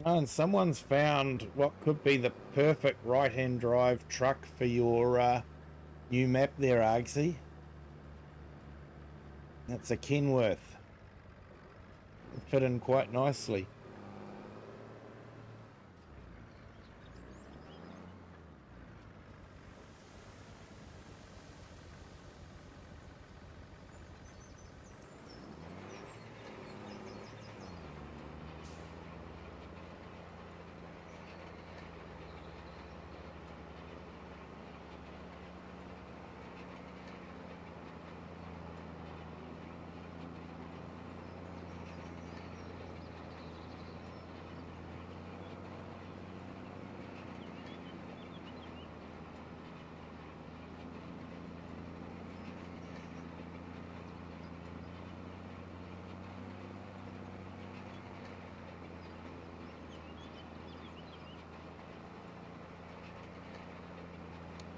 Oh, and someone's found what could be the perfect right-hand drive truck for your new map there, Argsy. That's a Kenworth. It fit in quite nicely.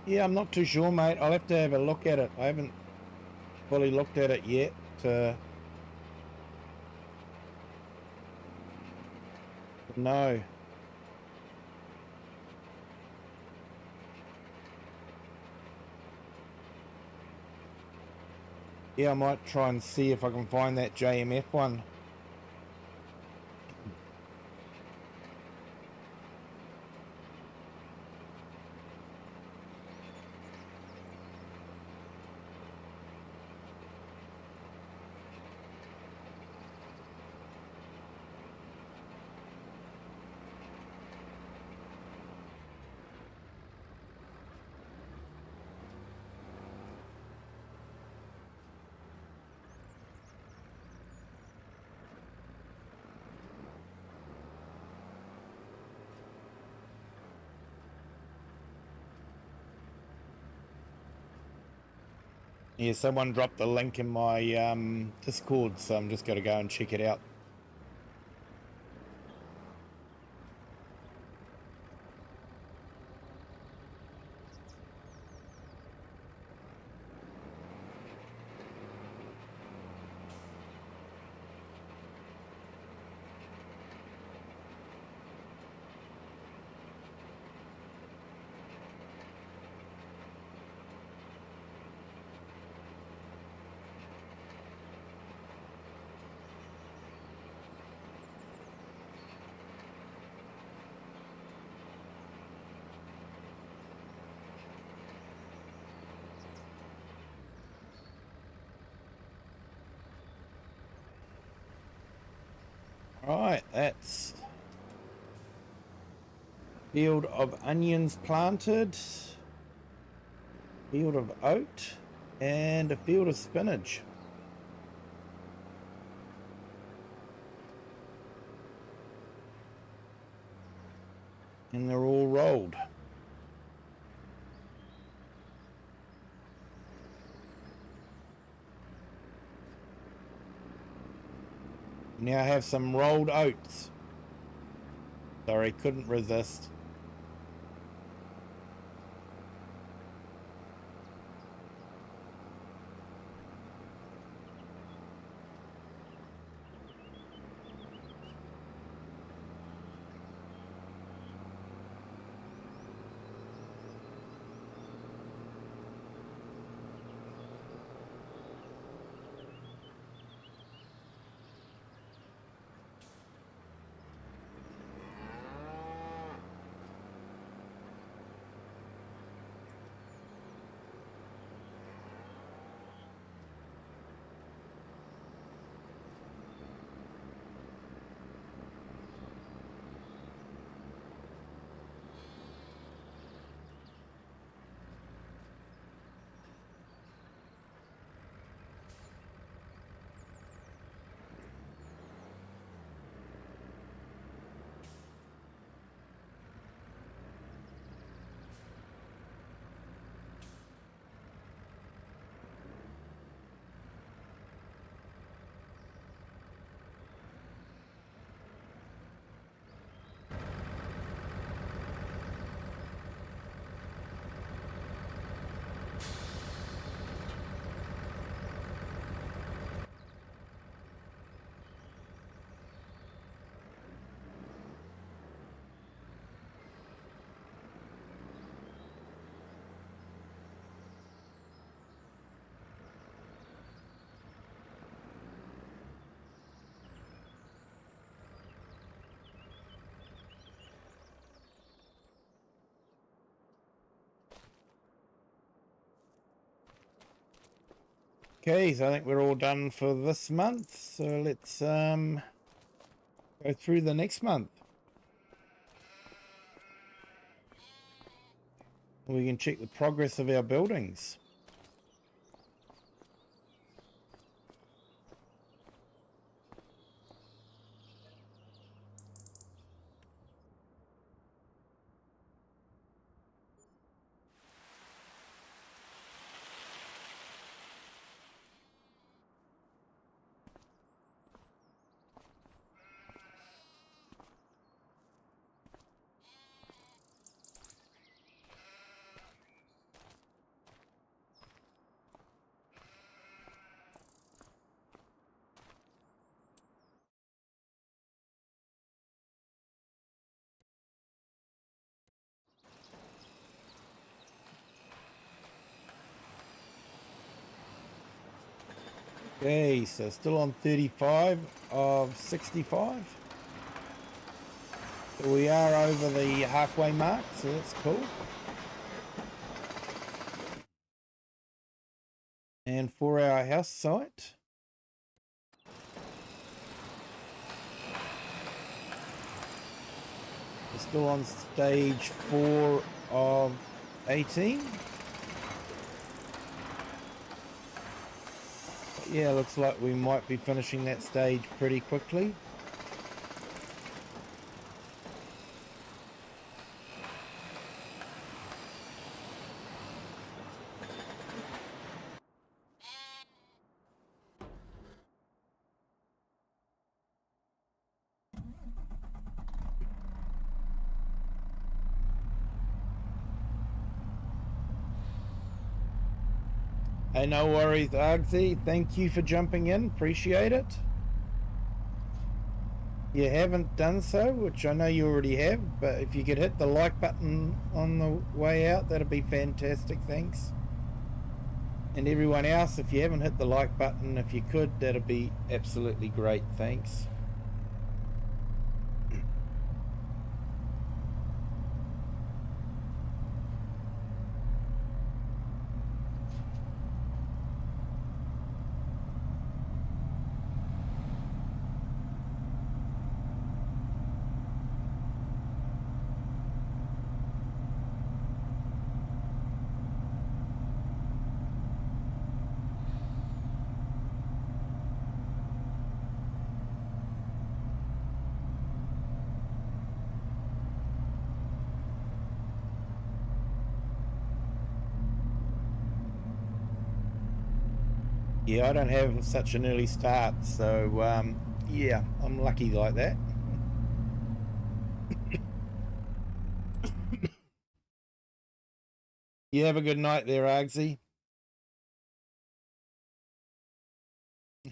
Yeah, I'm not too sure, mate. I'll have to have a look at it. I haven't fully looked at it yet. No. Yeah, I might try and see if I can find that JMF one. Yeah, someone dropped the link in my Discord, so I'm just going to go and check it out. Right, that's field of onions planted, field of oat, and a field of spinach. And they're all rolled. Now I have some rolled oats. Sorry, couldn't resist. Okay, so I think we're all done for this month. So let's go through the next month. We can check the progress of our buildings. Okay, so still on 35 of 65. So we are over the halfway mark, so that's cool. And for our house site, we're still on stage 4 of 18. Yeah, looks like we might be finishing that stage pretty quickly. Hey, no worries, Argsy. Thank you for jumping in. Appreciate it. You haven't done so, which I know you already have, but if you could hit the like button on the way out, that'd be fantastic. Thanks. And everyone else, if you haven't hit the like button, if you could, that'd be absolutely great. Thanks. Yeah, I don't have such an early start, so yeah, I'm lucky like that. You have a good night there, Argsy.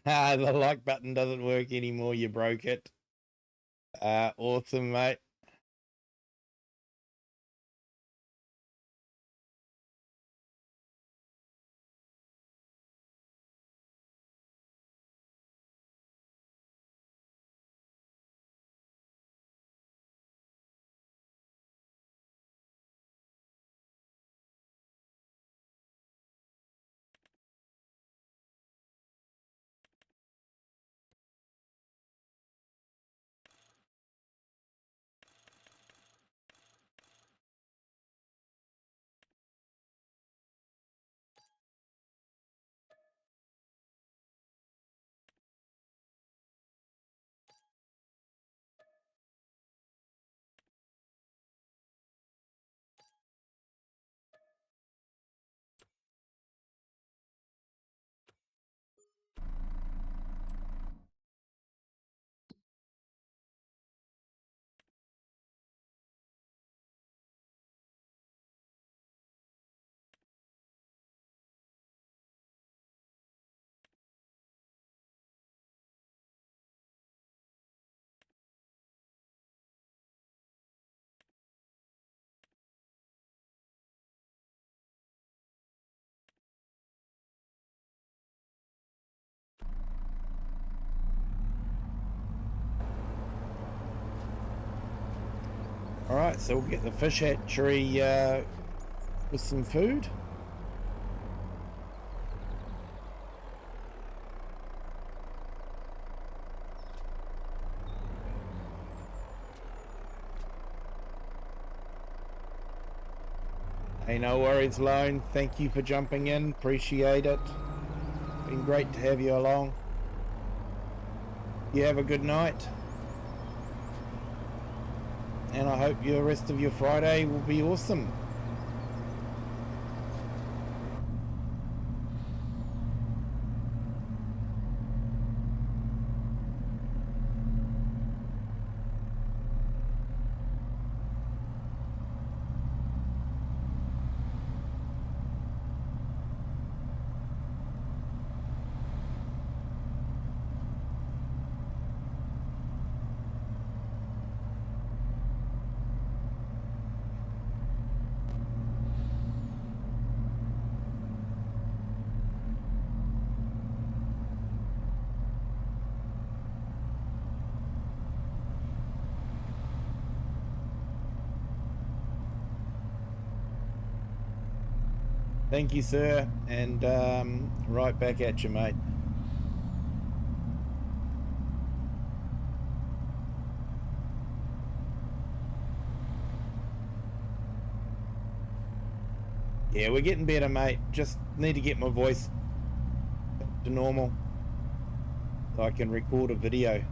The like button doesn't work anymore, you broke it. Awesome, mate. Alright, so we'll get the fish hatchery with some food. Hey, no worries, Lone. Thank you for jumping in. Appreciate it. Been great to have you along. You have a good night. And I hope the rest of your Friday will be awesome. Thank you, sir, and right back at you, mate. Yeah, we're getting better, mate. Just need to get my voice back to normal so I can record a video.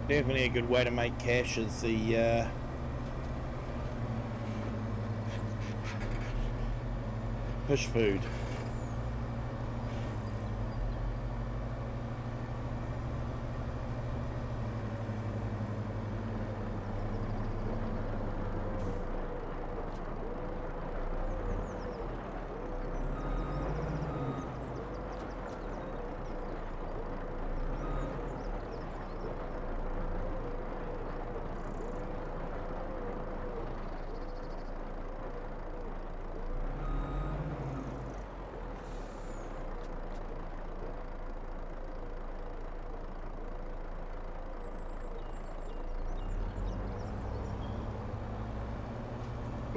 Definitely a good way to make cash is the push food.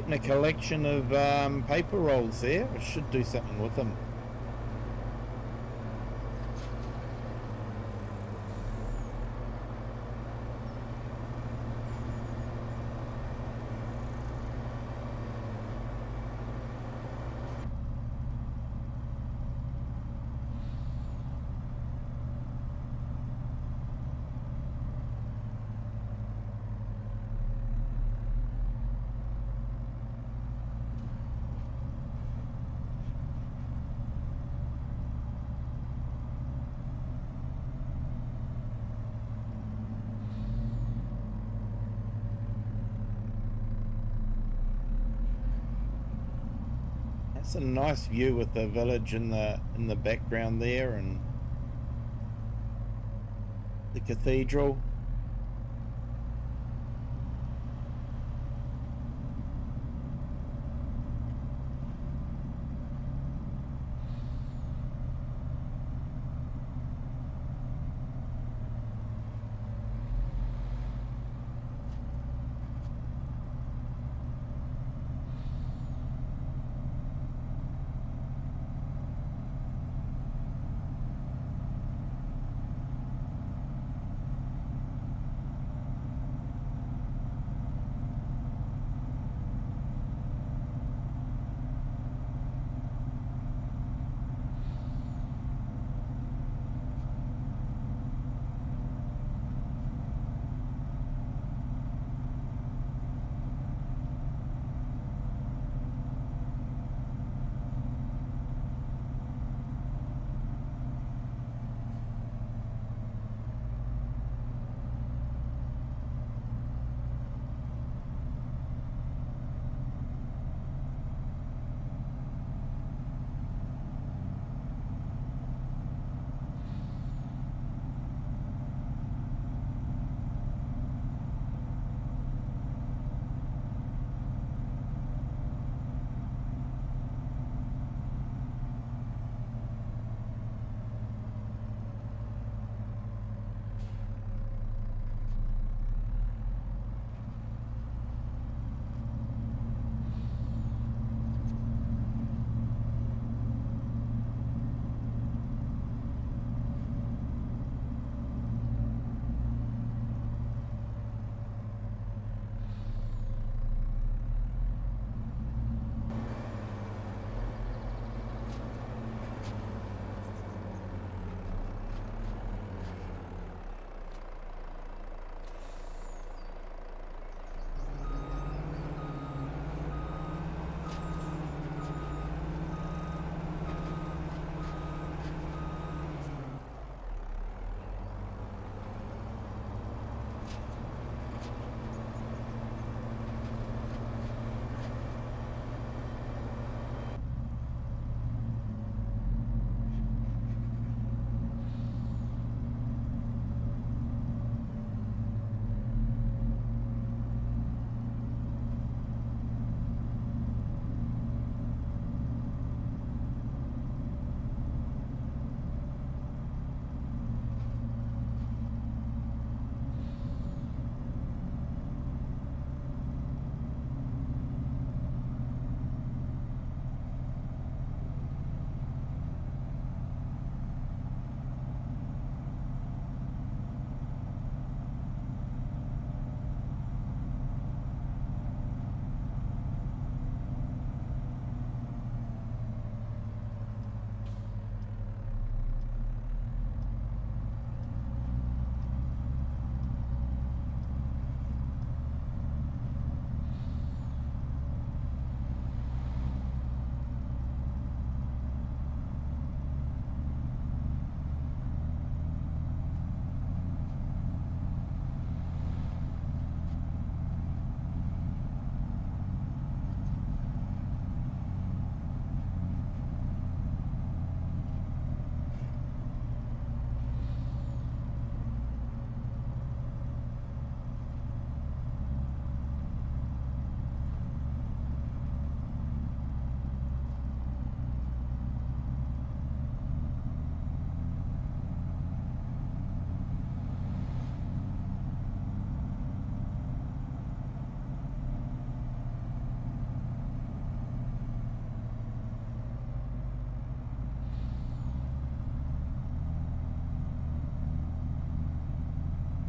A collection of paper rolls there. I should do something with them. It's a nice view with the village in the background there, and the cathedral.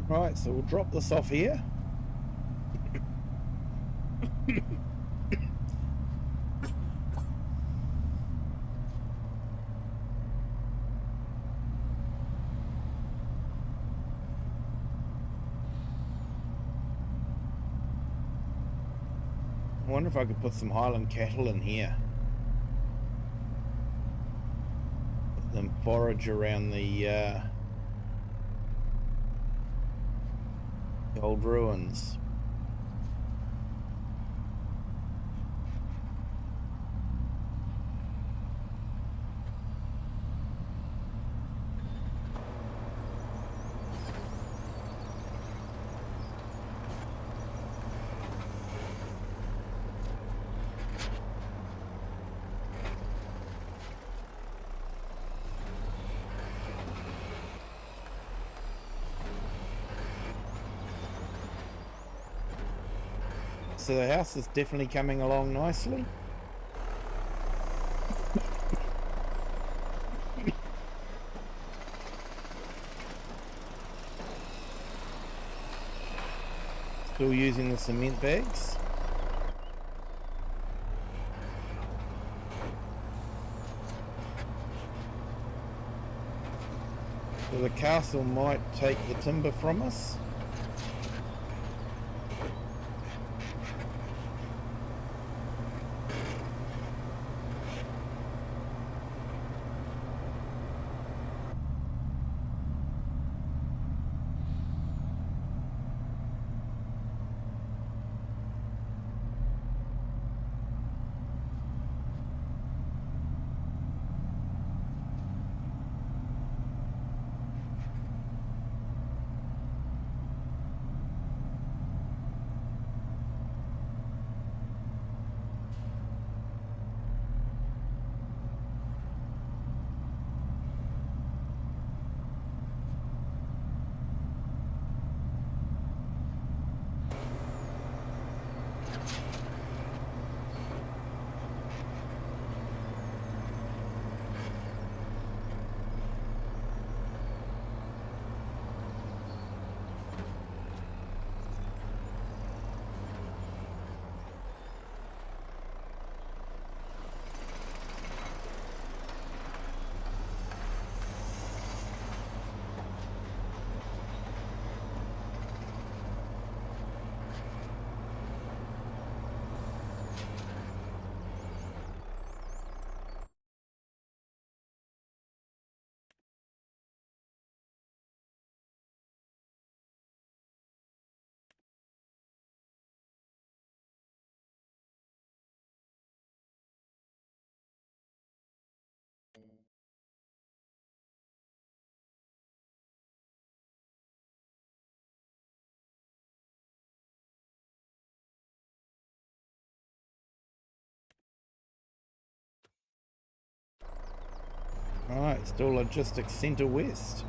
Right, so we'll drop this off here. I wonder if I could put some Highland cattle in here. Let them forage around the old ruins. So the house is definitely coming along nicely. Still using the cement bags. So the castle might take the timber from us. Alright, still logistics centre west.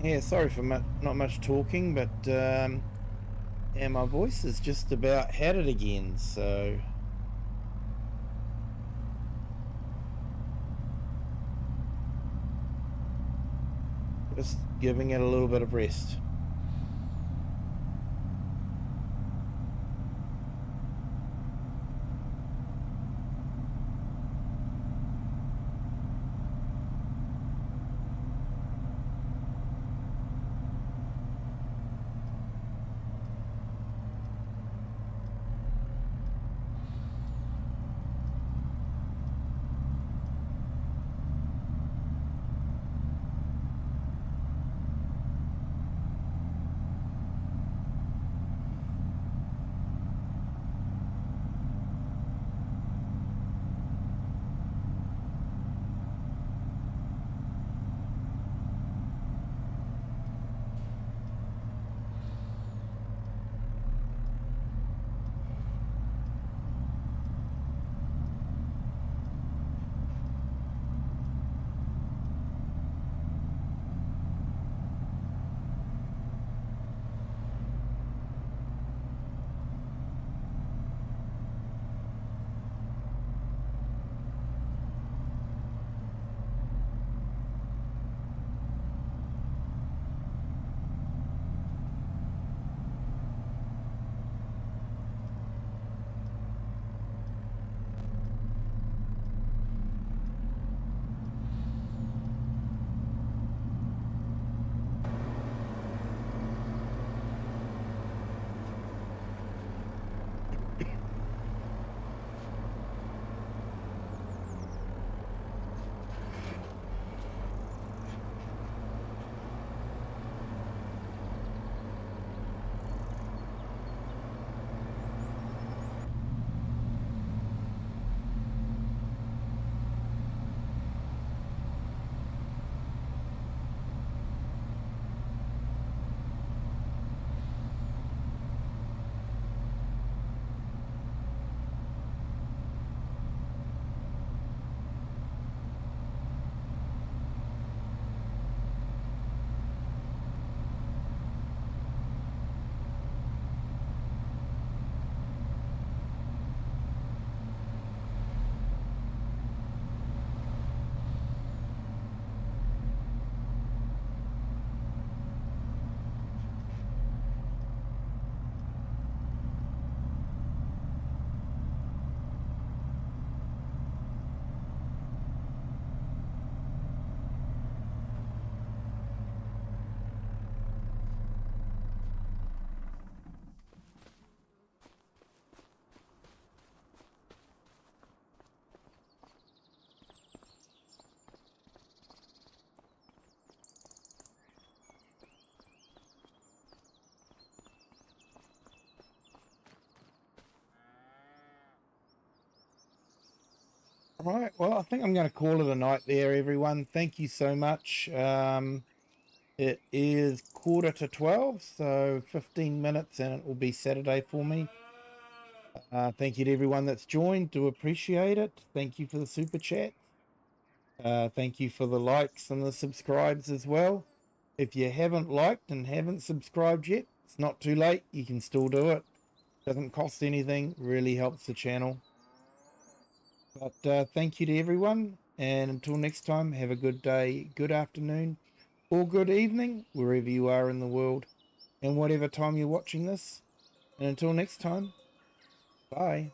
Yeah, sorry for not much talking, but yeah, my voice is just about had it again, so just giving it a little bit of rest. All right. Well, I think I'm going to call it a night there, everyone. Thank you so much. It is 11:45, so 15 minutes, and it will be Saturday for me. Thank you to everyone that's joined. Do appreciate it. Thank you for the super chat. Thank you for the likes and the subscribes as well. If you haven't liked and haven't subscribed yet, it's not too late. You can still do it. Doesn't cost anything. Really helps the channel. But thank you to everyone. And until next time, have a good day, good afternoon, or good evening, wherever you are in the world, and whatever time you're watching this. And until next time, bye.